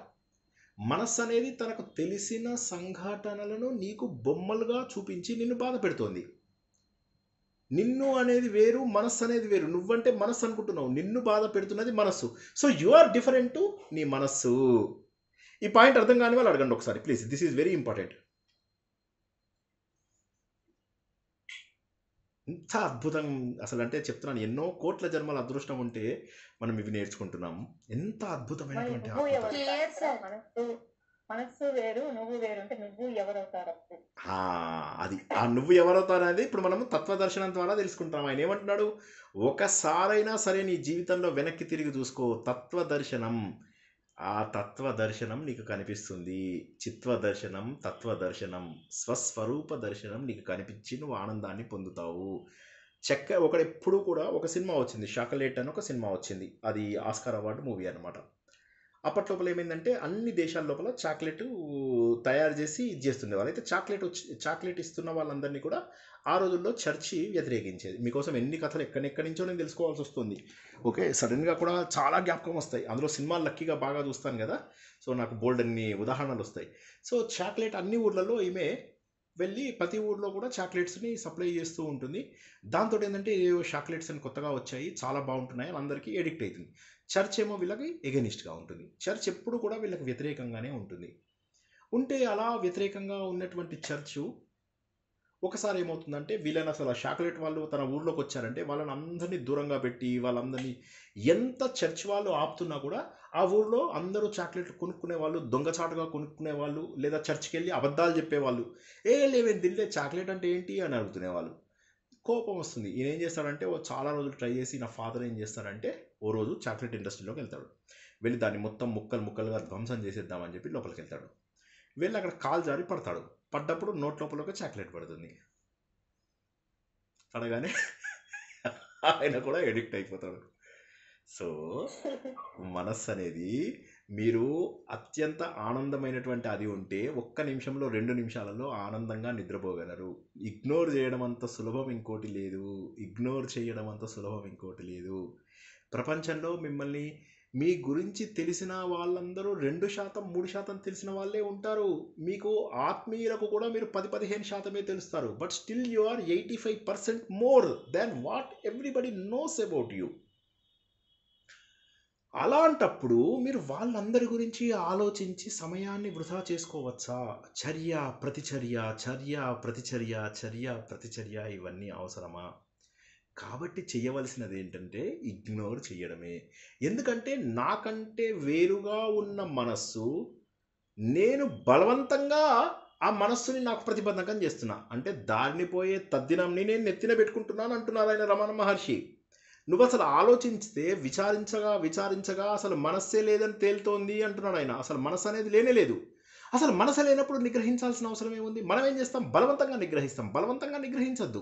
మనస్సు అనేది తనకు తెలిసిన సంఘటనలను నీకు బొమ్మలుగా చూపించి నిన్ను బాధ పెడుతోంది. నిన్ను అనేది వేరు, మనస్సు అనేది వేరు. నువ్వంటే మనస్సు అనుకుంటున్నావు, నిన్ను బాధ పెడుతున్నది మనస్సు. So you are different to నీ మనస్సు. ఈ పాయింట్ అర్థం కాని వాళ్ళు అడగండి ఒకసారి please. This is very important. ఇంత అద్భుతం అసలు, అంటే చెప్తున్నాను, ఎన్నో కోట్ల జన్మల అదృష్టం ఉంటే మనం ఇవి నేర్చుకుంటున్నాము. ఎంత అద్భుతమైనటువంటి మనస్సు వేరు, నువ్వు వేరు. అంటే నువ్వు ఎవరవుతారు, అది ఆ నువ్వు ఎవరవుతారు అనేది ఇప్పుడు మనం తత్వదర్శనం ద్వారా తెలుసుకుంటాం. ఆయన ఏమంటున్నాడు, ఒకసారైనా సరే నీ జీవితంలో వెనక్కి తిరిగి చూసుకో, తత్వదర్శనం. ఆ తత్వదర్శనం నీకు కనిపిస్తుంది. చిత్వదర్శనం, తత్వదర్శనం, స్వస్వరూప దర్శనం నీకు కనిపించి నువ్వు ఆనందాన్ని పొందుతావు. ఎప్పుడు కూడా ఒక సినిమా వచ్చింది, షాకలేట్ అని ఒక సినిమా వచ్చింది. అది ఆస్కార్ అవార్డు మూవీ అనమాట. అప్పట్లోపల ఏమైందంటే అన్ని దేశాల లోపల చాక్లెట్ తయారు చేసి ఇది చేస్తుండేవారు. అయితే చాక్లెట్ ఇస్తున్న వాళ్ళందరినీ కూడా ఆ రోజుల్లో చర్చి వ్యతిరేకించేది. మీకోసం ఎన్ని కథలు ఎక్కడెక్కడి నుంచో నేను తెలుసుకోవాల్సి వస్తుంది. ఓకే, సడన్గా కూడా చాలా జ్ఞాపకం వస్తాయి. అందులో సినిమాలు లక్కీగా బాగా చూస్తాను కదా, సో నాకు బోల్డ్ అన్ని ఉదాహరణలు వస్తాయి. సో చాక్లెట్ అన్ని ఊర్లలో ఈమె వెళ్ళి ప్రతి ఊర్లో కూడా చాక్లెట్స్ని సప్లై చేస్తూ ఉంటుంది. దాంతో ఏంటంటే ఏవో చాక్లెట్స్ అని కొత్తగా వచ్చాయి, చాలా బాగుంటున్నాయి అని అందరికీ ఎడిక్ట్ అవుతుంది. చర్చ్ ఏమో వీళ్ళకి ఎగెనిస్ట్గా ఉంటుంది. చర్చ్ ఎప్పుడు కూడా వీళ్ళకి వ్యతిరేకంగానే ఉంటుంది. ఉంటే అలా వ్యతిరేకంగా ఉన్నటువంటి చర్చు ఒకసారి ఏమవుతుందంటే వీళ్ళని అసలు ఆ చాక్లెట్ వాళ్ళు తన ఊర్లోకి వచ్చారంటే వాళ్ళని అందరినీ దూరంగా పెట్టి వాళ్ళందరినీ ఎంత చర్చ్ వాళ్ళు ఆపుతున్నా కూడా ఆ ఊర్లో అందరూ చాక్లెట్లు కొనుక్కునే వాళ్ళు, దొంగచాటుగా కొనుక్కునే వాళ్ళు, లేదా చర్చ్కి వెళ్ళి అబద్ధాలు చెప్పేవాళ్ళు. లేవేం తినలే, చాక్లెట్ అంటే ఏంటి అని అడుగుతునేవాళ్ళు. కోపం వస్తుంది. ఈయన ఏం చేస్తాడంటే చాలా రోజులు ట్రై చేసి నా ఫాదర్ ఏం చేస్తాడంటే ఓ రోజు చాక్లెట్ ఇండస్ట్రీలోకి వెళ్తాడు. వెళ్ళి దాన్ని మొత్తం ముక్కలుగా ధ్వంసం చేసేద్దామని చెప్పి లోపలికి వెళ్తాడు. వెళ్ళి అక్కడ కాలు జారి పడతాడు. పడ్డప్పుడు నోట్ లోపలకి చాక్లెట్ పడుతుంది. పడగానే ఆయన కూడా ఎడిక్ట్ అయిపోతాడు. సో మనస్సు అనేది మీరు అత్యంత ఆనందమైనటువంటి అది ఉంటే 1 నిమిషంలో 2 నిమిషాలలో ఆనందంగా నిద్రపోగలరు. ఇగ్నోర్ చేయడం అంత సులభం ఇంకోటి లేదు. ప్రపంచంలో మిమ్మల్ని మీ గురించి తెలిసిన వాళ్ళందరూ 2%, 3% తెలిసిన వాళ్ళే ఉంటారు. మీకు ఆత్మీయులకు కూడా మీరు 10-15% తెలుస్తారు. But still you are 85% more than what everybody knows about you. అలాంటప్పుడు మీరు వాళ్ళందరి గురించి ఆలోచించి సమయాన్ని వృధా చేసుకోవచ్చా? చర్య ప్రతిచర్య ఇవన్నీ అవసరమా? కాబట్టి చేయవలసినది ఏంటంటే ఇగ్నోర్ చేయడమే. ఎందుకంటే నాకంటే వేరుగా ఉన్న మనస్సు నేను బలవంతంగా ఆ మనస్సుని నాకు ప్రతిబంధకం చేస్తున్నా. అంటే దారిని పోయే తద్దినంని నేను నెత్తిన పెట్టుకుంటున్నాను అంటున్నారు ఆయన రమణ మహర్షి. నువ్వు అసలు ఆలోచిస్తే విచారించగా అసలు మనస్సే లేదని తేలుతోంది అంటున్నాడు ఆయన. అసలు మనస్సు అనేది లేనే లేదు. అసలు మనసు లేనప్పుడు నిగ్రహించాల్సిన అవసరం ఏముంది? మనం ఏం చేస్తాం? బలవంతంగా నిగ్రహిస్తాం. బలవంతంగా నిగ్రహించద్దు,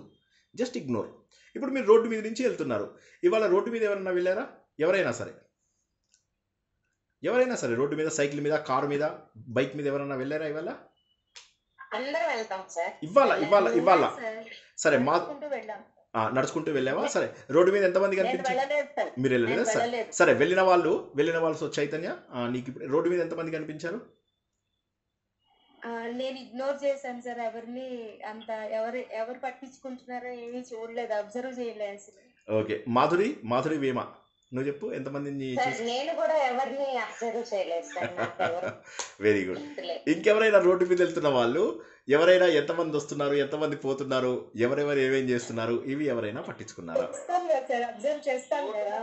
జస్ట్ ఇగ్నోర్. ఇప్పుడు మీరు రోడ్డు మీద నుంచి వెళ్తున్నారు. ఇవాళ రోడ్డు మీద ఎవరైనా వెళ్ళారా? ఎవరైనా సరే రోడ్డు మీద, సైకిల్ మీద, కారు మీద, బైక్ మీద ఎవరైనా వెళ్ళారా ఇవాళ? అందరూ వెళ్తాం సార్. ఇవాళ సరే నడుచుకుంటూ వెళ్ళావా? సరే రోడ్డు మీద ఎంతమంది కనిపించారు? మీరు వెళ్ళలేదా? సరే వెళ్ళిన వాళ్ళు సో చైతన్య, నీకు ఇప్పుడు రోడ్డు మీద ఎంతమంది కనిపించారు? నేను ఇగ్నోర్ చేశాను సార్. ఎవరిని అంత ఎవరు పట్టించుకుంటున్నారో ఏమీ చూడలేదు, అబ్జర్వ్ చేయలేదు అసలు. ఓకే, మాధురి వేమ, నువ్వు చెప్పు ఎంతమందిని? నేను కూడా ఎవరిని అబ్జర్వ్ చేయలేదు సార్. Very good. ఇంకెవరైనా రోడ్డు మీద వెళ్తున్న వాళ్ళు ఎవరైనా ఎంతమంది వస్తున్నారు, ఎంతమంది పోతున్నారు, ఎవరెవరు ఏమేం చేస్తున్నారు, ఇవి ఎవరైనా పట్టించుకున్నారా? అబ్జర్వ్ చేస్తాను కదా.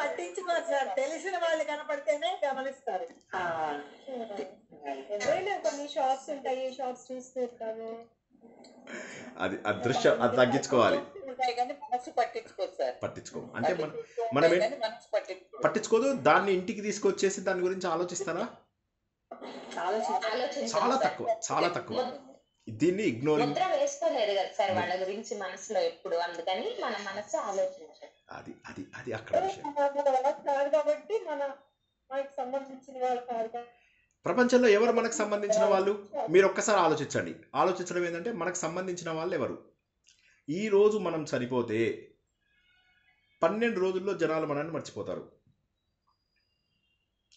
పట్టించుకోరు సార్. తెలిసిన వాళ్ళు కనపడితేనే గమనిస్తారు. ఎవరైనా కొన్ని షాప్స్ ఉంటాయి, షాప్స్ చూస్తూ ఉంటాను. అది అదృశ్యం, అది తగ్గించుకోవాలి. పట్టించుకో అంటే మనం పట్టించుకోదు. దాన్ని ఇంటికి తీసుకొచ్చేసి దాని గురించి ఆలోచిస్తారా? చాలా తక్కువ. దీన్ని ఇగ్నోరింగ్ వేసుకోలేరు కదా సార్ వాళ్ళ గురించి మనసులో ఎప్పుడు. అందుకని మన మనసు ఆలోచించాలి. అది అక్కడ విషయం. కాబట్టి మనకు సంబంధించిన వాళ్ళు కాదు. ప్రపంచంలో ఎవరు మనకు సంబంధించిన వాళ్ళు? మీరు ఒక్కసారి ఆలోచించడం ఏంటంటే మనకు సంబంధించిన వాళ్ళు ఎవరు? ఈరోజు మనం చనిపోతే 12 రోజుల్లో జనాలు మనల్ని మర్చిపోతారు.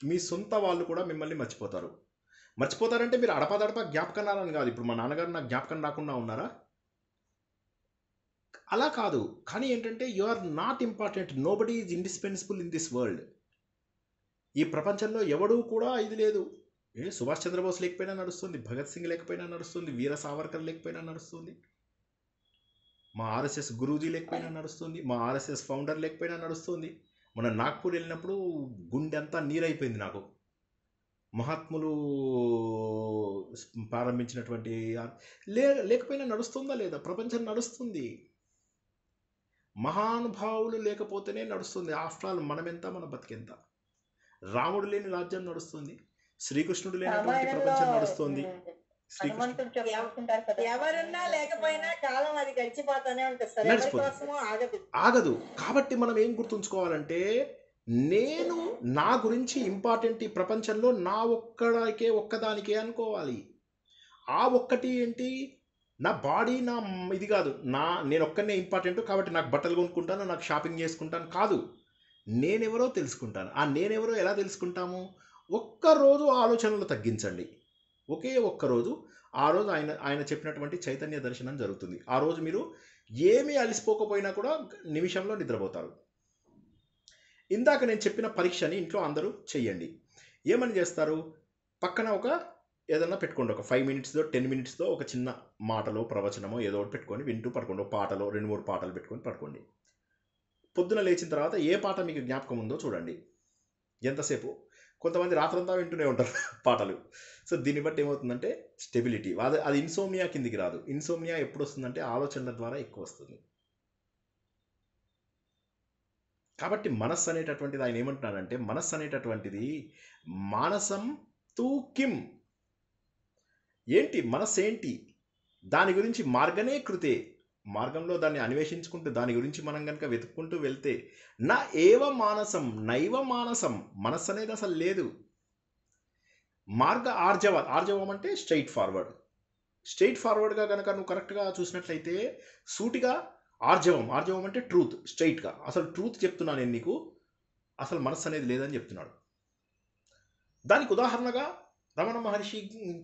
మీ సొంత వాళ్ళు కూడా మిమ్మల్ని మర్చిపోతారంటే మీరు అడపదడప జ్ఞాపకం రాలని కాదు. ఇప్పుడు మా నాన్నగారు నాకు జ్ఞాపకం రాకుండా ఉన్నారా? అలా కాదు. కానీ ఏంటంటే you are not important. Nobody is indispensable in this world. ఈ ప్రపంచంలో ఎవడూ కూడా ఇది లేదు. సుభాష్ చంద్రబోస్ లేకపోయినా నడుస్తుంది, భగత్ సింగ్ లేకపోయినా నడుస్తుంది, వీర సావర్కర్ లేకపోయినా నడుస్తుంది, మా ఆర్ఎస్ఎస్ గురూజీ లేకపోయినా నడుస్తుంది, మా ఆర్ఎస్ఎస్ ఫౌండర్ లేకపోయినా నడుస్తుంది. మన నాగ్పూర్ వెళ్ళినప్పుడు గుండె అంతా నీరైపోయింది నాకు. మహాత్ములు ప్రారంభించినటువంటి లేకపోయినా నడుస్తుందా లేదా? ప్రపంచం నడుస్తుంది. మహానుభావులు లేకపోతేనే నడుస్తుంది. ఆఫ్టర్ ఆల్ మనమెంత, మన బతికెంత. రాముడు లేని రాజ్యం నడుస్తుంది, శ్రీకృష్ణుడు లేనటువంటి ప్రపంచం నడుస్తుంది. ఎవరున్నా లేకపోయినా కాలం అది గడిచిపోతానే ఉంటుంది, ఆగదు. కాబట్టి మనం ఏం గుర్తుంచుకోవాలంటే నేను నా గురించి ఇంపార్టెంట్ ఈ ప్రపంచంలో నా ఒక్కదానికే అనుకోవాలి. ఆ ఒక్కటి ఏంటి? నా బాడీ, నా ఇది కాదు. నేను ఒక్కనే ఇంపార్టెంట్ కాబట్టి నాకు బట్టలు కొనుక్కుంటాను, నాకు షాపింగ్ చేసుకుంటాను కాదు. నేనెవరో తెలుసుకుంటాను. ఆ నేనెవరో ఎలా తెలుసుకుంటాము? ఒక్కరోజు ఆలోచనలు తగ్గించండి. ఒకే ఒక్కరోజు, ఆ రోజు ఆయన చెప్పినటువంటి చైతన్య దర్శనం జరుగుతుంది. ఆ రోజు మీరు ఏమీ అలసిపోకపోయినా కూడా నిమిషంలో నిద్రపోతారు. ఇందాక నేను చెప్పిన పరీక్షని ఇంట్లో అందరూ చెయ్యండి. ఏమని చేస్తారు? పక్కన ఏదన్నా పెట్టుకోండి. ఒక 5 మినిట్స్తో 10 మినిట్స్తో ఒక చిన్న మాటలో ప్రవచనమో ఏదో ఒకటి పెట్టుకొని వింటూ పడుకోండి. పాటలో 2-3 పాటలు పెట్టుకొని పడుకోండి. పొద్దున లేచిన తర్వాత ఏ పాట మీకు జ్ఞాపకం ఉందో చూడండి. ఎంతసేపు? కొంతమంది రాత్రంతా వింటూనే ఉంటారు పాటలు. సో దీన్ని బట్టి ఏమవుతుందంటే స్టెబిలిటీ. అది ఇన్సోమ్నియా కిందికి రాదు. ఇన్సోమ్నియా ఎప్పుడు వస్తుందంటే ఆలోచనల ద్వారా ఎక్కువ వస్తుంది. కాబట్టి మనస్సు అనేటటువంటిది ఆయన ఏమంటున్నాడంటే, మనస్సు అనేటటువంటిది మానసం తూ కిం. ఏంటి మనస్సు? ఏంటి? దాని గురించి మార్గనే కృతే. మార్గంలో దాన్ని అన్వేషించుకుంటూ దాని గురించి మనం కనుక వెతుక్కుంటూ వెళ్తే నా ఏవ మానసం నైవ మానసం, మనస్సు అనేది అసలు లేదు. మార్గ ఆర్జవం అంటే స్ట్రైట్ ఫార్వర్డ్గా కనుక నువ్వు కరెక్ట్గా చూసినట్లయితే సూటిగా ఆర్జవం అంటే ట్రూత్, స్ట్రైట్గా అసలు ట్రూత్ చెప్తున్నాను నేను నీకు, అసలు మనస్సు అనేది లేదని చెప్తున్నాడు. దానికి ఉదాహరణగా రమణ మహర్షి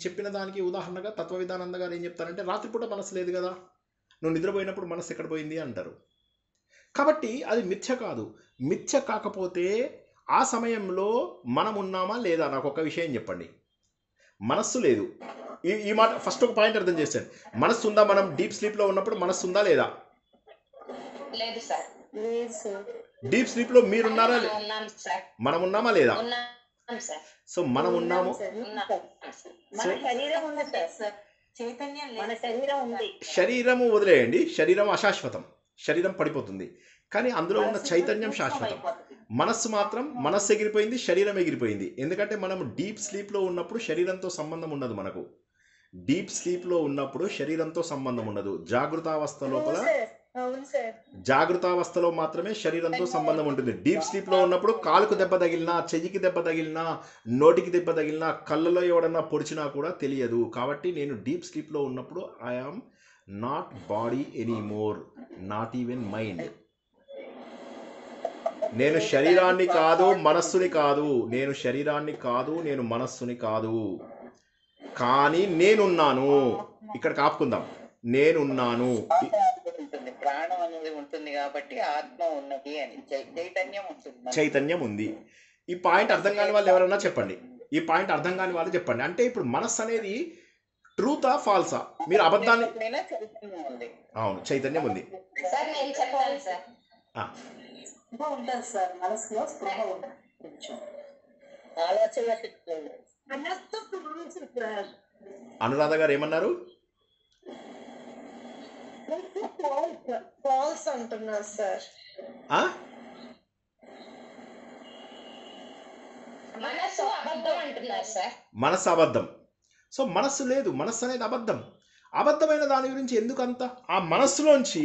చెప్పిన దానికి ఉదాహరణగా తత్వవిధానంద గారు ఏం చెప్తారంటే, రాత్రిపూట మనస్సు లేదు కదా, నువ్వు నిద్రపోయినప్పుడు మనస్సు ఎక్కడ పోయింది అంటారు. కాబట్టి అది మిథ్య కాదు. మిథ్య కాకపోతే ఆ సమయంలో మనం ఉన్నామా లేదా? నాకు ఒక విషయం చెప్పండి. మనస్సు లేదు, ఈ మాట ఫస్ట్ ఒక పాయింట్ అర్థం చేశాను. మనస్సు ఉందా? మనం డీప్ స్లీప్లో ఉన్నప్పుడు మనస్సు ఉందా లేదా? లేదు సార్. లేదు సార్. డీప్ స్లీప్లో మీరున్నారా? మనం ఉన్నామా లేదా? సో మనం ఉన్నాము. శరీరము వదిలేయండి, శరీరం అశాశ్వతం, శరీరం పడిపోతుంది. కానీ అందులో ఉన్న చైతన్యం శాశ్వతం. మనస్సు మాత్రం, మనస్సు ఎగిరిపోయింది, శరీరం ఎగిరిపోయింది. ఎందుకంటే మనం డీప్ స్లీప్లో ఉన్నప్పుడు శరీరంతో సంబంధం ఉండదు. మనకు డీప్ స్లీప్లో ఉన్నప్పుడు శరీరంతో సంబంధం ఉండదు. జాగృతావస్థలో మాత్రమే శరీరంతో సంబంధం ఉంటుంది. డీప్ స్లీప్లో ఉన్నప్పుడు కాలుకు దెబ్బ తగిలినా, చెయ్యికి దెబ్బ తగిలినా, నోటికి దెబ్బ తగిలినా, కళ్ళలో ఎవడన్నా పొడిచినా కూడా తెలియదు. కాబట్టి నేను డీప్ స్లీప్లో ఉన్నప్పుడు I am not body anymore, not even mind. నేను శరీరాన్ని కాదు, మనస్సుని కాదు. నేను శరీరాన్ని కాదు, నేను మనస్సుని కాదు. కానీ నేనున్నాను. ఇక్కడ కాపుకుందాం. నేనున్నాను. ప్రాణం అనేది ఉంటుంది కాబట్టి ఆత్మ ఉన్నది అని చైతన్యం ఉంటుంది, చైతన్యం ఉంది. ఈ పాయింట్ అర్థం కాని వాళ్ళు ఎవరన్నా చెప్పండి. ఈ పాయింట్ అర్థం కాని వాళ్ళు చెప్పండి. అంటే ఇప్పుడు మనస్సు అనేది ట్రూతా ఫాల్సా? మీరు అబద్ధాన్ని, అవును చైతన్యం ఉంది. అనురాధ గారు ఏమన్నారు? ఫాల్స్ అంటున్నారు సార్. మనస్సు అబద్ధం. సో మనస్సు లేదు, మనస్సు అనేది అబద్ధం. అబద్ధమైన దాని గురించి ఎందుకంత? ఆ మనస్సులోంచి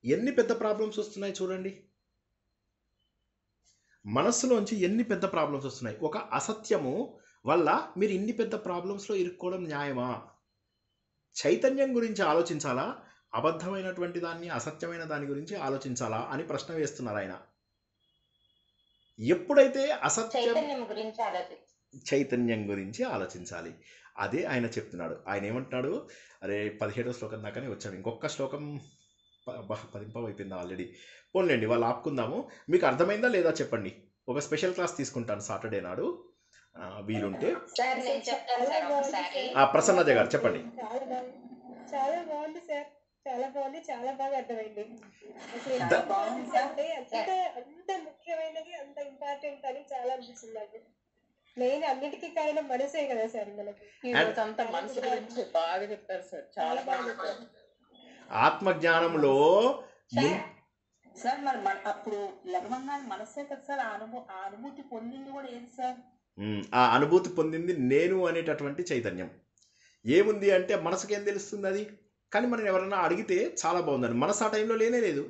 ఎన్ని పెద్ద ప్రాబ్లమ్స్ వస్తున్నాయి చూడండి. మనస్సులోంచి ఎన్ని పెద్ద ప్రాబ్లమ్స్ వస్తున్నాయి. ఒక అసత్యము వల్ల మీరు ఇన్ని పెద్ద ప్రాబ్లమ్స్లో ఇరుక్కోవడం న్యాయమా? చైతన్యం గురించి ఆలోచించాలా, అబద్ధమైనటువంటి దాన్ని, అసత్యమైన దాని గురించి ఆలోచించాలా అని ప్రశ్న వేస్తున్నారు ఆయన. ఎప్పుడైతే చైతన్యం గురించి ఆలోచించాలి, అదే ఆయన చెప్తున్నాడు. ఆయన ఏమంటున్నాడు? అరే 17వ శ్లోకం దాకానే వచ్చాము, ఇంకొక శ్లోకం అయిపోయిందా ఆల్రెడీ. పోన్లేండి, వాళ్ళు ఆపుకుందాము. మీకు అర్థమైందా లేదా చెప్పండి. ఒక స్పెషల్ క్లాస్ తీసుకుంటాను సాటర్డే నాడు, వీలుంటే. ప్రసన్నజ గారు చెప్పండి. చాలా బాగుంది సార్, చాలా బాగుంది, చాలా బాగా అర్థమైంది. అంత ముఖ్యమైనది, అంత ఇంపార్టెంట్ అని చాలా అనిపిస్తుంది నాకు. మెయిన్ అన్నిటికీ కారణం మనసే కదా సార్. మనకి అంతా మనసు గురించి బాగా చెప్పారు సార్, చాలా బాగా చెప్పారు. ఆత్మజ్ఞానంలో సార్ మరి అప్పుడు లగమంగానే మనసే కదా సార్. ఆ అనుభూతి పొందింది కూడా ఏది సార్? ఆ అనుభూతి పొందింది నేను అనేటటువంటి చైతన్యం. ఏముంది అంటే మనసుకేం తెలుస్తుంది అది? కానీ మనం ఎవరన్నా అడిగితే చాలా బాగుందని, మనసు ఆ టైంలో లేనే లేదు,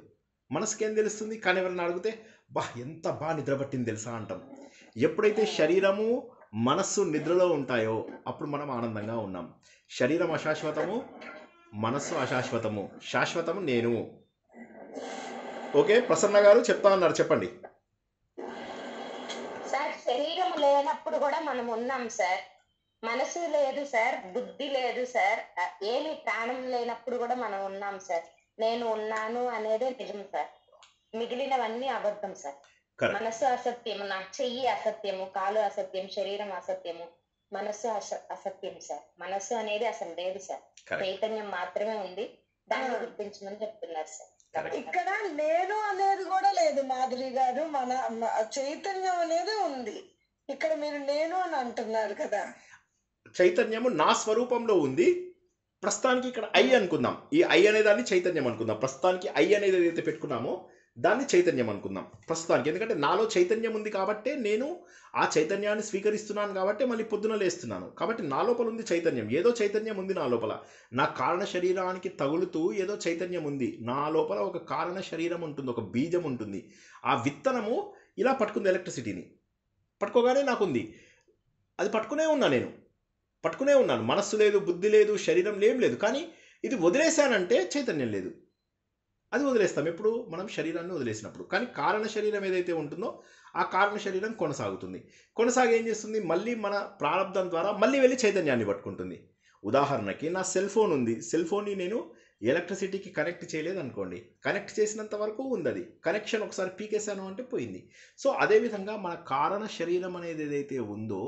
మనసుకేం తెలుస్తుంది? కానీ ఎవరన్నా అడిగితే బా ఎంత బాగా నిద్ర పట్టింది తెలుసా అంటాం. ఎప్పుడైతే శరీరము మనస్సు నిద్రలో ఉంటాయో అప్పుడు మనం ఆనందంగా ఉన్నాం. శరీరం అశాశ్వతము, మనస్సు అశాశ్వతము, శాశ్వతము నేను. ఓకే, ప్రసన్న గారు చెప్తా అన్నారు, చెప్పండి. సార్ శరీరం లేనప్పుడు కూడా మనం ఉన్నాం సార్. మనసు లేదు సార్, బుద్ధి లేదు సార్, ఏమి ప్రాణం లేనప్పుడు కూడా మనం ఉన్నాం సార్. నేను ఉన్నాను అనేదే నిజం సార్, మిగిలినవన్నీ అబద్ధం సార్. మనసు అసత్యము, నా చెయ్యి అసత్యము, కాలు అసత్యం, శరీరం అసత్యము, మనస్సు అసత్యం సార్. మనస్సు అనేది అసలు లేదు సార్, చైతన్యం మాత్రమే ఉంది, దాన్ని గుర్తించమని చెప్తున్నారు సార్. ఇక్కడ నేను అనేది కూడా లేదు మాధురి గారు, మన చైతన్యం అనేది ఉంది. ఇక్కడ మీరు నేను అని అంటున్నారు కదా. చైతన్యము నా స్వరూపంలో ఉంది. ప్రస్తుతానికి ఇక్కడ ఐ అనుకుందాం, ఈ ఐ అనే దాన్ని చైతన్యం అనుకుందాం. ప్రస్తుతానికి ఐ అనేది ఏదైతే పెట్టుకున్నామో దాన్ని చైతన్యం అనుకుందాం ప్రస్తుతానికి. ఎందుకంటే నాలో చైతన్యం ఉంది కాబట్టి నేను ఆ చైతన్యాన్ని స్వీకరిస్తున్నాను, కాబట్టి మళ్ళీ పొద్దున లేస్తున్నాను. కాబట్టి నా లోపల ఉంది చైతన్యం, ఏదో చైతన్యం ఉంది నా లోపల. నా కారణ శరీరానికి తగులుతూ ఏదో చైతన్యం ఉంది. నా లోపల ఒక కారణ శరీరం ఉంటుంది, ఒక బీజం ఉంటుంది. ఆ విత్తనము ఇలా పట్టుకుంది, ఎలక్ట్రిసిటీని పట్టుకోగానే నాకుంది. అది పట్టుకునే ఉన్నాను. మనస్సు లేదు, బుద్ధి లేదు, శరీరం ఏం లేదు. కానీ ఇది వదిలేశానంటే చైతన్యం లేదు. అది వదిలేస్తాం ఎప్పుడు? మనం శరీరాన్ని వదిలేసినప్పుడు. కానీ కారణ శరీరం ఏదైతే ఉంటుందో ఆ కారణ శరీరం కొనసాగి ఏం చేస్తుంది? మళ్ళీ మన ప్రారంధం ద్వారా మళ్ళీ వెళ్ళి చైతన్యాన్ని పట్టుకుంటుంది. ఉదాహరణకి నా సెల్ ఫోన్ ఉంది, సెల్ ఫోన్ని నేను ఎలక్ట్రిసిటీకి కనెక్ట్ చేయలేదు అనుకోండి, కనెక్ట్ చేసినంత వరకు ఉంది, అది కనెక్షన్ ఒకసారి పీకేశాను అంటే పోయింది. సో అదేవిధంగా మన కారణ శరీరం అనేది ఏదైతే ఉందో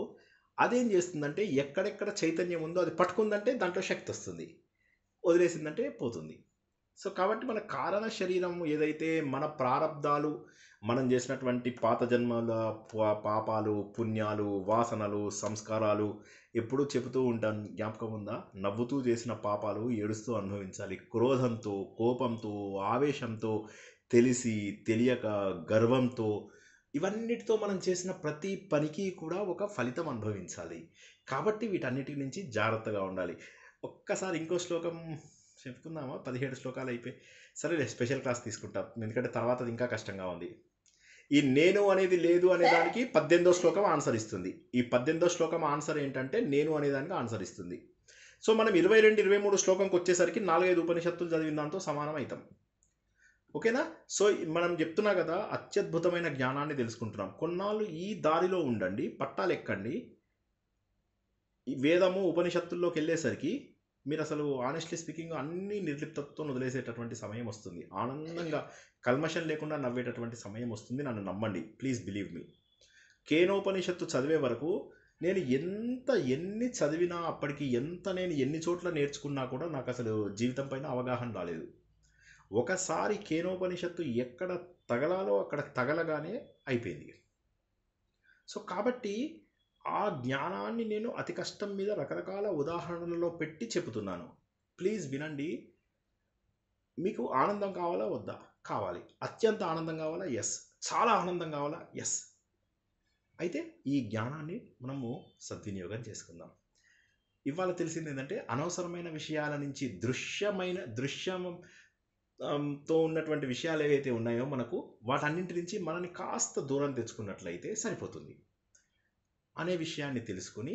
అదేం చేస్తుందంటే ఎక్కడెక్కడ చైతన్యం ఉందో అది పట్టుకుందంటే దాంట్లో శక్తి వస్తుంది, వదిలేసిందంటే పోతుంది. సో కాబట్టి మన కారణ శరీరం ఏదైతే మన ప్రారబ్ధాలు, మనం చేసినటువంటి పాత జన్మల పాపాలు, పుణ్యాలు, వాసనలు, సంస్కారాలు ఎప్పుడూ చెబుతూ ఉంటాను, జ్ఞాపకం ఉందా? నవ్వుతూ చేసిన పాపాలు ఏడుస్తూ అనుభవించాలి. క్రోధంతో, కోపంతో, ఆవేశంతో, తెలిసి తెలియక, గర్వంతో, ఇవన్నిటితో మనం చేసిన ప్రతి పనికి కూడా ఒక ఫలితం అనుభవించాలి. కాబట్టి వీటన్నిటి నుంచి జాగ్రత్తగా ఉండాలి. ఒక్కసారి ఇంకో శ్లోకం చెప్పుకుందామా? 17 శ్లోకాలు అయిపోయి, సరే స్పెషల్ క్లాస్ తీసుకుంటాం, ఎందుకంటే తర్వాత అది ఇంకా కష్టంగా ఉంది. ఈ నేను అనేది లేదు అనే దానికి 18వ శ్లోకం ఆన్సర్ ఇస్తుంది. ఈ 18వ శ్లోకం ఆన్సర్ ఏంటంటే నేను అనే దానికి ఆన్సర్ ఇస్తుంది. సో మనం 22, 23 శ్లోకంకి వచ్చేసరికి 4-5 ఉపనిషత్తులు చదివిన దాంతో సమానం అవుతాం. ఓకేనా? సో మనం చెప్తున్నా కదా, అత్యద్భుతమైన జ్ఞానాన్ని తెలుసుకుంటున్నాం. కొన్నాళ్ళు ఈ దారిలో ఉండండి, పట్టాలెక్కండి. ఈ వేదము ఉపనిషత్తుల్లోకి వెళ్ళేసరికి మీరు అసలు ఆనెస్ట్లీ స్పీకింగ్ అన్ని నిర్లిప్తతో వదిలేసేటటువంటి సమయం వస్తుంది. ఆనందంగా కల్మషం లేకుండా నవ్వేటటువంటి సమయం వస్తుంది. నన్ను నమ్మండి, ప్లీజ్ బిలీవ్ మీ. కేనోపనిషత్తు చదివే వరకు నేను ఎన్ని చదివినా, అప్పటికి నేను ఎన్ని చోట్ల నేర్చుకున్నా కూడా నాకు అసలు జీవితం పైన అవగాహన రాలేదు. ఒకసారి కేనోపనిషత్తు ఎక్కడ తగలాలో అక్కడ తగలగానే అయిపోయింది. సో కాబట్టి ఆ జ్ఞానాన్ని నేను అతి కష్టం మీద రకరకాల ఉదాహరణలలో పెట్టి చెబుతున్నాను. ప్లీజ్ వినండి. మీకు ఆనందం కావాలా వద్దా? కావాలి. అత్యంత ఆనందం కావాలా? ఎస్. చాలా ఆనందం కావాలా? ఎస్. అయితే ఈ జ్ఞానాన్ని మనము సద్వినియోగం చేసుకుందాం. ఇవాళ తెలిసింది ఏంటంటే, అనవసరమైన విషయాల నుంచి దృశ్యంతో ఉన్నటువంటి విషయాలు ఏవైతే ఉన్నాయో మనకు, వాటన్నింటి నుంచి మనని కాస్త దూరం తెచ్చుకున్నట్లయితే సరిపోతుంది అనే విషయాన్ని తెలుసుకుని,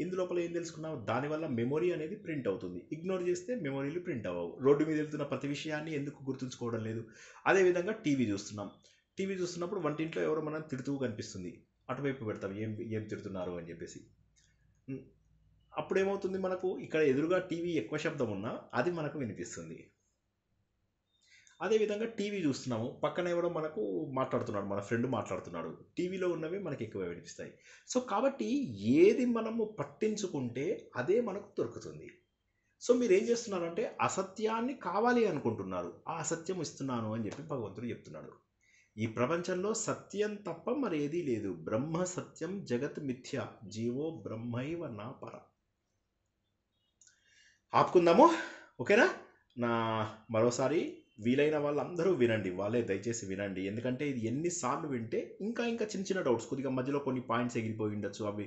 ఇందులోపల ఏం తెలుసుకున్నావు? దానివల్ల మెమొరీ అనేది ప్రింట్ అవుతుంది. ఇగ్నోర్ చేస్తే మెమొరీలు ప్రింట్ అవ్వవు. రోడ్డు మీద వెళ్తున్న ప్రతి విషయాన్ని ఎందుకు గుర్తుంచుకోవడం లేదు? అదేవిధంగా టీవీ చూస్తున్నప్పుడు వంటింట్లో ఎవరో మనం తిడుతూ కనిపిస్తుంది, అటువైపు పెడతాం, ఏం తిడుతున్నారు అని చెప్పేసి. అప్పుడేమవుతుంది? మనకు ఇక్కడ ఎదురుగా టీవీ ఎక్కువ శబ్దం ఉన్నా అది మనకు వినిపిస్తుంది. అదేవిధంగా టీవీ చూస్తున్నాము, పక్కన ఎవరో మనకు మాట్లాడుతున్నాడు, మన ఫ్రెండ్ మాట్లాడుతున్నాడు, టీవీలో ఉన్నవి మనకి ఎక్కువ వినిపిస్తాయి. సో కాబట్టి ఏది మనము పట్టించుకుంటే అదే మనకు దొరుకుతుంది. సో మీరు ఏం చేస్తున్నారంటే అసత్యాన్ని కావాలి అనుకుంటున్నారు, ఆ అసత్యం ఇస్తున్నాను అని చెప్పి భగవంతుడు చెప్తున్నాడు. ఈ ప్రపంచంలో సత్యం తప్ప మరేదీ లేదు. బ్రహ్మ సత్యం జగత్ మిథ్య, జీవో బ్రహ్మైవ నా పర. ఆపుకుందాము, ఓకేనా? మరోసారి వీలైన వాళ్ళందరూ వినండి, వాళ్ళే దయచేసి వినండి. ఎందుకంటే ఇది ఎన్నిసార్లు వింటే ఇంకా చిన్న డౌట్స్, కొద్దిగా మధ్యలో కొన్ని పాయింట్స్ ఎగిరిపోయి ఉండొచ్చు, అవి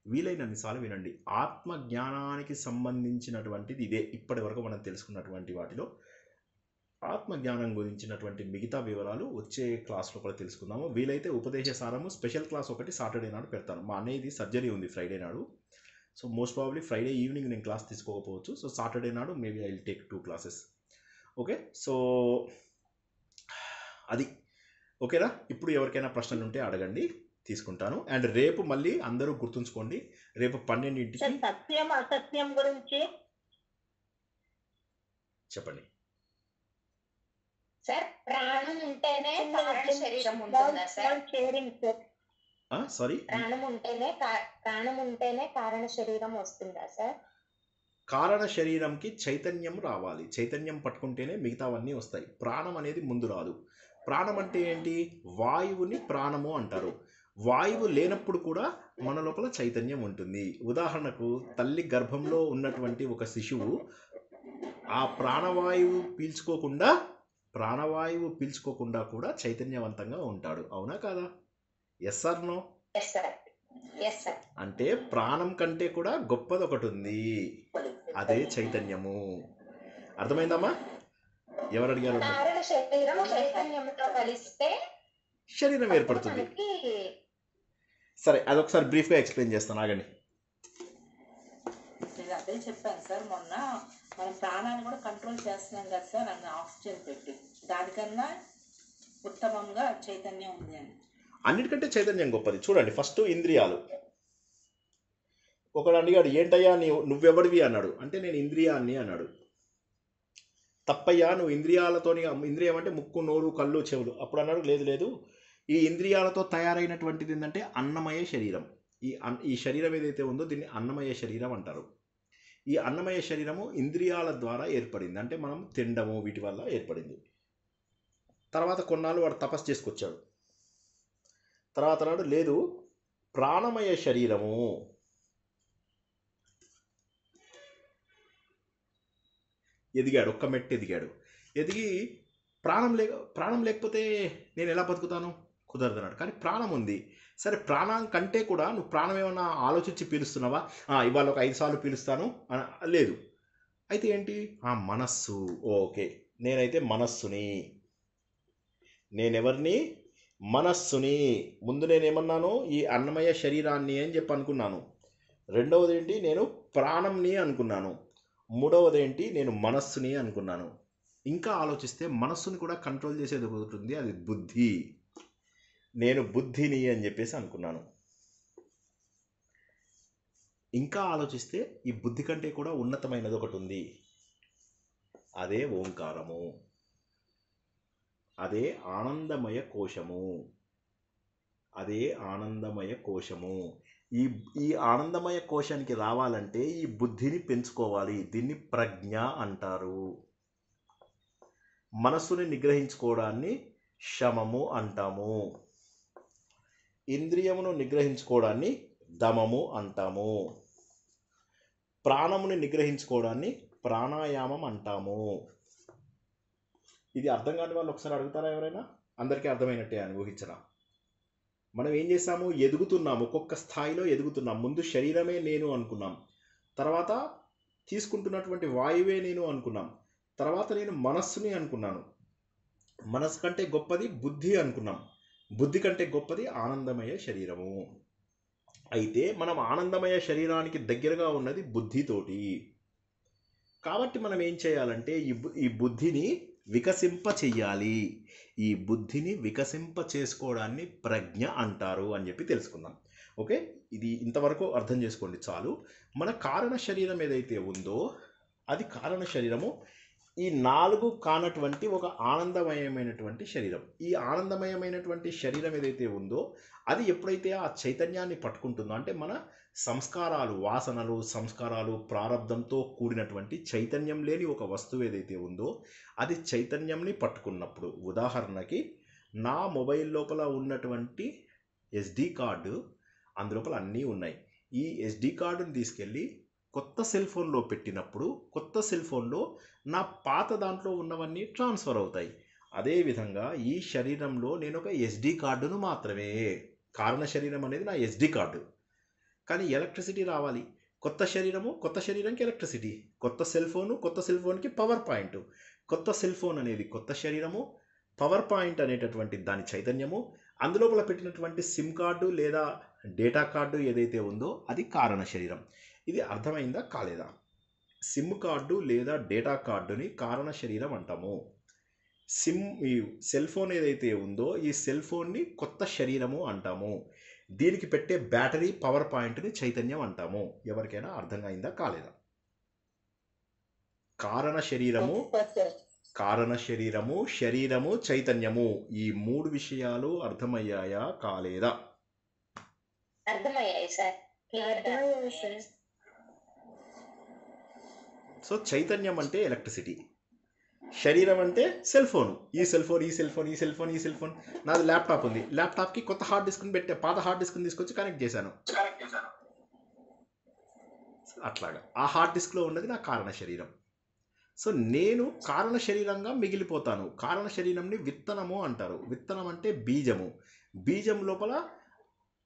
వీలైనన్నిసార్లు వినండి. ఆత్మ జ్ఞానానికి సంబంధించినటువంటిది ఇదే ఇప్పటి వరకు మనం తెలుసుకున్నటువంటి వాటిలో. ఆత్మజ్ఞానం గురించినటువంటి మిగతా వివరాలు వచ్చే క్లాస్లో కూడా తెలుసుకుందాము. వీలైతే ఉపదేశ సారము స్పెషల్ క్లాస్ ఒకటి సాటర్డే నాడు పెడతాను. మా అన్నయ్యది సర్జరీ ఉంది ఫ్రైడే నాడు. So most probably Friday evening నేను క్లాస్ తీసుకోకపోవచ్చు. సో సాటర్డే నాడు maybe I will take 2 classes. Okay, so అది ఓకేనా. ఇప్పుడు ఎవరికైనా ప్రశ్నలు ఉంటే అడగండి, తీసుకుంటాను. అండ్ రేపు మళ్ళీ అందరూ గుర్తుంచుకోండి, రేపు 12ంటికి సత్యం అసత్యం గురించి చెప్పండి. సార్ ప్రాణం ఉంటేనే కారణ శరీరం ఉంటుందా సార్? సారీ, ప్రాణం ఉంటేనే కారణ శరీరం వస్తుందా సార్? కారణ శరీరంకి చైతన్యం రావాలి. చైతన్యం పట్టుకుంటేనే మిగతావన్నీ వస్తాయి. ప్రాణం అనేది ముందు రాదు. ప్రాణం అంటే ఏంటి? వాయువుని ప్రాణము అంటారు. వాయువు లేనప్పుడు కూడా మన లోపల చైతన్యం ఉంటుంది. ఉదాహరణకు తల్లి గర్భంలో ఉన్నటువంటి ఒక శిశువు ఆ ప్రాణవాయువు పీల్చుకోకుండా కూడా చైతన్యవంతంగా ఉంటాడు. అవునా కాదా? Yes or no? అంటే ప్రాణం కంటే కూడా గొప్పది ఒకటి ఉంది, అదే చైతన్యము. అర్థమైందమ్మా? ఎవరు అడిగారు? శరీరం ఏర్పడుతుంది. సరే, అదొకసారి బ్రీఫ్గా ఎక్స్ప్లెయిన్ చేస్తాను, ఆగండి. నేను అదే చెప్పాను సార్, మొన్న మనం ప్రాణాన్ని కూడా కంట్రోల్ చేస్తున్నాం కదా సార్, అన్న ఆక్సిజన్ పెట్టి. దానికన్నా ఉత్తమంగా చైతన్యం ఉంది అని. అన్నిటికంటే చైతన్యం గొప్పది. చూడండి, ఫస్ట్ ఇంద్రియాలు. ఒకడు అడిగాడు, ఏంటయ్యా నువ్వెవడివి అన్నాడు. అంటే నేను ఇంద్రియాన్ని అన్నాడు. తప్పయ్యా, నువ్వు ఇంద్రియాలతోని, ఇంద్రియం అంటే ముక్కు, నోరు, కళ్ళు, చెవులు. అప్పుడు అన్నాడు, లేదు, ఈ ఇంద్రియాలతో తయారైనటువంటిది ఏంటంటే అన్నమయ శరీరం. ఈ శరీరం ఏదైతే ఉందో దీన్ని అన్నమయ శరీరం అంటారు. ఈ అన్నమయ శరీరము ఇంద్రియాల ద్వారా ఏర్పడింది. అంటే మనం తినడము వీటి వల్ల ఏర్పడింది. తర్వాత కొన్నాళ్ళు వాడు తపస్సు చేసుకొచ్చాడు. తర్వాత నాడు లేదు, ప్రాణమయ శరీరము. ఎదిగాడు, ఒక్క మెట్టు ఎదిగాడు. ఎదిగి ప్రాణం లేకపోతే నేను ఎలా బతుకుతాను? కుదరదు అన్నాడు. కానీ ప్రాణం ఉంది. సరే, ప్రాణం కంటే కూడా నువ్వు ప్రాణం ఏమన్నా ఆలోచించి పీలుస్తున్నావా? ఇవాళ ఒక 5 సార్లు పీలుస్తాను లేదు. అయితే ఏంటి? మనస్సు. ఓకే, నేనైతే మనస్సుని. నేనెవరిని? మనస్సుని. ముందు నేనేమన్నాను? ఈ అన్నమయ శరీరాన్ని అని చెప్పి అనుకున్నాను. రెండవది ఏంటి? నేను ప్రాణంని అనుకున్నాను. మూడవది ఏంటి? నేను మనస్సుని అనుకున్నాను. ఇంకా ఆలోచిస్తే మనస్సుని కూడా కంట్రోల్ చేసేది ఒకటి ఉంది, అది బుద్ధి. నేను బుద్ధిని అని చెప్పేసి అనుకున్నాను. ఇంకా ఆలోచిస్తే ఈ బుద్ధి కంటే కూడా ఉన్నతమైనది ఒకటి ఉంది, అదే ఓంకారము, అదే ఆనందమయ కోశము. అదే ఆనందమయ కోశము. ఈ ఆనందమయ కోశానికి రావాలంటే ఈ బుద్ధిని పెంచుకోవాలి. దీన్ని ప్రజ్ఞ అంటారు. మనస్సుని నిగ్రహించుకోవడాన్ని శమము అంటాము. ఇంద్రియమును నిగ్రహించుకోవడాన్ని దమము అంటాము. ప్రాణముని నిగ్రహించుకోవడాన్ని ప్రాణాయామం అంటాము. ఇది అర్థం కాని వాళ్ళు ఒకసారి అడుగుతారా ఎవరైనా? అందరికీ అర్థమైనట్టే అని ఊహించరా? మనం ఏం చేసాము? ఎదుగుతున్నాము, ఒక్కొక్క స్థాయిలో ఎదుగుతున్నాం. ముందు శరీరమే నేను అనుకున్నాం, తర్వాత తీసుకుంటున్నటువంటి వాయువే నేను అనుకున్నాం, తర్వాత నేను మనస్సుని అనుకున్నాను. మనస్సు కంటే గొప్పది బుద్ధి అనుకున్నాం, బుద్ధి కంటే గొప్పది ఆనందమయ శరీరము. అయితే మనం ఆనందమయ శరీరానికి దగ్గరగా ఉన్నది బుద్ధితోటి. కాబట్టి మనం ఏం చేయాలంటే ఈ బుద్ధిని వికసింప చెయ్యాలి. ఈ బుద్ధిని వికసింప చేసుకోవడాన్ని ప్రజ్ఞ అంటారు అని చెప్పి తెలుసుకుందాం. ఓకే, ఇది ఇంతవరకు అర్థం చేసుకోండి చాలు. మన కారణ శరీరం ఏదైతే ఉందో అది కారణ శరీరము ఈ 4 కానటువంటి ఒక ఆనందమయమైనటువంటి శరీరం. ఈ ఆనందమయమైనటువంటి శరీరం ఏదైతే ఉందో అది ఎప్పుడైతే ఆ చైతన్యాన్ని పట్టుకుంటుందో, అంటే మన సంస్కారాలు, వాసనలు, సంస్కారాలు, ప్రారబ్ధంతో కూడినటువంటి చైతన్యం లేని ఒక వస్తువు ఏదైతే ఉందో అది చైతన్యంని పట్టుకున్నప్పుడు, ఉదాహరణకి నా మొబైల్ లోపల ఉన్నటువంటి SD కార్డు, అందులోపల అన్నీ ఉన్నాయి. ఈ SD కార్డుని తీసుకెళ్ళి కొత్త సెల్ ఫోన్లో పెట్టినప్పుడు కొత్త సెల్ ఫోన్లో నా పాత దాంట్లో ఉన్నవన్నీ ట్రాన్స్ఫర్ అవుతాయి. అదేవిధంగా ఈ శరీరంలో నేను ఒక SD కార్డును మాత్రమే. కారణ శరీరం అనేది నా SD కార్డు. కానీ ఎలక్ట్రిసిటీ రావాలి. కొత్త శరీరంకి ఎలక్ట్రిసిటీ, కొత్త సెల్ ఫోన్కి పవర్ పాయింట్. కొత్త సెల్ ఫోన్ అనేది కొత్త శరీరము, పవర్ పాయింట్ అనేటటువంటి దాని చైతన్యము, అందులోపల పెట్టినటువంటి సిమ్ కార్డు లేదా డేటా కార్డు ఏదైతే ఉందో అది కారణ శరీరం. ఇది అర్థమైందా కాలేదా? సిమ్ కార్డు లేదా డేటా కార్డుని కారణ శరీరం అంటాము. ఈ సెల్ ఫోన్ ఏదైతే ఉందో ఈ సెల్ ఫోన్ని కొత్త శరీరము అంటాము. దీనికి పెట్టే బ్యాటరీ పవర్ పాయింట్ని చైతన్యం అంటాము. ఎవరికైనా అర్థం అయిందా కాలేదా? కారణ శరీరము, శరీరము, చైతన్యము, ఈ 3 విషయాలు అర్థమయ్యాయా కాలేదా? అర్థమయ్యాయి సార్. సో చైతన్యం అంటే ఎలక్ట్రిసిటీ, శరీరం అంటే సెల్ ఫోన్. ఈ సెల్ ఫోన్ నాది ల్యాప్టాప్ ఉంది. ల్యాప్టాప్కి కొత్త హార్డ్ డిస్క్ని పెట్టే, పాత హార్డ్ డిస్క్ని తీసుకొచ్చి కనెక్ట్ చేశాను. అట్లాగా ఆ హార్డ్ డిస్క్లో ఉన్నది నా కారణ శరీరం. సో నేను కారణ శరీరంగా మిగిలిపోతాను. కారణ శరీరంని విత్తనము అంటారు. విత్తనం అంటే బీజము. బీజం లోపల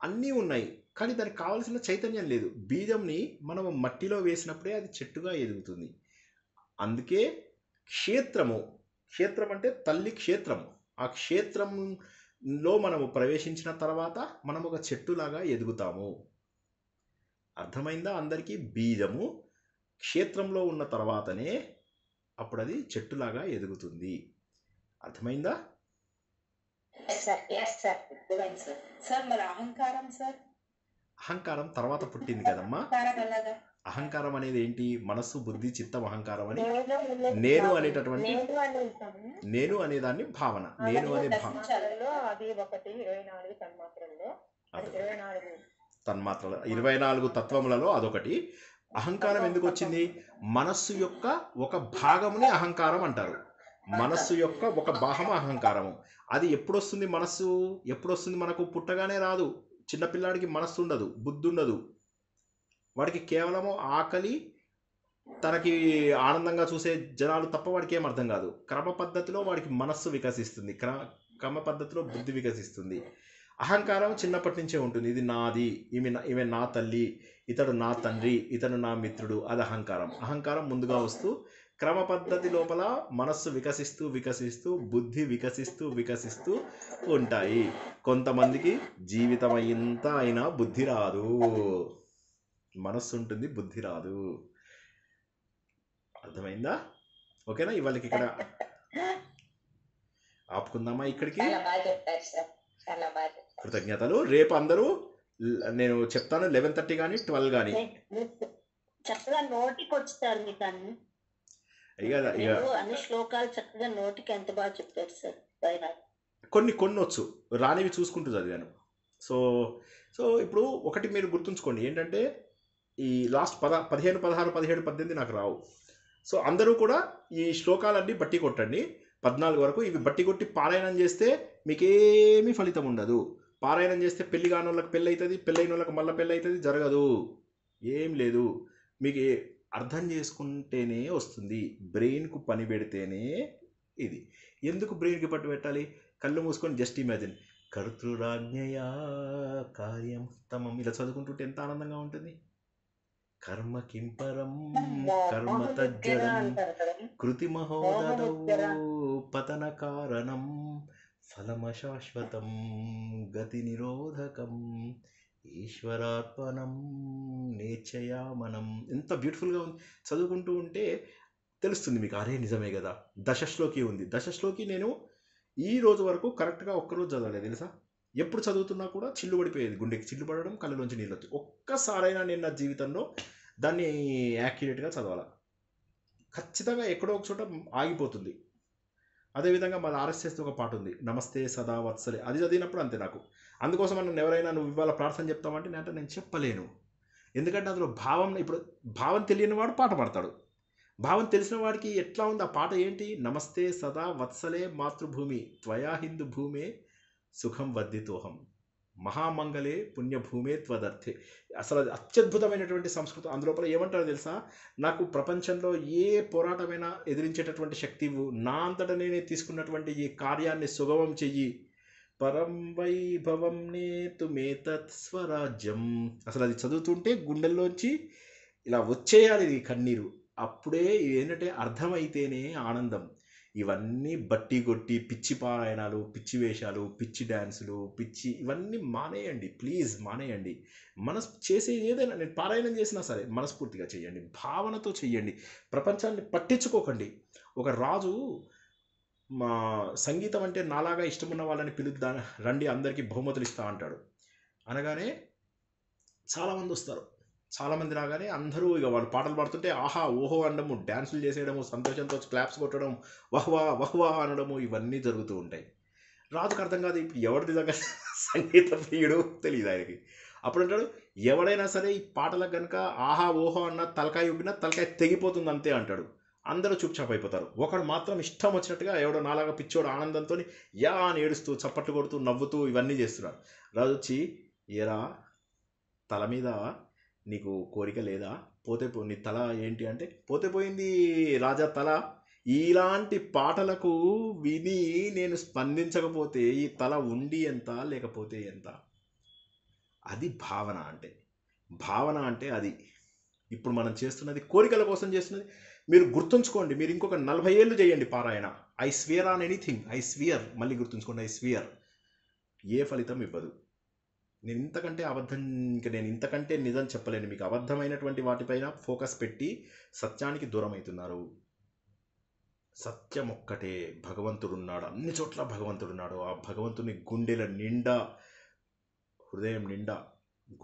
అన్నీ ఉన్నాయి, కానీ దానికి కావాల్సిన చైతన్యం లేదు. బీజంని మనం మట్టిలో వేసినప్పుడే అది చెట్టుగా ఎదుగుతుంది. అందుకే క్షేత్రం అంటే తల్లి క్షేత్రము. ఆ క్షేత్రంలో మనము ప్రవేశించిన తర్వాత మనం ఒక చెట్టులాగా ఎదుగుతాము. అర్థమైందా అందరికీ? బీజము క్షేత్రంలో ఉన్న తర్వాతనే అప్పుడు అది చెట్టులాగా ఎదుగుతుంది. అర్థమైందా? సార్ మరి అహంకారం సార్? అహంకారం తర్వాత పుట్టింది కదమ్మా. అహంకారం అనేది ఏంటి? మనస్సు, బుద్ధి, చిత్తం, అహంకారం అని నేను అనేటటువంటి నేను అనేదాన్ని భావన. నేను అనే భావన తన్మాత్రలు 24 తత్వములలో అదొకటి. అహంకారం ఎందుకు వచ్చింది? మనస్సు యొక్క ఒక భాగముని అహంకారం అంటారు. మనస్సు యొక్క ఒక భాగము అహంకారము. అది ఎప్పుడు వస్తుంది? మనస్సు ఎప్పుడు వస్తుంది? మనకు పుట్టగానే రాదు. చిన్నపిల్లాడికి మనస్సు ఉండదు, బుద్ధి ఉండదు. వాడికి కేవలము ఆకలి, తనకి ఆనందంగా చూసే జనాలు తప్ప వాడికి ఏం అర్థం కాదు. క్రమ పద్ధతిలో వాడికి మనస్సు వికసిస్తుంది, క్రమ పద్ధతిలో బుద్ధి వికసిస్తుంది. అహంకారం చిన్నప్పటి నుంచే ఉంటుంది. ఇది నాది, ఈమె నా తల్లి, ఇతడు నా తండ్రి, ఇతడు నా మిత్రుడు, అది అహంకారం. అహంకారం ముందుగా వస్తూ క్రమ పద్ధతి లోపల మనస్సు వికసిస్తూ వికసిస్తూ బుద్ధి వికసిస్తూ ఉంటాయి. కొంతమందికి జీవితం అయ్యింత అయినా బుద్ధి రాదు. మనస్సు ఉంటుంది, బుద్ధి రాదు. అర్థమైందా? ఓకేనా? ఇవాళకి ఇక్కడ ఆపుకుందామా? ఇక్కడికి. కృతజ్ఞతలు. రేపు అందరూ నేను చెప్తాను 11:30 కానీ 12 కానీ. చక్కగా నోటికి వచ్చారు మీకు అన్ని శ్లోకాలు చక్కగా నోటికి ఎంత బాగా చెప్తారు సార్. కొన్ని వచ్చు, రానివి చూసుకుంటూ చదివాను. సో ఇప్పుడు ఒకటి మీరు గుర్తుంచుకోండి ఏంటంటే, ఈ లాస్ట్ 15, 16, 17, 18 నాకు రావు. సో అందరూ కూడా ఈ శ్లోకాలన్నీ బట్టి కొట్టండి 14 వరకు. ఇవి బట్టి కొట్టి పారాయణం చేస్తే మీకేమీ ఫలితం ఉండదు. పారాయణం చేస్తే పెళ్లి కాని వాళ్ళకి పెళ్ళి అవుతుంది, పెళ్ళైన వాళ్ళకి మళ్ళీ పెళ్ళి అవుతుంది, జరగదు. ఏం లేదు, మీకు అర్థం చేసుకుంటేనే వస్తుంది. బ్రెయిన్కు పని పెడితేనే ఇది. ఎందుకు బ్రెయిన్కి పట్టు పెట్టాలి? కళ్ళు మూసుకొని జస్ట్ ఇమాజిన్, కర్తృరాజ్ఞయా కార్యం తమం, ఇలా చదువుకుంటుంటే ఎంత ఆనందంగా ఉంటుంది. కర్మ కింపరం కర్మ తజ్జడం కృతి మహోదరౌ పతన కారణం ఫలమశాశ్వతం గతి నిరోధకం ఈశ్వరార్పణం నేచయామనం. ఎంత బ్యూటిఫుల్గా ఉంది. చదువుకుంటూ ఉంటే తెలుస్తుంది మీకు, అరే నిజమే కదా. దశశ్లోకి ఉంది. దశశ్లోకి నేను ఈ రోజు వరకు కరెక్ట్గా ఒక్కరోజు చదవలేదు తెలుసా. ఎప్పుడు చదువుతున్నా కూడా చిల్లు పడిపోయేది, గుండెకి చిల్లు పడడం, కళ్ళలోంచి నీళ్ళు వచ్చి. ఒక్కసారైనా నేను నా జీవితంలో దాన్ని యాక్యురేట్గా చదవాలి. ఖచ్చితంగా ఎక్కడో ఒక చోట ఆగిపోతుంది. అదేవిధంగా మన ఆర్ఎస్ఎస్ ఒక పాట ఉంది, నమస్తే సదా వత్సలే. అది చదివినప్పుడు అంతే నాకు. అందుకోసం నన్ను ఎవరైనా నువ్వు ఇవాళ ప్రార్థన చెప్తామంటే నేను చెప్పలేను. ఎందుకంటే అందులో భావం, ఇప్పుడు భావం తెలియని వాడు పాట పాడతాడు. భావం తెలిసిన వాడికి ఎట్లా ఉంది ఆ పాట ఏంటి? నమస్తే సదా వత్సలే మాతృభూమి త్వయా హిందూ భూమే సుఖం వర్ధితోహం మహామంగళే పుణ్యభూమే త్వదర్థే. అసలు అది అత్యద్భుతమైనటువంటి సంస్కృతం. అందులోపల ఏమంటారో తెలుసా, నాకు ప్రపంచంలో ఏ పోరాటమైనా ఎదిరించేటటువంటి శక్తి నా అంతటా నేనే తీసుకున్నటువంటి ఈ కార్యాన్ని సుగమం చెయ్యి. పరం వైభవం నేతుమేతత్ స్వరాజ్యం. అసలు అది చదువుతుంటే గుండెల్లోంచి ఇలా వచ్చేయాలి ఈ కన్నీరు. అప్పుడే ఏంటంటే అర్థమైతేనే ఆనందం. ఇవన్నీ బట్టి కొట్టి పిచ్చి పారాయణాలు, పిచ్చి వేషాలు, పిచ్చి డ్యాన్సులు, ఇవన్నీ మానేయండి, ప్లీజ్ మానేయండి. చేసే ఏదైనా, నేను పారాయణం చేసినా సరే మనస్ఫూర్తిగా చేయండి, భావనతో చేయండి, ప్రపంచాన్ని పట్టించుకోకండి. ఒక రాజు మా సంగీతం అంటే నాలాగా ఇష్టమున్న వాళ్ళని పిలుద్దా రండి అందరికీ బహుమతులు ఇస్తా అంటాడు. అనగానే చాలామంది వస్తారు. చాలామంది రాగానే అందరూ ఇక వాళ్ళు పాటలు పాడుతుంటే ఆహా ఓహో అనడము, డ్యాన్సులు చేసేయడము, సంతోషంతో క్లాప్స్ కొట్టడం, వహ్వా వహ్వా అనడము, ఇవన్నీ జరుగుతూ ఉంటాయి. రాజుకు అర్థం కాదు ఇప్పుడు ఎవరిది దగ్గర సంగీత ప్రియుడు తెలియదు ఆయనకి. అప్పుడు అంటాడు, ఎవడైనా సరే ఈ పాటలకు కనుక ఆహా ఓహో అన్న తలకాయ ఊపినా తలకాయ తెగిపోతుంది అంతే అంటాడు. అందరూ చూప్చాప్ అయిపోతారు. ఒకడు మాత్రం ఇష్టం వచ్చినట్టుగా ఎవడో నాలాగా పిచ్చోడు ఆనందంతో యా అని ఏడుస్తూ చప్పట్లు కొడుతూ నవ్వుతూ ఇవన్నీ చేస్తున్నాడు. రాజు వచ్చి, ఏరా తల మీద నీకు కోరిక లేదా, పోతే నీ తల ఏంటి అంటే, పోతే పోయింది రాజా తల, ఇలాంటి పాటలకు విని నేను స్పందించకపోతే ఈ తల ఉండి ఎంత లేకపోతే ఎంత. అది భావన అంటే. భావన అంటే అది. ఇప్పుడు మనం చేస్తున్నది కోరికల కోసం చేస్తున్నది. మీరు గుర్తుంచుకోండి, మీరు ఇంకొక 40 ఏళ్ళు చేయండి పారాయణ, I swear on anything, I swear, మళ్ళీ గుర్తుంచుకోండి, ఐ స్వియర్, ఏ ఫలితం ఇవ్వదు. నేను ఇంతకంటే నిజం చెప్పలేను. మీకు అబద్ధమైనటువంటి వాటిపైన ఫోకస్ పెట్టి సత్యానికి దూరం అవుతున్నారు. సత్యం ఒక్కటే, భగవంతుడున్నాడు, అన్ని చోట్ల భగవంతుడున్నాడు. ఆ భగవంతుని గుండెల నిండా, హృదయం నిండా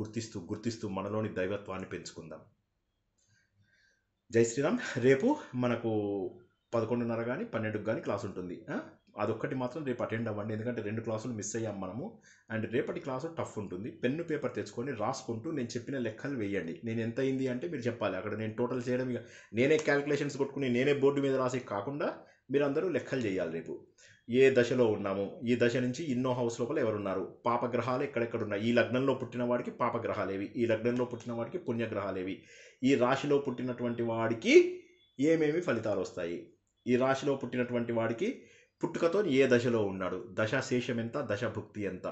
గుర్తిస్తూ మనలోని దైవత్వాన్ని పెంచుకుందాం. జై శ్రీరామ్. రేపు మనకు 11:30 కానీ 12 కానీ క్లాస్ ఉంటుంది. అదొక్కటి మాత్రం రేపు అటెండ్ అవ్వండి, ఎందుకంటే 2 క్లాసులు మిస్ అయ్యాం మనము. అండ్ రేపటి క్లాసు టఫ్ ఉంటుంది. పెన్ను పేపర్ తెచ్చుకొని రాసుకుంటూ నేను చెప్పిన లెక్కలు వేయండి. నేను ఎంత అయింది అంటే మీరు చెప్పాలి. అక్కడ నేను టోటల్ చేయడం, ఇక నేనే క్యాలిక్యులేషన్స్ కొట్టుకుని నేనే బోర్డు మీద రాసి కాకుండా మీరందరూ లెక్కలు చేయాలి. రేపు ఏ దశలో ఉన్నాము, ఈ దశ నుంచి ఇన్నో హౌస్ లోపల ఎవరున్నారు, పాపగ్రహాలు ఎక్కడెక్కడ ఉన్నాయి, ఈ లగ్నంలో పుట్టిన వాడికి పాపగ్రహాలేవి, ఈ లగ్నంలో పుట్టిన వాడికి పుణ్యగ్రహాలేవి, ఈ రాశిలో పుట్టినటువంటి వాడికి ఏమేమి ఫలితాలు వస్తాయి, ఈ రాశిలో పుట్టినటువంటి వాడికి పుట్టుకతో ఏ దశలో ఉన్నాడు, దశాశేషం ఎంత, దశభుక్తి ఎంత,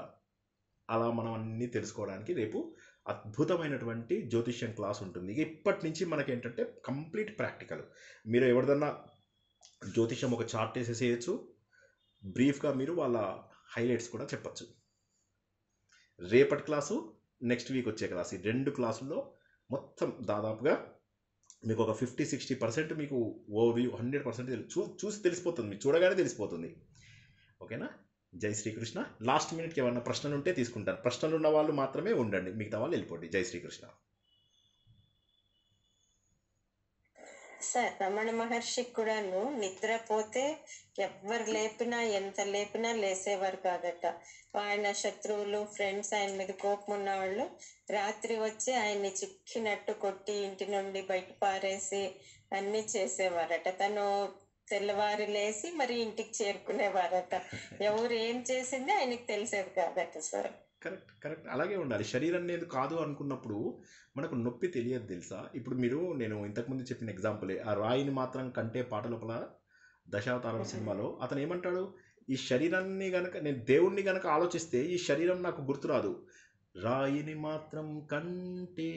అలా మనం అన్నీ తెలుసుకోవడానికి రేపు అద్భుతమైనటువంటి జ్యోతిష్యం క్లాస్ ఉంటుంది. ఇప్పటి నుంచి మనకేంటంటే కంప్లీట్ ప్రాక్టికల్. మీరు ఎవరిదన్నా జ్యోతిష్యం ఒక చార్ట్ వేసేసేయచ్చు, బ్రీఫ్గా మీరు వాళ్ళ హైలైట్స్ కూడా చెప్పచ్చు. రేపటి క్లాసు, నెక్స్ట్ వీక్ వచ్చే క్లాస్, ఈ 2 క్లాసుల్లో మొత్తం దాదాపుగా మీకు ఒక 50-60% మీకు ఓవర్వ్యూ, 100% చూసి తెలిసిపోతుంది, మీకు చూడగానే తెలిసిపోతుంది. ఓకేనా? జై శ్రీకృష్ణ. లాస్ట్ మినిట్కి ఏమన్నా ప్రశ్నలు ఉంటే తీసుకుంటాను. ప్రశ్నలు ఉన్న వాళ్ళు మాత్రమే ఉండండి, మిగతా వాళ్ళు వెళ్ళిపోండి. జై శ్రీకృష్ణ. సార్, రమణ మహర్షికి కూడాను నిద్రపోతే ఎవ్వరు లేపినా, ఎంత లేపినా లేసేవారు కాదట. ఆయన శత్రువులు, ఫ్రెండ్స్, ఆయన మీద కోపం ఉన్న వాళ్ళు రాత్రి వచ్చి ఆయన్ని చిక్కినట్టు కొట్టి ఇంటి నుండి బయట పారేసి అన్ని చేసేవారట. తను తెల్లవారు లేసి మరి ఇంటికి చేరుకునేవారట. ఎవరు ఏం చేసింది ఆయనకి తెలిసేది కాదట సార్. కరెక్ట్ అలాగే ఉండాలి. శరీరం అనేది కాదు అనుకున్నప్పుడు మనకు నొప్పి తెలియదు తెలుసా. ఇప్పుడు నేను ఇంతకుముందు చెప్పిన ఎగ్జాంపులే, ఆ రాయిని మాత్రం కంటే పాట లోపల దశావతారం సినిమాలో అతను ఏమంటాడు, ఈ శరీరాన్ని గనక నేను దేవుణ్ణి గనక ఆలోచిస్తే ఈ శరీరం నాకు గుర్తురాదు, రాయిని మాత్రం కంటే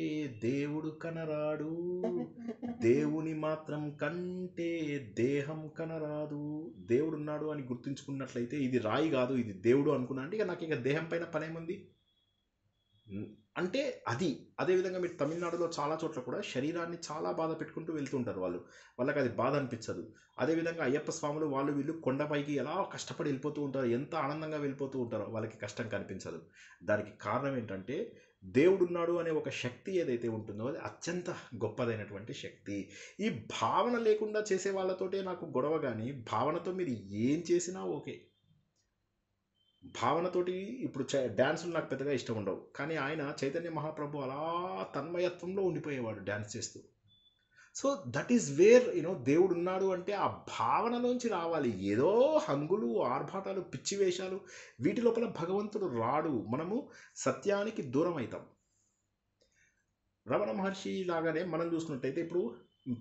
దేవుడు కనరాడు, దేవుని మాత్రం కంటే దేహం కనరాదు. దేవుడున్నాడు అని గుర్తుంచుకున్నట్లయితే ఇది రాయి కాదు ఇది దేవుడు అనుకున్నా అంటే ఇక నాకు ఇక దేహం పైన పనేముంది అంటే అది. అదేవిధంగా మీరు తమిళనాడులో చాలా చోట్ల కూడా శరీరాన్ని చాలా బాధ పెట్టుకుంటూ వెళ్తుంటారు వాళ్ళకి అది బాధ అనిపించదు. అదేవిధంగా అయ్యప్ప స్వాములు వాళ్ళు వీళ్ళు కొండపైకి ఎలా కష్టపడి వెళ్ళిపోతూ ఉంటారు, ఎంత ఆనందంగా వెళ్ళిపోతూ ఉంటారో వాళ్ళకి కష్టం కనిపించదు. దానికి కారణం ఏంటంటే దేవుడున్నాడు అనే ఒక శక్తి ఏదైతే ఉంటుందో అది అత్యంత గొప్పదైనటువంటి శక్తి. ఈ భావన లేకుండా చేసే వాళ్ళతోటే నాకు గొడవ, కానీ భావనతో మీరు ఏం చేసినా ఓకే. భావనతోటి ఇప్పుడు డ్యాన్సులు నాకు పెద్దగా ఇష్టం ఉండవు, కానీ ఆయన చైతన్య మహాప్రభు అలా తన్మయత్వంలో ఉండిపోయేవాడు డ్యాన్స్ చేస్తూ. సో దట్ ఈస్ వేర్ దేవుడు ఉన్నాడు అంటే ఆ భావనలోంచి రావాలి. ఏదో హంగులు, ఆర్భాటాలు, పిచ్చి వేషాలు వీటి లోపల భగవంతుడు రాడు. మనము సత్యానికి దూరం అవుతాం. రమణ మహర్షి లాగానే మనం చూసుకున్నట్టయితే ఇప్పుడు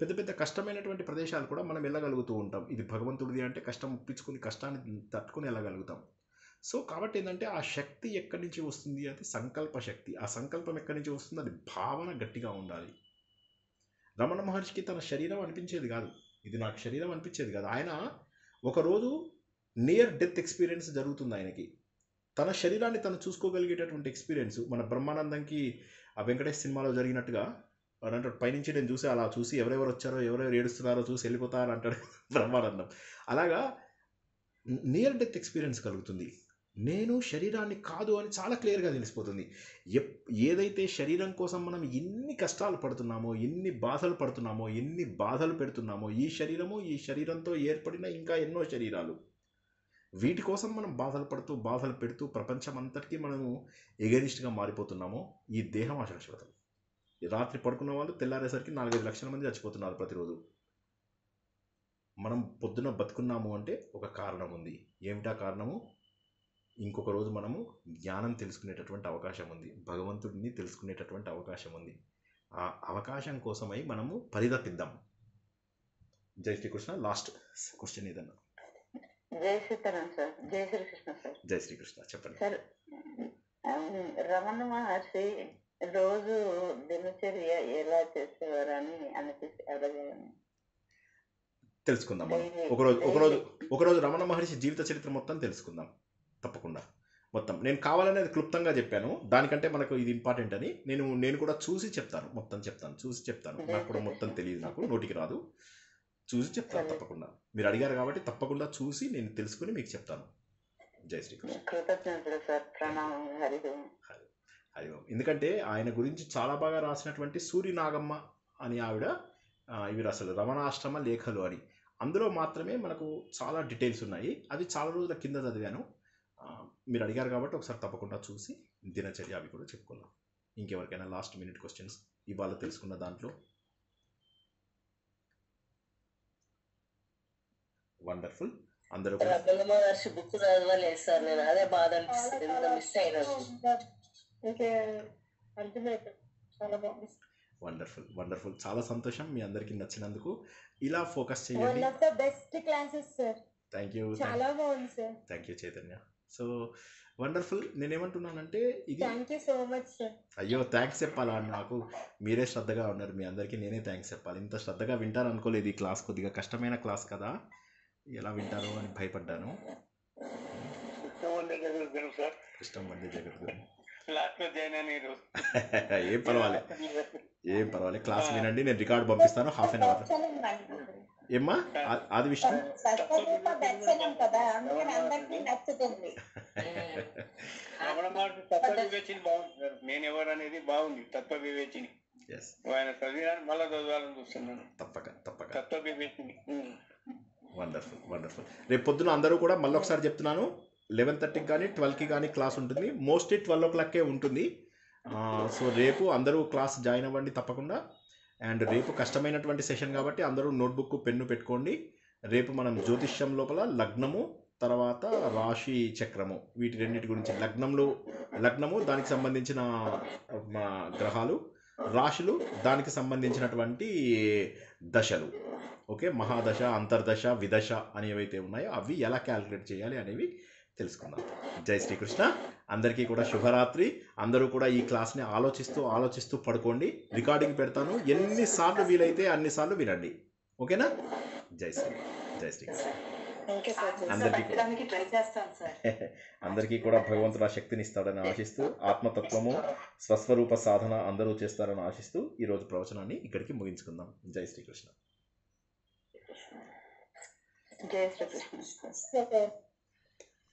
పెద్ద పెద్ద కష్టమైనటువంటి ప్రదేశాలు కూడా మనం వెళ్ళగలుగుతూ ఉంటాం. ఇది భగవంతుడిది అంటే కష్టం ఒప్పించుకుని కష్టాన్ని తట్టుకుని వెళ్ళగలుగుతాం. సో కాబట్టి ఏంటంటే ఆ శక్తి ఎక్కడి నుంచి వస్తుంది అంటే సంకల్ప శక్తి. ఆ సంకల్పం ఎక్కడి నుంచి వస్తుంది, అది భావన గట్టిగా ఉండాలి. రమణ మహర్షికి తన శరీరం అనిపించేది కాదు, ఇది నాకు శరీరం అనిపించేది కాదు. ఆయన ఒకరోజు నియర్ డెత్ ఎక్స్పీరియన్స్ జరుగుతుంది ఆయనకి. తన శరీరాన్ని తను చూసుకోగలిగేటటువంటి ఎక్స్పీరియన్స్ మన బ్రహ్మానందంకి ఆ వెంకటేష్ సినిమాలో జరిగినట్టుగా వాడు అంటాడు, పైనుంచి నేను చూసి అలా చూసి ఎవరెవరు వచ్చారో ఎవరెవరు ఏడుస్తున్నారో చూసి వెళ్ళిపోతారని అంటాడు బ్రహ్మానందం. అలాగా నియర్ డెత్ ఎక్స్పీరియన్స్ కలుగుతుంది. నేను శరీరాన్ని కాదు అని చాలా క్లియర్గా తెలిసిపోతుంది. ఏదైతే శరీరం కోసం మనం ఎన్ని కష్టాలు పడుతున్నామో, ఎన్ని బాధలు పడుతున్నామో, ఎన్ని బాధలు పెడుతున్నామో, ఈ శరీరము, ఈ శరీరంతో ఏర్పడిన ఇంకా ఎన్నో శరీరాలు, వీటి కోసం మనం బాధలు పెడుతూ ప్రపంచం అంతటికీ మనము ఎగనిస్ట్గా మారిపోతున్నామో, ఈ దేహం అశాశ్వతం. రాత్రి పడుకున్న వాళ్ళు తెల్లారేసరికి 4-5 లక్షల మంది చచ్చిపోతున్నారు ప్రతిరోజు. మనం పొద్దున బతుకున్నాము అంటే ఒక కారణం ఉంది. ఏమిటా కారణము? ఇంకొక రోజు మనము జ్ఞానం తెలుసుకునేటటువంటి అవకాశం ఉంది, భగవంతుడిని తెలుసుకునేటటువంటి అవకాశం ఉంది. ఆ అవకాశం కోసమై మనము పరితపిద్దాం. జై శ్రీకృష్ణ. లాస్ట్ క్వశ్చన్ ఏదన్నా? జై సీతారాం సార్. జై శ్రీకృష్ణ సార్. జై శ్రీకృష్ణ. చెప్పండి సార్. రమణ మహర్షి రోజు దినచర్య ఎలా చేసేవారని అనిపిస్తే అడగలను. తెలుసుకుందాం మనం. ఒకరోజు రమణ మహర్షి జీవిత చరిత్ర మొత్తం తెలుసుకుందాం తప్పకుండా. మొత్తం నేను కావాలనే క్లుప్తంగా చెప్పాను, దానికంటే మనకు ఇది ఇంపార్టెంట్ అని. నేను కూడా చూసి చెప్తాను, మొత్తం చెప్తాను, చూసి చెప్తాను. నాకు కూడా మొత్తం తెలియదు, నాకు నోటికి రాదు, చూసి చెప్తాను తప్పకుండా. మీరు అడిగారు కాబట్టి తప్పకుండా చూసి నేను తెలుసుకుని మీకు చెప్తాను. జై శ్రీకృష్ణ. కృతజ్ఞతలు సార్. ప్రణామం. హరి ఓం. ఎందుకంటే ఆయన గురించి చాలా బాగా రాసినటువంటి సూరి నాగమ్మ అని ఆవిడ, ఇవి అసలు రమణాష్టమ లేఖలు అని, అందులో మాత్రమే మనకు చాలా డీటెయిల్స్ ఉన్నాయి. అది చాలా రోజుల కింద చదివాను. మీరు అడిగారు కాబట్టి ఒకసారి తప్పకుండా చూసి దినచర్య అవి కూడా చెప్పుకుందాం. ఇంకెవరికైనా లాస్ట్ మినిట్ క్వశ్చన్స్ ఇవాళ తెలుసుకున్న దాంట్లో? వండర్ఫుల్. అందరూ బుక్ చదవలేదు సార్, నేను అదే బాధ మిస్ అయినాను. వండర్ఫుల్. చాలా సంతోషం మీ అందరికి నచ్చినందుకు. ఇలా ఫోకస్ చేయండి. Best classes sir. Thank you. చాలా బాగుంది sir. Thank you Chaitanya. So wonderful. నేనేమంటున్నానంటే ఇది, thank you so much sir. అయ్యో థ్యాంక్స్ చెప్పాలా? నాకు మీరే శ్రద్ధగా ఉన్నారు, మీ అందరికీ నేనే థ్యాంక్స్ చెప్పాలి. ఇంత శ్రద్ధగా వింటారు అనుకోలేదు. ఈ క్లాస్ కొద్దిగా కష్టమైన క్లాస్ కదా, ఎలా వింటారో అని భయపడ్డాను. ఇష్టం వందే జగద్గురు. ఏం పర్వాలేదు. క్లాస్ వినండి, నేను రికార్డ్ పంపిస్తాను. Half an hour. ఏమ్మా ఆది విష్ణు? నేను ఎవరు అనేది బాగుంది. తత్వ వివేచిని ఆయన చదివాను, మళ్ళీ చదవాలని చూస్తున్నాను. తప్పక తత్వ వివేచిని. వండర్ఫుల్. రేపు పొద్దున అందరూ కూడా మళ్ళీ ఒకసారి చెప్తున్నాను, 11:30కి కానీ 12కి కానీ క్లాస్ ఉంటుంది. మోస్ట్లీ 12 o'clockకే ఉంటుంది. సో రేపు అందరూ క్లాస్ జాయిన్ అవ్వండి తప్పకుండా. అండ్ రేపు కష్టమైనటువంటి సెషన్ కాబట్టి అందరూ నోట్బుక్ పెన్ను పెట్టుకోండి. రేపు మనం జ్యోతిష్యం లోపల లగ్నము, తర్వాత రాశి చక్రము, వీటి రెండింటి గురించి, లగ్నము దానికి సంబంధించిన గ్రహాలు, రాశులు దానికి సంబంధించినటువంటి దశలు, ఓకే, మహాదశ, అంతర్దశ, విదశ అని ఏవైతే ఉన్నాయో అవి ఎలా క్యాలిక్యులేట్ చేయాలి అనేవి తెలుసుకుందాం. జై శ్రీకృష్ణ. అందరికీ కూడా శుభరాత్రి. అందరూ కూడా ఈ క్లాస్ని ఆలోచిస్తూ పడుకోండి. రికార్డింగ్ పెడతాను, ఎన్నిసార్లు వీలైతే అన్నిసార్లు వినండి, ఓకేనా? జై శ్రీకృష్ణ. అందరికీ కూడా భగవంతుడు ఆ శక్తిని ఇస్తాడని ఆశిస్తూ, ఆత్మతత్వము, స్వస్వరూప సాధన అందరూ చేస్తారని ఆశిస్తూ ఈరోజు ప్రవచనాన్ని ఇక్కడికి ముగించుకుందాం. జై శ్రీకృష్ణ. జై శ్రీకృష్ణ.